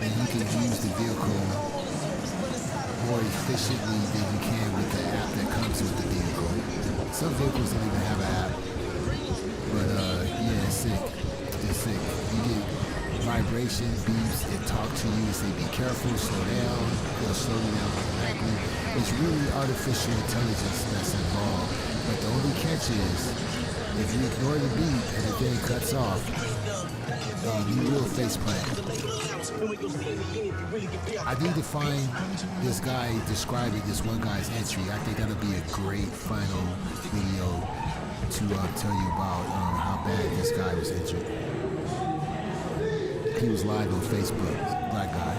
And you can use the vehicle more efficiently than you can with the app that comes with the vehicle. Some vehicles don't even have an app. But yeah, it's sick. It's sick. You get vibration beeps, it talk to you, say be careful, slow down, it'll slow you down automatically. It's really artificial intelligence that's involved. But the only catch is, if you ignore the beep and the thing cuts off, you will face plant. I need to find this guy describing this one guy's entry. I think that'll be a great final video to tell you about how bad this guy was injured. He was live on Facebook, black guy.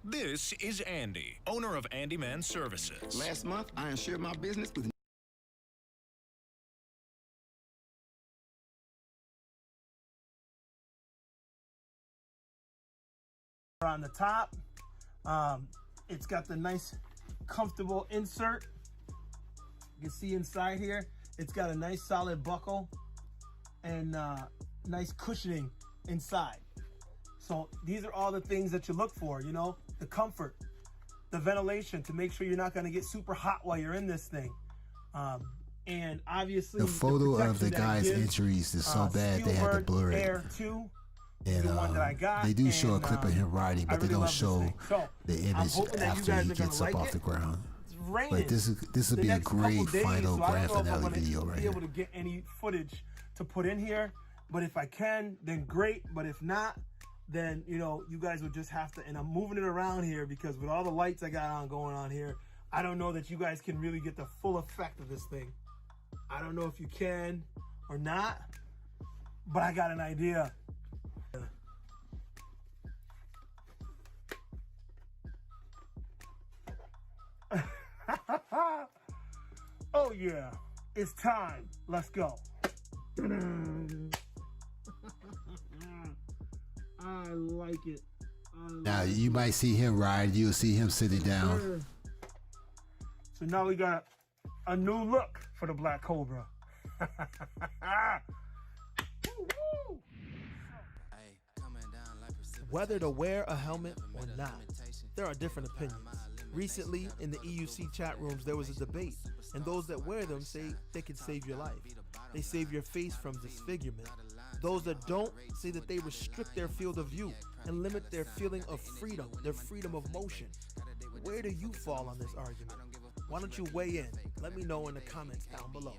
This is Andy, owner of Andy Man Services. Last month, I insured my business with on the top. It's got the nice comfortable insert. You can see inside here, it's got a nice solid buckle and nice cushioning inside. So these are all the things that you look for, you know, the comfort, the ventilation to make sure you're not going to get super hot while you're in this thing. And obviously the photo of the protection that it guy's gives, injuries is so bad they had to blur it. Air 2, And the one that I got, they do show a and, clip of him riding, but I really they don't love this show thing. So, the I'm image hoping that you after guys he are gonna gets up like off it. the ground. It's raining But this would the be a next couple great days, final so I grand don't know if I'm finale gonna video right be here. able to get any footage to put in here, but if I can, then great. But if not, then you know you guys would just have to. And I'm moving it around here because with all the lights I got going on here, I don't know that you guys can really get the full effect of this thing. I don't know if you can or not, but I got an idea. Oh yeah, it's time. Let's go. I like it. Now you might see him ride, you'll see him sitting down. So now we got a new look for the Black Cobra. Whether to wear a helmet or not, there are different opinions. Recently, in the EUC chat rooms, there was a debate, and those that wear them say they can save your life. They save your face from disfigurement. Those that don't say that they restrict their field of view and limit their feeling of freedom, their freedom of motion. Where do you fall on this argument? Why don't you weigh in? Let me know in the comments down below.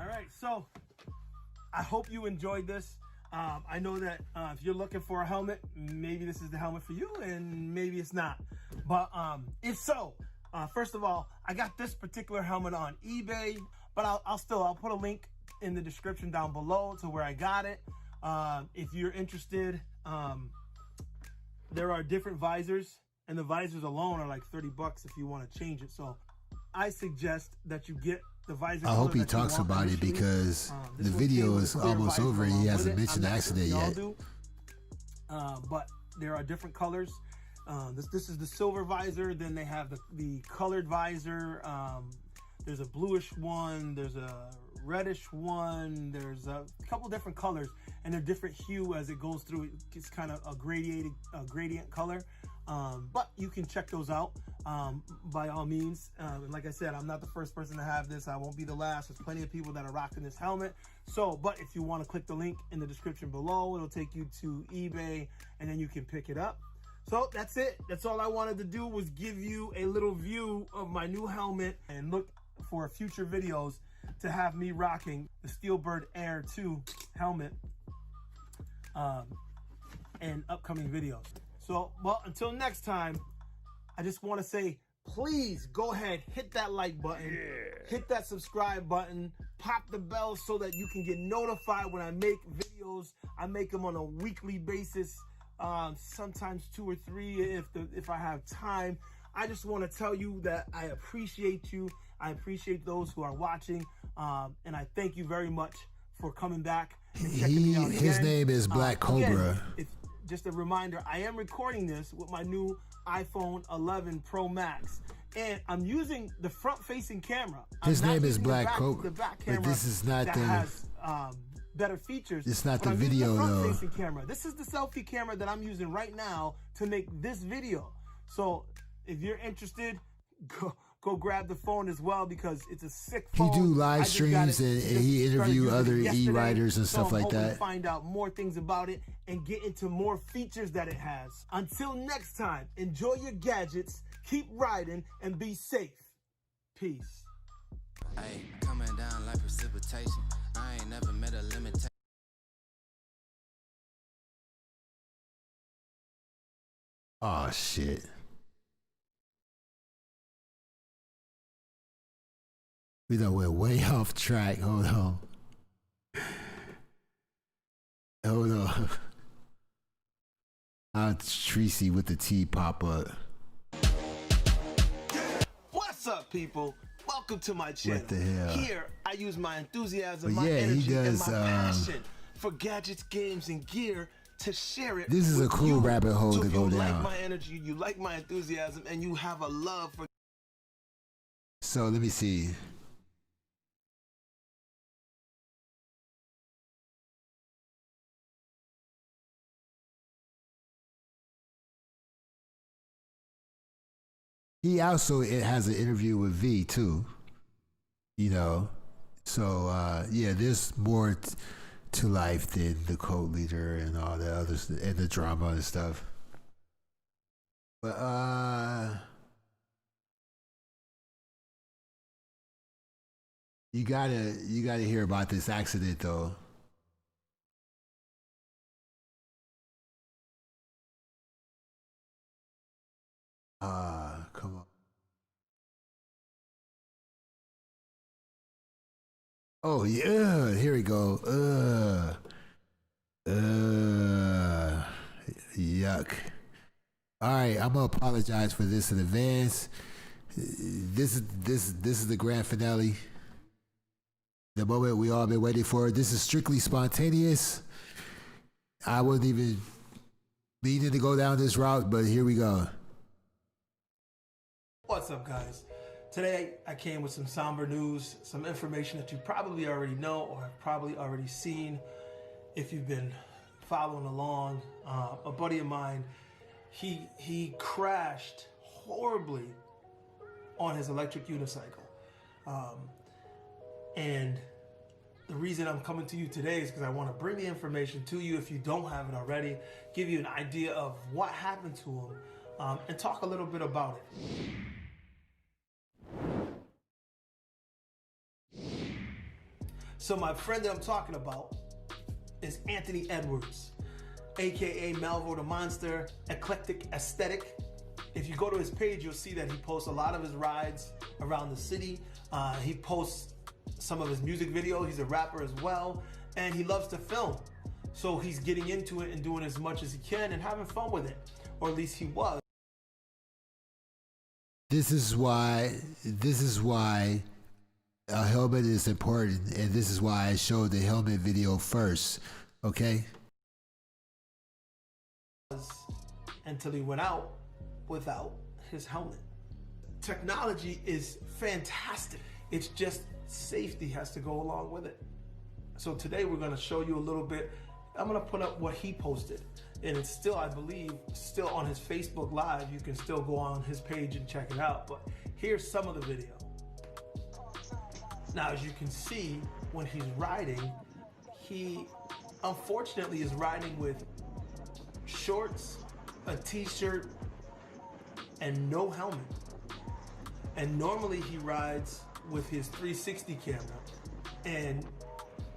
All right, so I hope you enjoyed this. I know that if you're looking for a helmet, maybe this is the helmet for you, and maybe it's not. But if so, first of all, I got this particular helmet on eBay, but I'll put a link in the description down below to where I got it. If you're interested, there are different visors, and the visors alone are like $30 if you want to change it. So I suggest that you get the visor. I hope he talks about it because the video is almost over and he hasn't mentioned the accident yet. But there are different colors. This is the silver visor. Then they have the colored visor. There's a bluish one. There's a reddish one. There's a couple different colors, and they're different hue as it goes through. It's kind of a gradient color. But you can check those out by all means. And like I said, I'm not the first person to have this. I won't be the last. There's plenty of people that are rocking this helmet. So, but if you want to click the link in the description below, it'll take you to eBay and then you can pick it up. So that's it. That's all I wanted to do was give you a little view of my new helmet and look for future videos to have me rocking the Steelbird Air 2 helmet and upcoming videos. So, well, until next time, I just want to say, please go ahead, hit that like button, hit that subscribe button, pop the bell so that you can get notified when I make videos. I make them on a weekly basis, sometimes 2 or 3 if I have time. I just want to tell you that I appreciate you. I appreciate those who are watching, and I thank you very much for coming back and checking me out again. His name is Black Cobra. Again, just a reminder, I am recording this with my new iPhone 11 Pro Max, and I'm using the front-facing camera. His name is Black Cobra, but this is not that the has better features. It's not the I'm using video, the though. front-facing camera. This is the selfie camera that I'm using right now to make this video. So if you're interested, go grab the phone as well because it's a sick He phone. do live I just streams got it- and just he started interview using it other yesterday, e-riders and so stuff I'm like hoping to that. find out more things about it and get into more features that it has. Until next time, enjoy your gadgets, keep riding, and be safe. Peace. Hey, coming down like precipitation. I ain't never met a limitation. Oh shit. We done went way off track. Hold on. Hold on. Tracy with the T pop up. What's up, people? Welcome to my channel. What the hell? Here, I use my enthusiasm, But my yeah, he energy, does, and my passion for gadgets, games, and gear to share it. This is a with cool you. rabbit hole So to if go you like down. my energy, you like my enthusiasm, and you have a love for. So let me see. He also has an interview with V too. You know, so yeah, there's more to life than the cult leader and all the others and the drama and stuff. But you gotta hear about this accident though. Come on. Oh yeah, here we go. Yuck. All right, I'm gonna apologize for this in advance. This is the grand finale. The moment we all been waiting for. This is strictly spontaneous. I wasn't even meaning to go down this route, but here we go. What's up, guys? Today, I came with some somber news, some information that you probably already know or have probably already seen if you've been following along. A buddy of mine, he crashed horribly on his electric unicycle. And the reason I'm coming to you today is because I want to bring the information to you if you don't have it already, give you an idea of what happened to him, and talk a little bit about it. So my friend that I'm talking about is Anthony Edwards, aka Malvo the Monster, Eclectic Aesthetic. If you go to his page, you'll see that he posts a lot of his rides around the city. He posts some of his music videos. He's a rapper as well, and he loves to film. So he's getting into it and doing as much as he can and having fun with it, or at least he was. This is why a helmet is important, and this is why I showed the helmet video first, okay? Until he went out without his helmet. Technology is fantastic. It's just safety has to go along with it. So today we're gonna show you a little bit. I'm gonna put up what he posted. And it's still, I believe, still on his Facebook Live. You can still go on his page and check it out. But here's some of the video. Now, as you can see, when he's riding, he unfortunately is riding with shorts, a t-shirt, and no helmet. And normally he rides with his 360 camera. And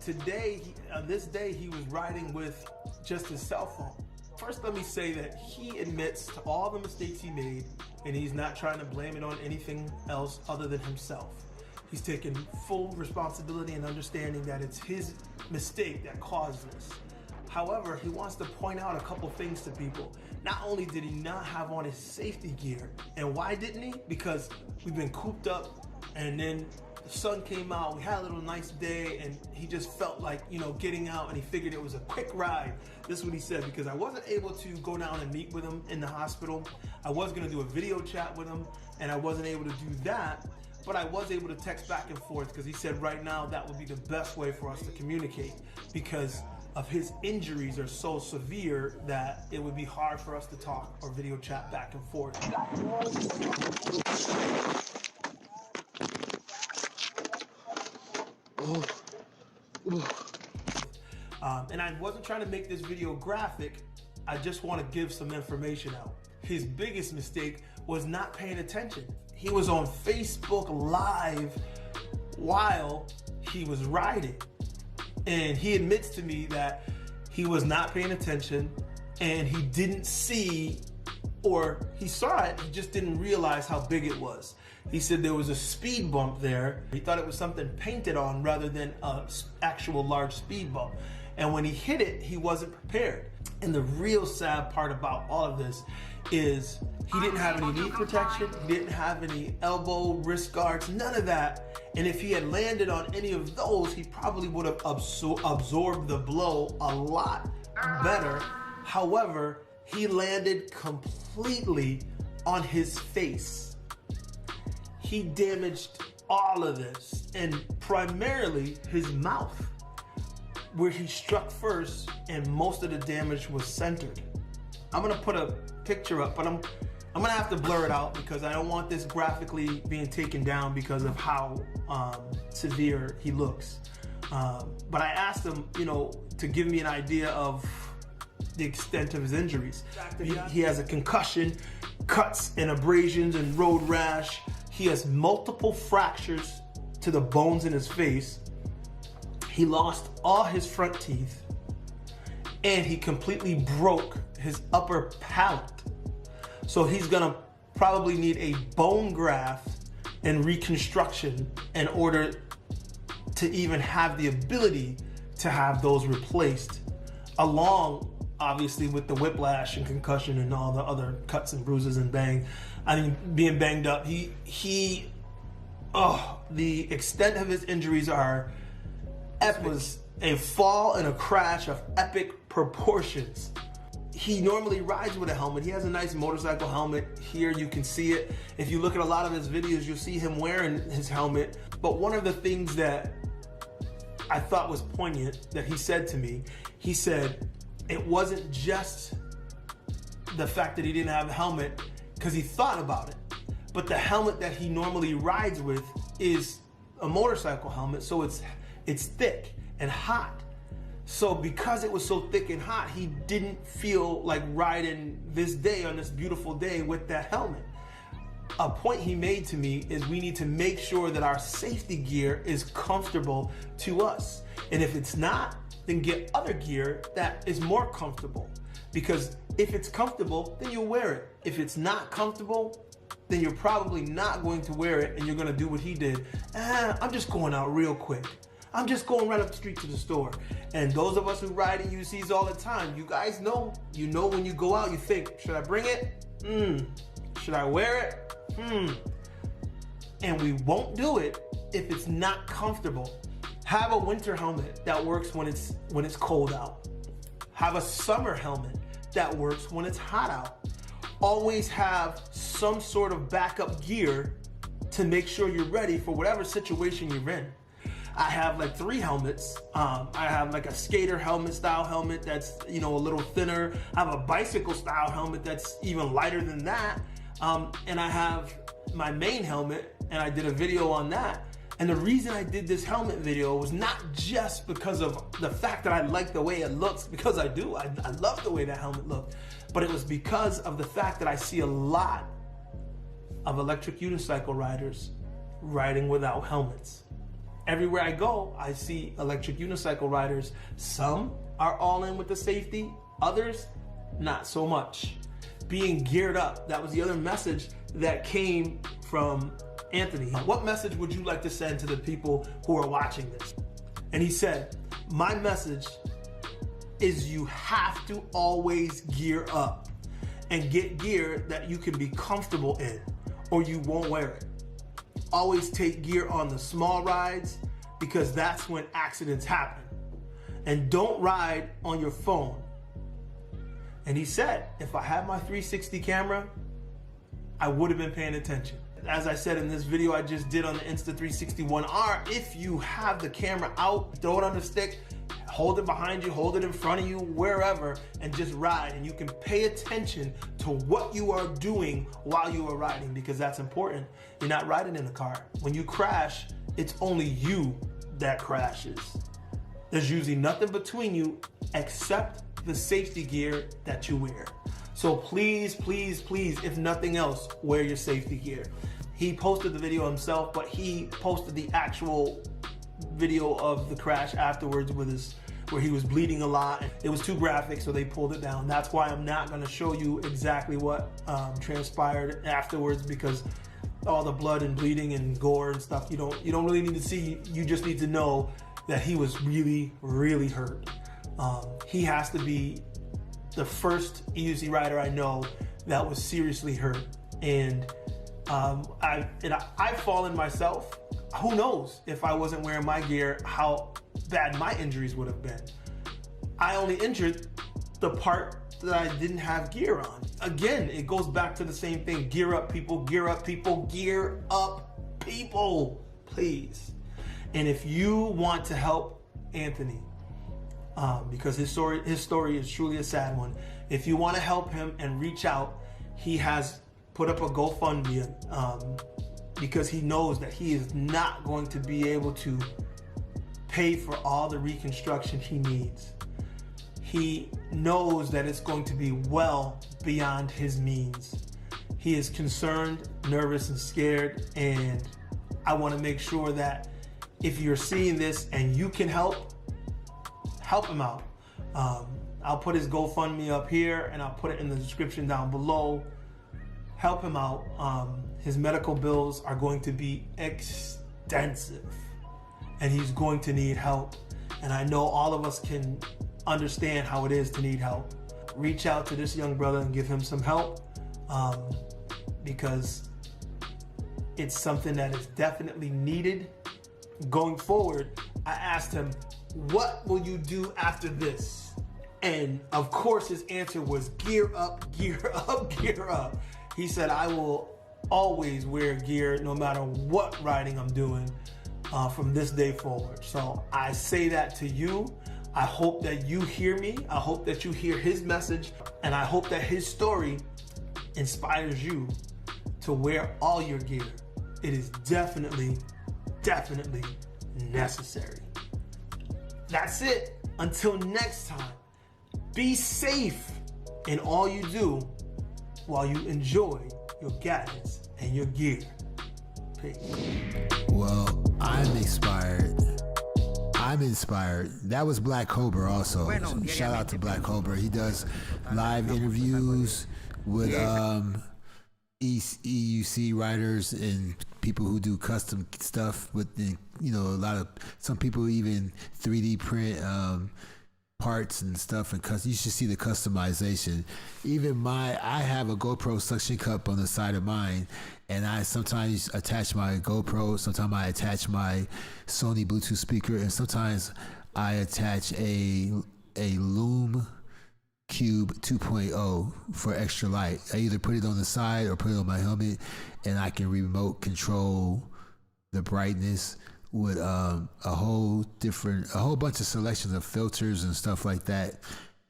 today, on this day, he was riding with just his cell phone. First, let me say that he admits to all the mistakes he made, and he's not trying to blame it on anything else other than himself. He's taking full responsibility and understanding that it's his mistake that caused this. However, he wants to point out a couple things to people. Not only did he not have on his safety gear, and why didn't he? Because we've been cooped up, and then the sun came out, we had a little nice day, and he just felt like, you know, getting out, and he figured it was a quick ride. This is what he said, because I wasn't able to go down and meet with him in the hospital. I was gonna do a video chat with him, and I wasn't able to do that, but I was able to text back and forth, because he said right now that would be the best way for us to communicate, because of his injuries are so severe that it would be hard for us to talk or video chat back and forth. And I wasn't trying to make this video graphic. I just want to give some information out. His biggest mistake was not paying attention. He was on Facebook Live while he was riding. And he admits to me that he was not paying attention and he didn't see, or he saw it, he just didn't realize how big it was. He said there was a speed bump there. He thought it was something painted on rather than an actual large speed bump. And when he hit it, he wasn't prepared. And the real sad part about all of this is he didn't have any knee protection, he didn't have any elbow, wrist guards, none of that. And if he had landed on any of those, he probably would have absorbed the blow a lot better. However, he landed completely on his face. He damaged all of this, and primarily his mouth, where he struck first, and most of the damage was centered. I'm gonna put a picture up, but I'm gonna have to blur it out because I don't want this graphically being taken down because of how severe he looks. But I asked him, you know, to give me an idea of the extent of his injuries. He has a concussion, cuts and abrasions and road rash. He has multiple fractures to the bones in his face. He lost all his front teeth, and he completely broke his upper palate. So he's gonna probably need a bone graft and reconstruction in order to even have the ability to have those replaced, along obviously with the whiplash and concussion and all the other cuts and bruises and being banged up. The extent of his injuries are, it was a fall and a crash of epic proportions. He normally rides with a helmet. He has a nice motorcycle helmet. Here you can see it. If you look at a lot of his videos, you'll see him wearing his helmet. But one of the things that I thought was poignant that he said to me, he said it wasn't just the fact that he didn't have a helmet because he thought about it, but the helmet that he normally rides with is a motorcycle helmet, so it's thick and hot. So because it was so thick and hot, he didn't feel like riding this day on this beautiful day with that helmet. A point he made to me is we need to make sure that our safety gear is comfortable to us. And if it's not, then get other gear that is more comfortable. Because if it's comfortable, then you'll wear it. If it's not comfortable, then you're probably not going to wear it, and you're gonna do what he did. I'm just going out real quick. I'm just going right up the street to the store. And those of us who ride in UCs all the time, you guys know, when you go out, you think, should I bring it? Should I wear it? And we won't do it if it's not comfortable. Have a winter helmet that works when it's cold out. Have a summer helmet that works when it's hot out. Always have some sort of backup gear to make sure you're ready for whatever situation you're in. I have like 3 helmets. I have like a skater helmet style helmet that's, a little thinner. I have a bicycle style helmet that's even lighter than that. And I have my main helmet, and I did a video on that. And the reason I did this helmet video was not just because of the fact that I like the way it looks, because I do. I love the way that helmet looked. But it was because of the fact that I see a lot of electric unicycle riders riding without helmets. Everywhere I go, I see electric unicycle riders. Some are all in with the safety, others not so much. Being geared up, that was the other message that came from Anthony. What message would you like to send to the people who are watching this? And he said, my message is you have to always gear up and get gear that you can be comfortable in, or you won't wear it. Always take gear on the small rides, because that's when accidents happen. And don't ride on your phone. And he said, if I had my 360 camera, I would have been paying attention. As I said in this video I just did on the Insta360-1R, if you have the camera out, throw it on the stick, hold it behind you, hold it in front of you, wherever, and just ride. And you can pay attention to what you are doing while you are riding, because that's important. You're not riding in a car. When you crash, it's only you that crashes. There's usually nothing between you except the safety gear that you wear. So please, please, please, if nothing else, wear your safety gear. He posted the video himself, but he posted the actual video of the crash afterwards where he was bleeding a lot. It was too graphic, so they pulled it down. That's why I'm not gonna show you exactly what transpired afterwards, because all the blood and bleeding and gore and stuff, you don't really need to see. You just need to know that he was really, really hurt. He has to be the first EUC rider I know that was seriously hurt. And I've fallen myself. Who knows if I wasn't wearing my gear, how bad my injuries would have been. I only injured the part that I didn't have gear on. Again, it goes back to the same thing. Gear up, people, gear up, people, gear up, people, please. And if you want to help Anthony, because his story is truly a sad one. If you want to help him and reach out, he has put up a GoFundMe because he knows that he is not going to be able to pay for all the reconstruction he needs. He knows that it's going to be well beyond his means. He is concerned, nervous, and scared, and I want to make sure that if you're seeing this and you can help him out. I'll put his GoFundMe up here and I'll put it in the description down below. Help him out. His medical bills are going to be extensive and he's going to need help. And I know all of us can understand how it is to need help. Reach out to this young brother and give him some help because it's something that is definitely needed. Going forward, I asked him, what will you do after this? And of course his answer was gear up, gear up, gear up. He said, I will always wear gear no matter what riding I'm doing from this day forward. So I say that to you. I hope that you hear me. I hope that you hear his message. And I hope that his story inspires you to wear all your gear. It is definitely necessary. That's it. Until next time, be safe in all you do while you enjoy your gadgets and your gear. Peace. Well, I'm inspired. That was Black Cobra also. Shout out to Black Cobra. He does live interviews with EUC writers and people who do custom stuff with, some people even 3D print parts and stuff, and you should see the customization. Even I have a GoPro suction cup on the side of mine, and I sometimes attach my GoPro, sometimes I attach my Sony Bluetooth speaker, and sometimes I attach a Loom Cube 2.0 for extra light. I either put it on the side or put it on my helmet, and I can remote control the brightness with a whole bunch of selections of filters and stuff like that.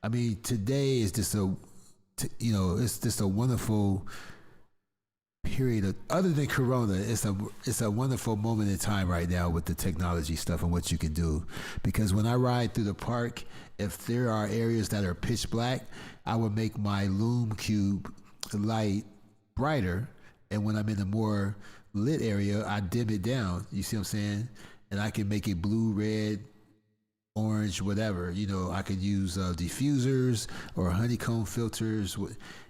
I mean, today is just it's just a wonderful period other than Corona. It's a wonderful moment in time right now with the technology stuff and what you can do. Because when I ride through the park, if there are areas that are pitch black, I would make my Loom Cube light brighter, and when I'm in a more lit area, I dim it down. You see what I'm saying? And I can make it blue, red, orange, whatever. I could use diffusers or honeycomb filters,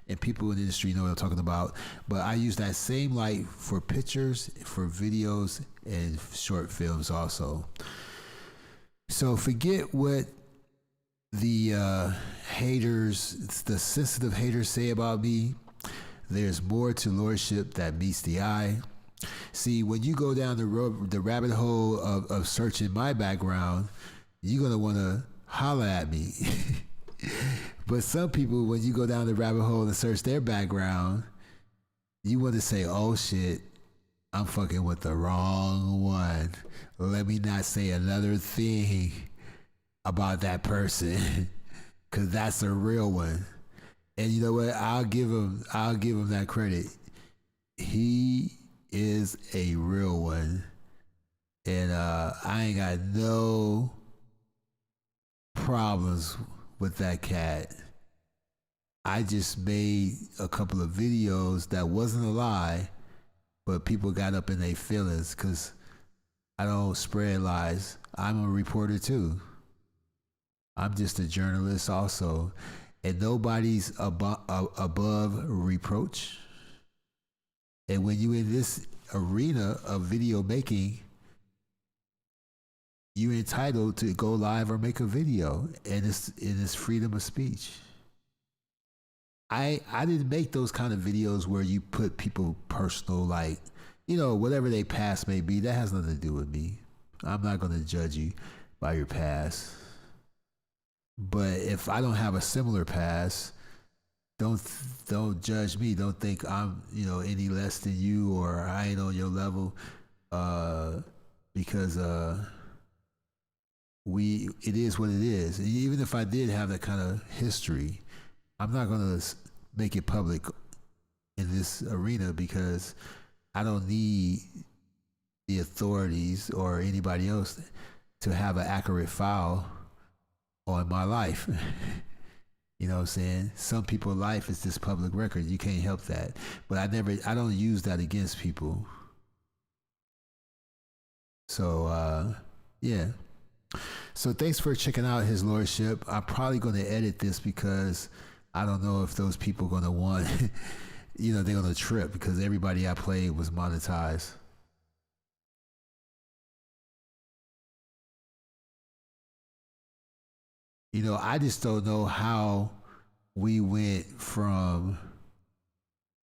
and people in the industry know what I'm talking about. But I use that same light for pictures, for videos, and short films also. So forget what the haters, the sensitive haters say about me. There's more to Lordship that meets the eye. See, when you go down the rabbit hole of searching my background, you're going to want to holler at me. But some people, when you go down the rabbit hole and search their background, you want to say, oh shit, I'm fucking with the wrong one. Let me not say another thing about that person, because that's a real one. And you know what? I'll give him that credit. He is a real one. And I ain't got no problems with that cat. I just made a couple of videos that wasn't a lie, but people got up in their feelings because I don't spread lies. I'm a reporter too. I'm just a journalist also. And nobody's above reproach. And when you in this arena of video making, you're entitled to go live or make a video, and it's freedom of speech. I didn't make those kind of videos where you put people personal, like, you know, whatever their past may be. That has nothing to do with me. I'm not going to judge you by your past. But if I don't have a similar past, don't judge me. Don't think I'm, you know, any less than you, or I ain't on your level, because it is what it is. And even if I did have that kind of history, I'm not going to make it public in this arena, because I don't need the authorities or anybody else to have an accurate file on my life. You know what I'm saying? Some people's life is this public record. You can't help that. But I don't use that against people. So, yeah. So thanks for checking out His Lordship. I'm probably going to edit this, because I don't know if those people are going to want, you know, they're going to trip, because everybody I played was monetized. You know, I just don't know how we went from,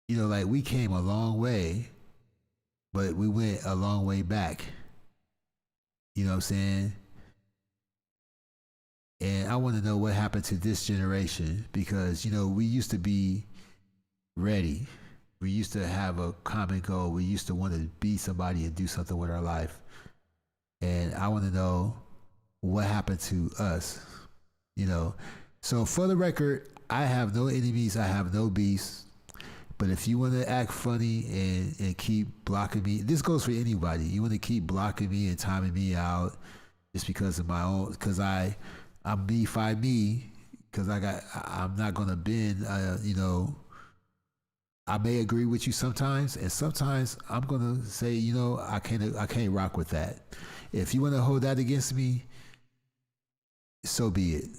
you know, like we came a long way, but we went a long way back. You know what I'm saying? And I want to know what happened to this generation, because, you know, we used to be ready. We used to have a common goal. We used to want to be somebody and do something with our life. And I want to know what happened to us, you know. So for the record, I have no enemies. I have no beefs. But if you want to act funny and keep blocking me, this goes for anybody. You want to keep blocking me and timing me out just because of my own, because I'm me by me, because I'm not gonna bend. You know, I may agree with you sometimes, and sometimes I'm gonna say, you know, I can't rock with that. If you want to hold that against me, so be it.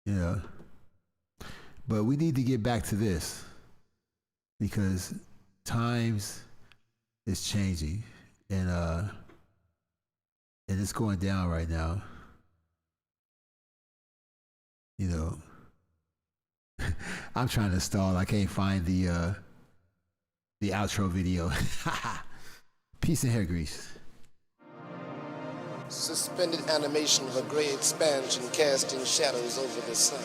You know. But we need to get back to this, because times is changing, and it's going down right now. You know, I'm trying to stall. I can't find the outro video. Peace and hair grease. Suspended animation of a gray expansion casting shadows over the sun.